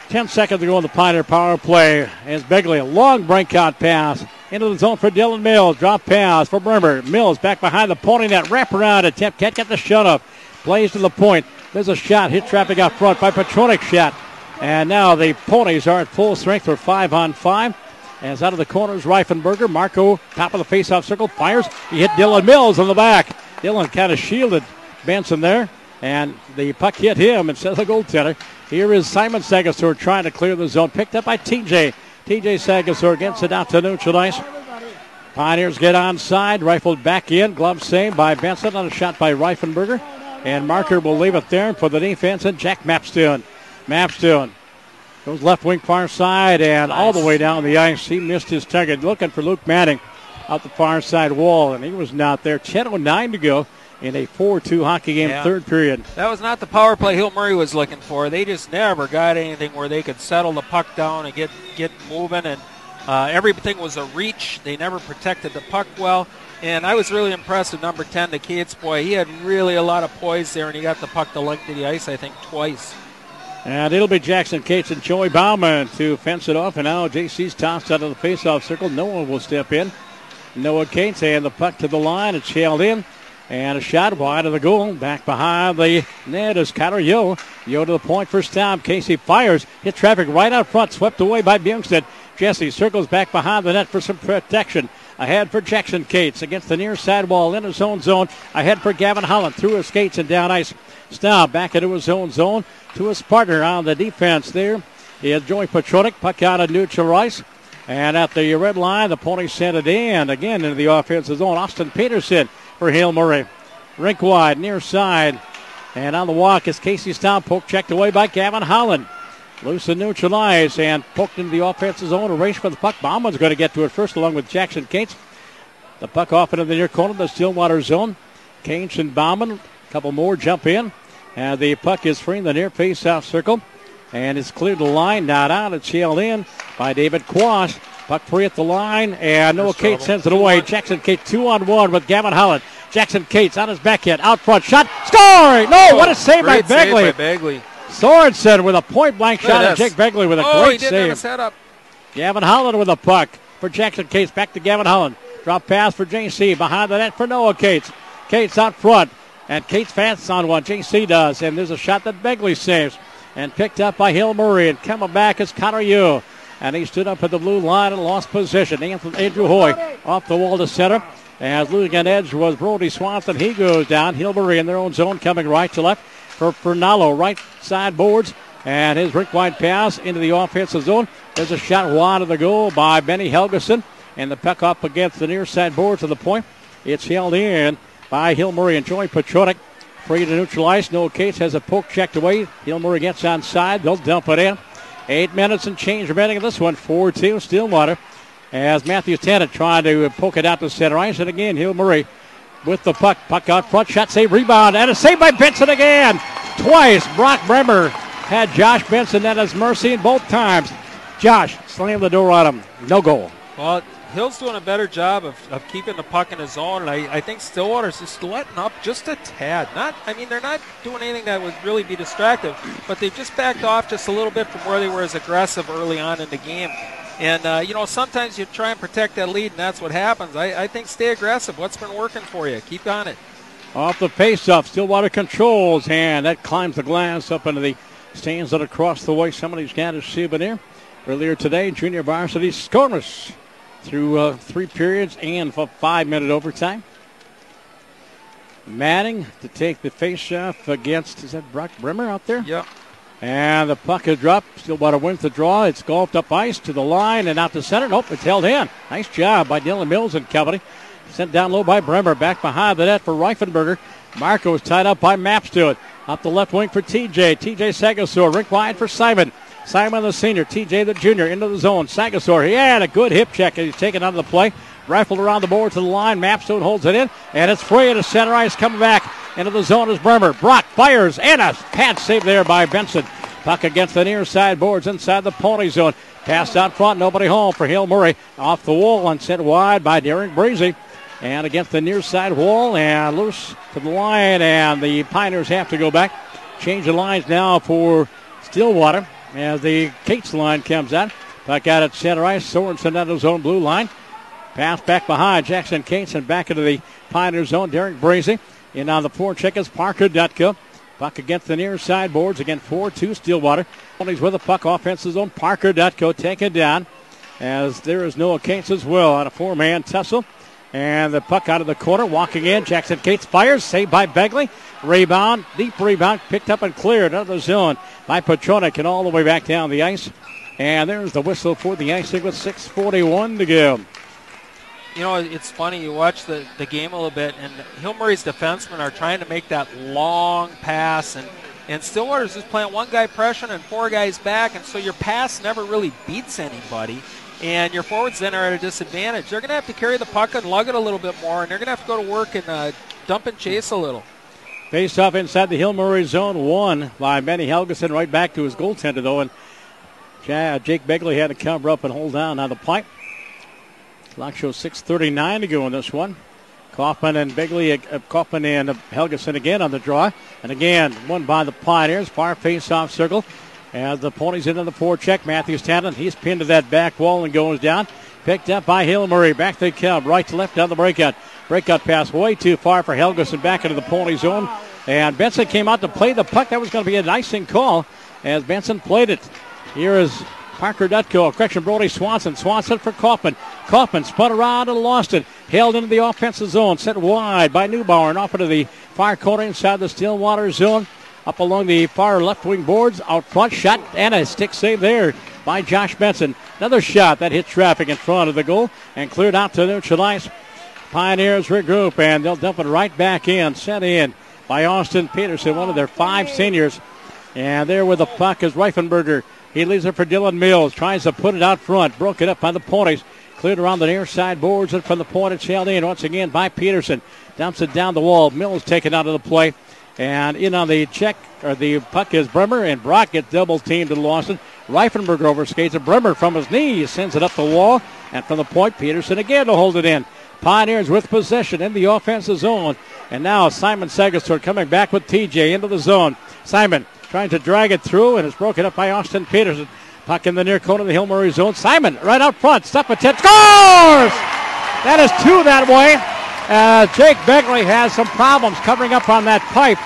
A: 10 seconds to go in the Pioneer power play as Begley, a long breakout pass into the zone for Dylan Mills. Drop pass for Bremer. Mills back behind the Pony net. Wrap around attempt. Can't get the shut up. Plays to the point. There's a shot. Hit traffic out front by Petronik shot. And now the Ponies are at full strength for 5-on-5. As out of the corners, Reifenberger. Marco, top of the faceoff circle, fires. He hit Dylan Mills in the back. Dylan kind of shielded Benson there. And the puck hit him instead of the goaltender. Here is Simon Sagasor trying to clear the zone. Picked up by TJ. TJ Sagasor gets it out to neutral ice. Pioneers get onside. Rifled back in. Glove saved by Benson on a shot by Reifenberger. And Marker will leave it there for the defense. And Jack Mapstone. Mapstone goes left wing far side and all the way down the ice. He missed his target. Looking for Luke Manning out the far side wall. And he was not there. 10:09 to go in a 4-2 hockey game, third period.
B: That was not the power play Hill Murray was looking for. They just never got anything where they could settle the puck down and get moving. And everything was a reach. They never protected the puck well. And I was really impressed with number 10, the Cates boy. He had really a lot of poise there, and he got the puck to length of the ice, I think, twice.
A: And it'll be Jackson Cates and Joey Bauman to fence it off. And now JC's tossed out of the faceoff circle. Noah will step in. Noah Cates and the puck to the line. It's held in. And a shot wide of the goal. Back behind the net is Kyler Yo. Yo to the point for Staub. Casey fires. Hit traffic right out front. Swept away by Bjornstad. Jesse circles back behind the net for some protection. Ahead for Jackson Cates against the near side wall in his own zone. Ahead for Gavin Holland through his skates and down ice. Staub back into his own zone to his partner on the defense there. He has Joey Petronik. Puck out of neutral ice. And at the red line, the Ponies sent it in. Again into the offensive zone. Austin Peterson for Hill Murray. Rink wide, near side. And on the walk is Casey Staub. Poke checked away by Gavin Holland. Loose and neutral ice and poked into the offensive zone. A race for the puck. Bauman's going to get to it first along with Jackson Cates. The puck off into the near corner of the Stillwater zone. Cates and Bauman, a couple more jump in. And the puck is free in the near face-off circle. And it's cleared the line, not out. It's held in by David Quash. Puck free at the line, and Noah Cates sends it away. Jackson Cates 2-on-1 with Gavin Holland. Jackson Cates on his backhand, out front, shot, scoring! No, what a save by Begley. Sorensen with a point-blank shot at Jake Begley with a great
B: save.
A: Have a setup. Gavin Holland with a puck for Jackson Cates. Back to Gavin Holland. Drop pass for JC. Behind the net for Noah Cates. Cates out front, and Cates fans on one. JC does, and there's a shot that Begley saves. and picked up by Hill Murray. And coming back is Connor Yu. And he stood up at the blue line and lost position. Andrew Hoy off the wall to center. As losing an edge was Brody Swanson. He goes down. Hill Murray in their own zone coming right to left for Fernallo. Right side boards. And his rink-wide pass into the offensive zone. There's a shot wide of the goal by Benny Helgeson. And the puck up against the near side boards of the point. It's held in by Hill Murray and Joey Petronik. Free to neutralize. Noah Cates has a poke checked away. Hill Murray gets onside. They'll dump it in. 8 minutes and change remaining in this one. 4-2 Stillwater. As Matthew Tennant trying to poke it out to center ice. And again, Hill Murray with the puck. Puck out front. Shot save, rebound. And a save by Benson again. Twice. Brock Bremer had Josh Benson at his mercy, and both times Josh slammed the door on him. No goal.
B: Well, Hill's doing a better job of keeping the puck in his zone, and I think Stillwater's just letting up just a tad. They're not doing anything that would really be distractive, but they've just backed off just a little bit from where they were as aggressive early on in the game. And, sometimes you try and protect that lead, and that's what happens. I think stay aggressive. What's been working for you? Keep on it.
A: Off the face-off, Stillwater controls, and that climbs the glass up into the stands that across the way. Somebody's got a souvenir. Earlier today, junior varsity scoreless through 3 periods and 5-minute overtime. Manning to take the face-off against, is that Brock Bremer out there?
B: Yep.
A: And the puck is dropped. Stillwater wins the draw. It's golfed up ice to the line and out to center. Nope, it's held in. Nice job by Dylan Mills and company. Sent down low by Bremer. Back behind the net for Reifenberger. Marco is tied up by Maps to it. Up the left wing for TJ. TJ Sagasor. Rink wide for Simon. Simon the senior. TJ the junior into the zone. Sagasor. He had a good hip check and he's taken out of the play. Rifled around the board to the line. Mapstone holds it in. And it's free to center ice. Coming back into the zone is Bremer. Brock fires. And a pad save there by Benson. Puck against the near side boards inside the Pony zone. Passed out front. Nobody home for Hill Murray. Off the wall and sent wide by Derek Breezy. And against the near side wall and loose to the line. And the Pioneers have to go back. Change the lines now for Stillwater as the Cates line comes out. Puck out at center ice. Sorensen out of his own blue line. Pass back behind Jackson Cates and back into the Pioneer zone. Derek Breezy. In on the forecheck is Parker Dutko. Puck against the near side boards. Again, 4-2 Stillwater. Ponies with the puck. Offensive zone. Parker Dutko taken down as there is Noah Cates as well on a 4-man tussle. And the puck out of the corner. Walking in. Jackson Cates fires. Saved by Begley. Rebound. Deep rebound. Picked up and cleared out of the zone by Petronik and all the way back down the ice. And there's the whistle for the icing with 6:41 to go.
B: You know, it's funny. You watch the game a little bit, and Hill Murray's defensemen are trying to make that long pass, and Stillwater's just playing one guy pressure and 4 guys back, and so your pass never really beats anybody, and your forwards then are at a disadvantage. They're going to have to carry the puck and lug it a little bit more, and they're going to have to go to work and dump and chase a little.
A: Faced off inside the Hill Murray zone, won by Benny Helgeson right back to his goaltender, though, and Jake Begley had to cover up and hold down on the pipe. Clock shows 6:39 to go in this one. Kaufman and Begley, Kaufman and Helgeson again on the draw. And again, won by the Pioneers. Far face-off circle. As the Ponies into the forecheck. Matthews Tanton, he's pinned to that back wall and goes down. Picked up by Hill Murray. Back they come. Right to left down the breakout. Breakout pass way too far for Helgeson back into the Pony zone. And Benson came out to play the puck. That was going to be an icing call as Benson played it. Here is Parker Dutko, correction, Brody Swanson. Swanson for Kaufman. Kaufman spun around and lost it. Held into the offensive zone. Sent wide by Neubauer and off into the far corner inside the Stillwater zone. Up along the far left wing boards. Out front shot and a stick save there by Josh Benson. Another shot that hit traffic in front of the goal and cleared out to neutral ice. Pioneers regroup and they'll dump it right back in. Sent in by Austin Peterson, one of their 5 seniors. And there with the puck is Reifenberger. He leaves it for Dylan Mills. Tries to put it out front. Broke it up by the Ponies. Cleared around the near side boards and from the point it's held in once again by Peterson. Dumps it down the wall. Mills taken out of the play. And in on the check, or the puck is Bremer, and Brock gets double teamed to Lawson. Reifenberger overskates it. Bremer from his knees sends it up the wall. And from the point, Peterson again to hold it in. Pioneers with possession in the offensive zone. And now Simon Sagastor coming back with TJ into the zone. Simon trying to drag it through, and it's broken up by Austin Peterson. Puck in the near corner of the Hill Murray zone. Simon right out front. Step a tip. Scores! That is 2 that way. Jake Begley has some problems covering up on that pipe.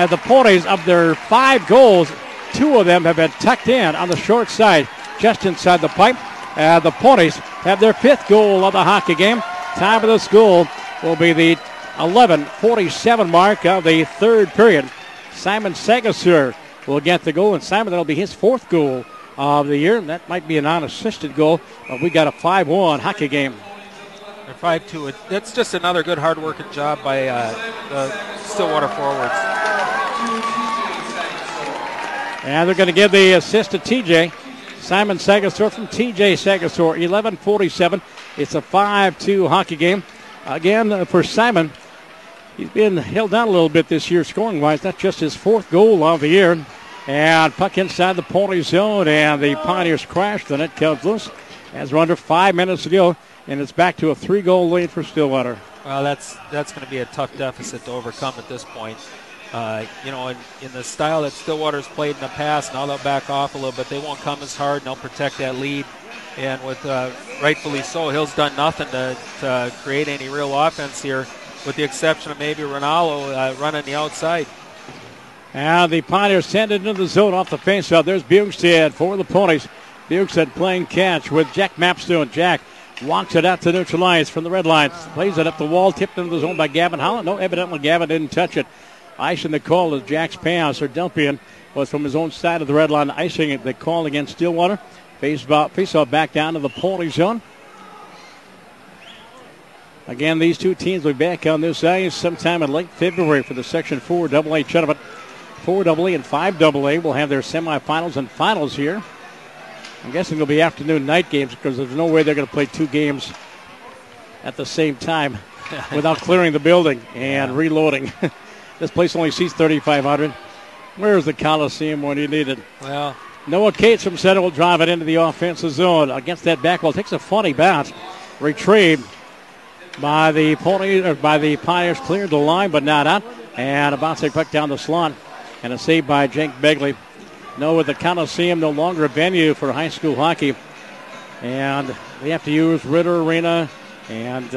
A: The Ponies, of their 5 goals, two of them have been tucked in on the short side, just inside the pipe. The Ponies have their 5th goal of the hockey game. Time of the school will be the 11:47 mark of the 3rd period. Simon Sagasur will get the goal, and Simon, that'll be his 4th goal of the year. That might be an unassisted goal, but we got a 5-1 hockey game.
B: Or 5-2. That's just another good hard-working job by the Stillwater forwards.
A: And they're going to give the assist to TJ. Simon Sagasor from TJ Sagasor, 11:47. It's a 5-2 hockey game. Again, for Simon, he's been held down a little bit this year scoring-wise. That's just his 4th goal of the year. And puck inside the Pony zone, and the Pioneers crashed, and it comes loose as we're under 5 minutes to go, and it's back to a 3-goal lead for Stillwater.
B: Well, that's going to be a tough deficit to overcome at this point. In the style that Stillwater's played in the past, now they'll back off a little bit. They won't come as hard, and they'll protect that lead. And with rightfully so, Hill's done nothing to create any real offense here, with the exception of maybe Ronaldo running the outside.
A: And the Pioneers send it into the zone off the faceoff. There's Bukestad for the Ponies. Bukestad playing catch with Jack Mapstone. Jack walks it out to neutralize from the red line. Plays it up the wall, tipped into the zone by Gavin Holland. No, evidently Gavin didn't touch it. Icing the call as Jack's pass, or dump-in, was from his own side of the red line. Icing it, the call against Stillwater. Face-off back down to the Pony zone. Again, these two teams will be back on this ice sometime in late February for the Section 4 AA tournament. 4 AA and 5 AA will have their semifinals and finals here. I'm guessing they'll be afternoon night games because there's no way they're going to play 2 games at the same time without clearing the building and reloading. This place only seats 3,500. Where's the Coliseum when you need it?
B: Well,
A: Noah Cates from center will drive it into the offensive zone against that back wall. Takes a funny bounce. Retrieved by the Pioneers, cleared the line, but not out. And a bouncing puck down the slot. And a save by Jake Begley. No, with the Coliseum no longer a venue for high school hockey. And we have to use Ritter Arena and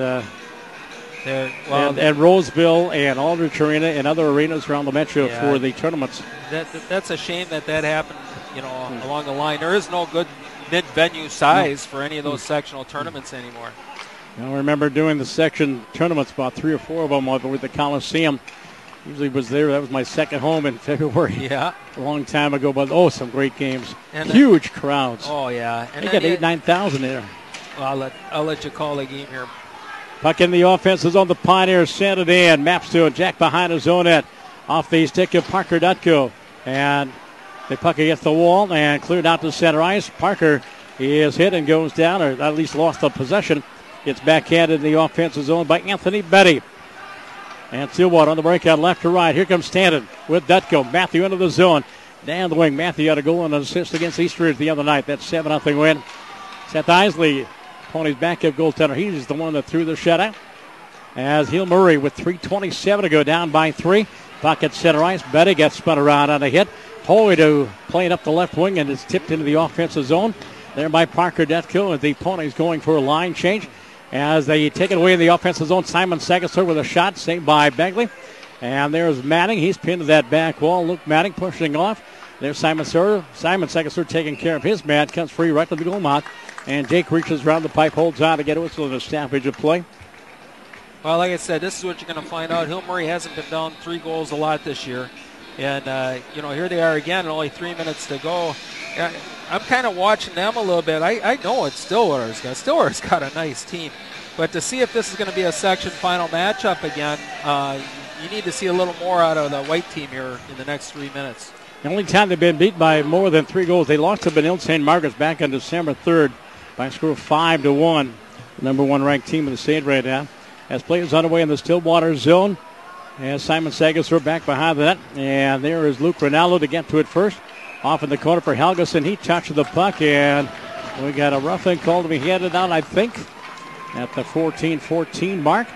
A: Roseville and Aldrich Arena and other arenas around the metro for the tournaments.
B: That's a shame that happened, along the line. There is no good mid-venue size for any of those sectional tournaments anymore.
A: I remember doing the section tournaments, about 3 or 4 of them with the Coliseum. Usually was there. That was my second home in February.
B: Yeah.
A: A long time ago, but some great games. And huge crowds.
B: Oh, yeah.
A: And they got 8,000-9,000 there.
B: Well, I'll let you call the game here.
A: Puck in the offense is on the Pioneers. Sent it in. Maps to it. Jack behind his own net. Off the stick of Parker Dutko. And the puck against the wall and cleared out to center ice. Parker is hit and goes down, or at least lost the possession. It's backhanded in the offensive zone by Anthony Betty. And Stillwater on the breakout left to right. Here comes Stanton with Dutko. Matthew into the zone. Down the wing. Matthew had a goal and an assist against East Ridge the other night. That's 7-0 win. Seth Isley, Pony's backup goaltender. He's the one that threw the shutout. As Hill Murray with 3:27 to go, down by 3. Puck at center ice. Betty gets spun around on a hit. Hoido playing up the left wing and is tipped into the offensive zone. There by Parker Dutko, and the Ponies going for a line change. As they take it away in the offensive zone, Simon Sagasur with a shot saved by Begley. And there's Manning. He's pinned to that back wall. Luke Manning pushing off. There's Simon Sagasur taking care of his man. Comes free right to the goal mouth. And Jake reaches around the pipe, holds on to get a whistle and a stoppage of play.
B: Well, like I said, this is what you're going to find out. Hill Murray hasn't been down 3 goals a lot this year. And, here they are again, only 3 minutes to go. I'm kind of watching them a little bit. I know what Stillwater's got. Stillwater's got a nice team. But to see if this is going to be a section final matchup again, you need to see a little more out of the white team here in the next 3 minutes.
A: The only time they've been beat by more than 3 goals, they lost to Benilde St. Margaret's back on December 3rd by a score of 5-1. The number 1 ranked team in the state right now. As play is underway in the Stillwater zone. As Simon Sagasur back behind the net. And there is Luke Ronaldo to get to it first. Off in the corner for Helgeson. He touched the puck, and we got a roughing call to be handed out, I think, at the 14-14 mark.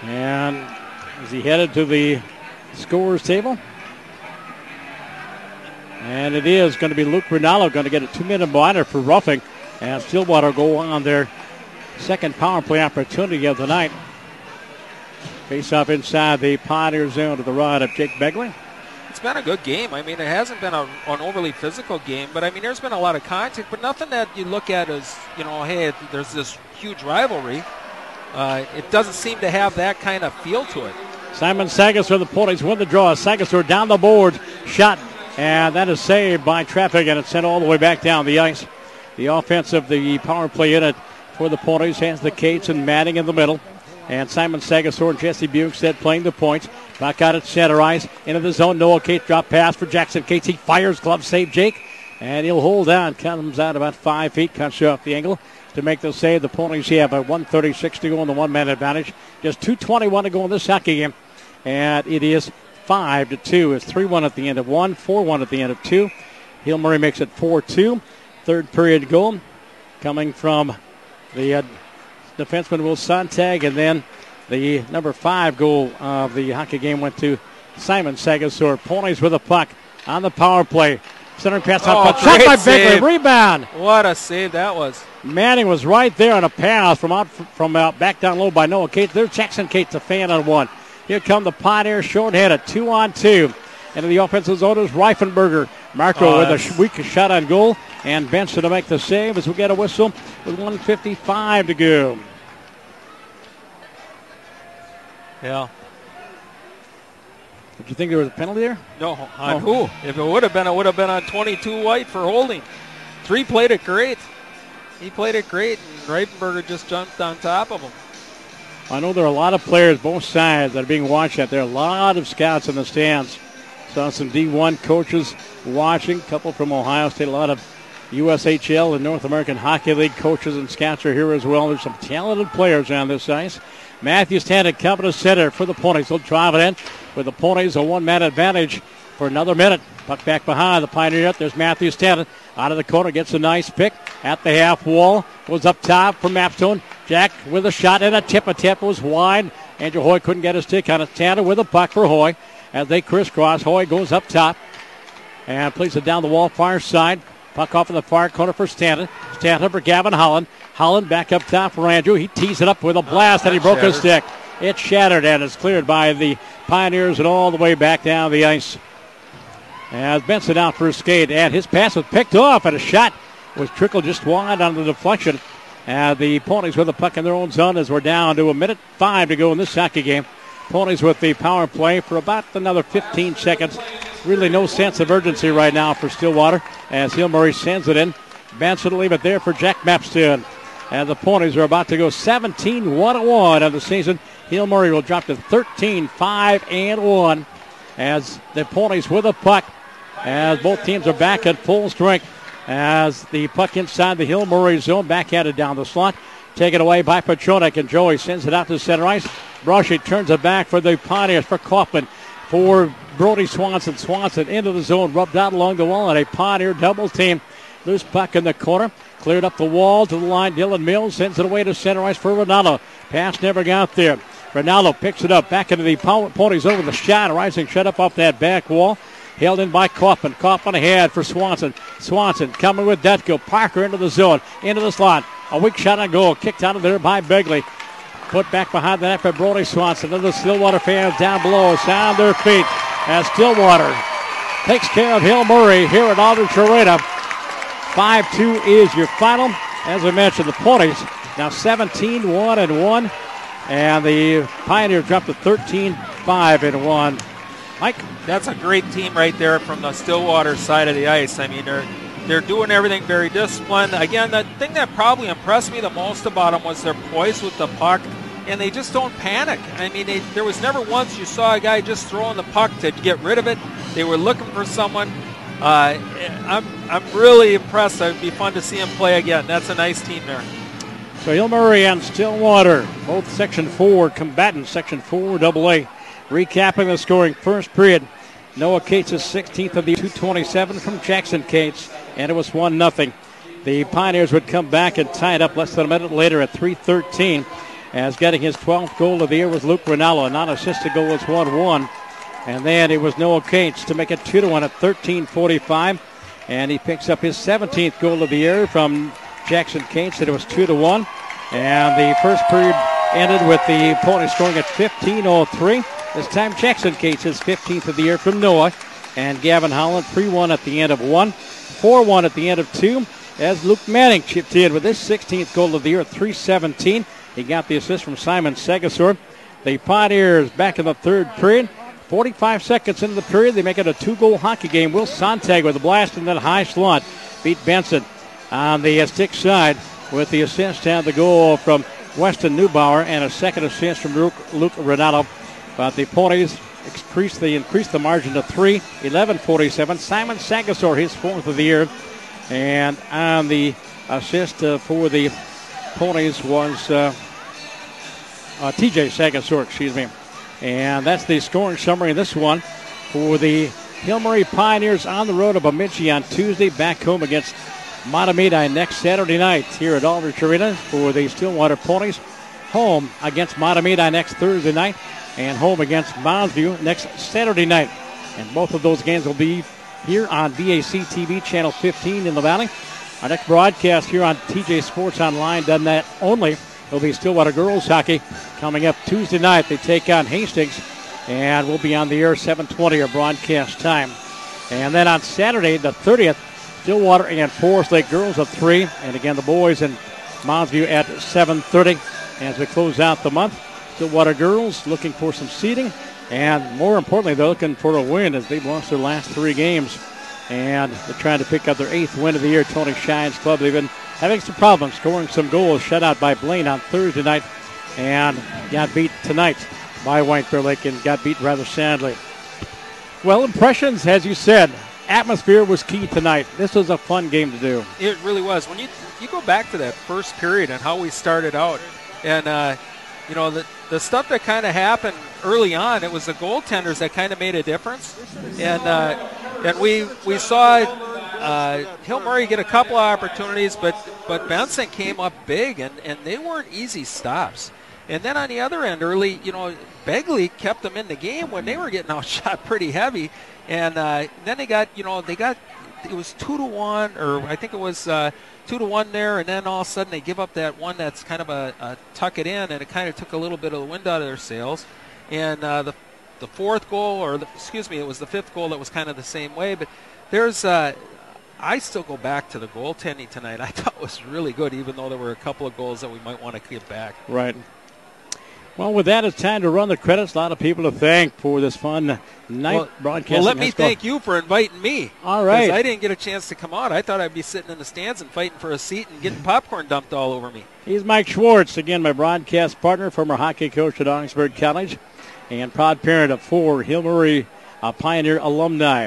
A: And is he headed to the scorer's table? And it is going to be Luke Ronaldo going to get a 2-minute minor for roughing. And Stillwater go on their second power play opportunity of the night. Face off inside the Pioneer zone to the right of Jake Begley.
B: it's been a good game. I mean, it hasn't been an overly physical game, but I mean, there's been a lot of contact, but nothing that you look at as, you know, hey, there's this huge rivalry. It doesn't seem to have that kind of feel to it.
A: Simon Sagasor, the Ponies win the draw. Sagasor down the board, shot, and that is saved by traffic, and it's sent all the way back down the ice. The offense of the power play unit for the Ponies has the Cates and Manning in the middle. And Simon Sagasor and Jesse Bukestad playing the points. Back out at center ice. Into the zone. Noah Cates drop pass for Jackson Cates. He fires. Glove save, Jake. And he'll hold on. Comes out about 5 feet. Cuts off the angle to make the save. The Ponies have a 1:36 to go on the one-man advantage. Just 2:21 to go in this hockey game. And it is 5-2. It's 3-1 at the end of one. 4-1 at the end of two. Hill Murray makes it 4-2. Third period goal coming from the defenseman Will Sontag, and then the number 5 goal of the hockey game went to Simon Sagasor. Ponies with a puck on the power play. Centering pass out, shot by Begley. Rebound.
B: What a save that was.
A: Manning was right there on a pass from out back down low by Noah Cates. There's Jackson Cates, a fan on one. Here come the Pioneers short-handed, 2-on-2. Into the offensive zone is Reifenberger. Marco with a weak shot on goal. And Benson to make the save as we get a whistle with 1:55 to go.
B: Yeah.
A: Did you think there was a penalty there?
B: No. On who? If it would have been, it would have been on 22 White for holding. 3 played it great. He played it great, and Reifenberger just jumped on top of him.
A: I know there are a lot of players, both sides, that are being watched at. There are a lot of scouts in the stands. Saw some D1 coaches watching, a couple from Ohio State, a lot of USHL and North American Hockey League coaches and scouts are here as well. There's some talented players on this ice. Matthew Stanton coming to center for the Ponies. They'll drive it in with the Ponies a one-man advantage for another minute. Puck back behind the Pioneer. There's Matthew Stanton out of the corner, gets a nice pick at the half wall. Goes up top for Mapstone. Jack with a shot and a tip. A tip was wide. Andrew Hoy couldn't get his stick on it. Stanton with a puck for Hoy as they crisscross. Hoy goes up top and plays it down the wall far side. Puck off in the far corner for Stanton. Stanton for Gavin Holland. Holland back up top for Andrew. He tees it up with a blast and he broke his stick. It's shattered and it's cleared by the Pioneers and all the way back down the ice. As Benson out for a skate, and his pass was picked off, and a shot was trickled just wide on the deflection. And the Ponies with the puck in their own zone as we're down to 1:05 to go in this hockey game. Ponies with the power play for about another 15 seconds. Really no sense of urgency right now for Stillwater as Hill Murray sends it in. Benson will leave it there for Jack Mapstone. And the Ponies are about to go 17-1-1 of the season. Hill Murray will drop to 13-5-1 as the Ponies with a puck as both teams are back at full strength as the puck inside the Hill Murray zone, backhanded down the slot. Taken away by Petronik, and Joey sends it out to center ice. Brushy turns it back for the Pioneers for Kaufman. For Brody Swanson. Swanson into the zone, rubbed out along the wall, and a Pioneer double team. Loose puck in the corner. Cleared up the wall to the line. Dylan Mills sends it away to center ice for Ronaldo. Pass never got there. Ronaldo picks it up back into the Ponies over the shot. Rising shut up off that back wall. Held in by Kaufman. Kaufman ahead for Swanson. Swanson coming with Detko. Parker into the zone. Into the slot. A weak shot on goal. Kicked out of there by Begley. Put back behind the net by Brody Swanson. And the Stillwater fans down below sound their feet as Stillwater takes care of Hill Murray here at Aldrich Arena. 5-2 is your final. As I mentioned, the Ponies now 17-1-1. And the Pioneers dropped to 13-5-1. Mike?
B: That's a great team right there from the Stillwater side of the ice. I mean, they're doing everything very disciplined. Again, the thing that probably impressed me the most about them was their poise with the puck, and they just don't panic. I mean, there was never once you saw a guy just throwing the puck to get rid of it. They were looking for someone. I'm really impressed. It would be fun to see him play again. That's a nice team there.
A: So Hill Murray and Stillwater, both Section 4 combatants, Section 4 AA. Recapping the scoring, first period, Noah Cates is 16th of the 227 from Jackson Cates, and it was 1-0. The Pioneers would come back and tie it up less than a minute later at 3:13, as getting his 12th goal of the year was Luke Rinaldo. A non-assisted goal was 1-1. And then it was Noah Cates to make it 2-1 at 13:45, and he picks up his 17th goal of the year from Jackson Cates, and it was 2-1. And the first period ended with the Ponies scoring at 15:03. This time Jackson Cates, his 15th of the year from Noah. and Gavin Holland. 3-1 at the end of 1. 4-1 at the end of 2 as Luke Manning chipped in with his 16th goal of the year at 3:17. He got the assist from Simon Segasor. The Pioneers back in the third period. 45 seconds into the period, they make it a 2-goal hockey game. Will Sontag with a blast in that high slot beat Benson on the stick side with the assist and the goal from Weston Neubauer and a second assist from Luke Renato. But the Ponies increased the margin to 3, 11-47. Simon Segasor, his 4th of the year. And on the assist for the Ponies was TJ Segasor, And that's the scoring summary of this one for the Hill Murray Pioneers on the road to Bemidji on Tuesday, back home against Matamidi next Saturday night here at Aldrich Arena for the Stillwater Ponies. Home against Matamidi next Thursday night and home against Moundsview next Saturday night. And both of those games will be here on VAC TV, Channel 15 in the Valley. Our next broadcast here on TJ Sports Online, done that only. It'll be Stillwater girls hockey coming up Tuesday night. They take on Hastings, and we'll be on the air 7:20 our broadcast time. And then on Saturday, the 30th, Stillwater and Forest Lake girls at 3, and again the boys in Moundsview at 7:30 as we close out the month. Stillwater girls looking for some seeding, and more importantly, they're looking for a win as they've lost their last 3 games. And they're trying to pick up their 8th win of the year. Tony Shine's club, they've been having some problems scoring some goals. Shut out by Blaine on Thursday night and got beat tonight by White Bear Lake and got beat rather sadly. Well, impressions, as you said, atmosphere was key tonight. This was a fun game to do.
B: It really was. When you go back to that first period and how we started out, and the stuff that kind of happened early on, it was the goaltenders that kind of made a difference. And we saw Hill Murray get a couple of opportunities, but Benson came up big, and they weren't easy stops. And then on the other end, early, Begley kept them in the game when they were getting outshot pretty heavy. And then they got it was 2-1, or I think it was 2-1 there, and then all of a sudden they give up that one that's kind of a tuck it in, and it kind of took a little bit of the wind out of their sails. And the 4th goal, it was the 5th goal that was kind of the same way. But there's I still go back to the goaltending tonight. I thought it was really good, even though there were a couple of goals that we might want to give back.
A: Right. Well, with that, it's time to run the credits. A lot of people to thank for this fun night broadcasting.
B: Well, let me thank you for inviting me.
A: All right.
B: Because I didn't get a chance to come out. I thought I'd be sitting in the stands and fighting for a seat and getting popcorn dumped all over me.
A: He's Mike Schwartz, again, my broadcast partner, former hockey coach at Augsburg College, and proud parent of 4 Hill Murray Pioneer alumni.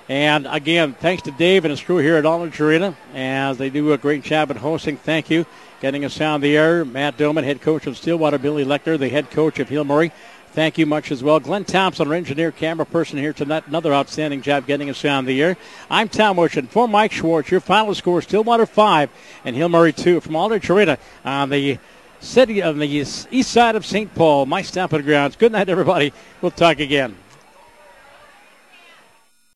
A: And, again, thanks to Dave and his crew here at Aldrich Arena, as they do a great job at hosting. Thank you. Getting us on the air, Matt Doman, head coach of Stillwater, Billy Lechner, the head coach of Hill Murray. Thank you much as well. Glenn Thompson, our engineer, camera person here tonight. Another outstanding job getting us on the air. I'm Tom Ocean for Mike Schwartz. Your final score, Stillwater 5 and Hill Murray 2 from Aldrich Arena on the city of the east side of St. Paul. My stomping grounds. Good night, everybody. We'll talk again.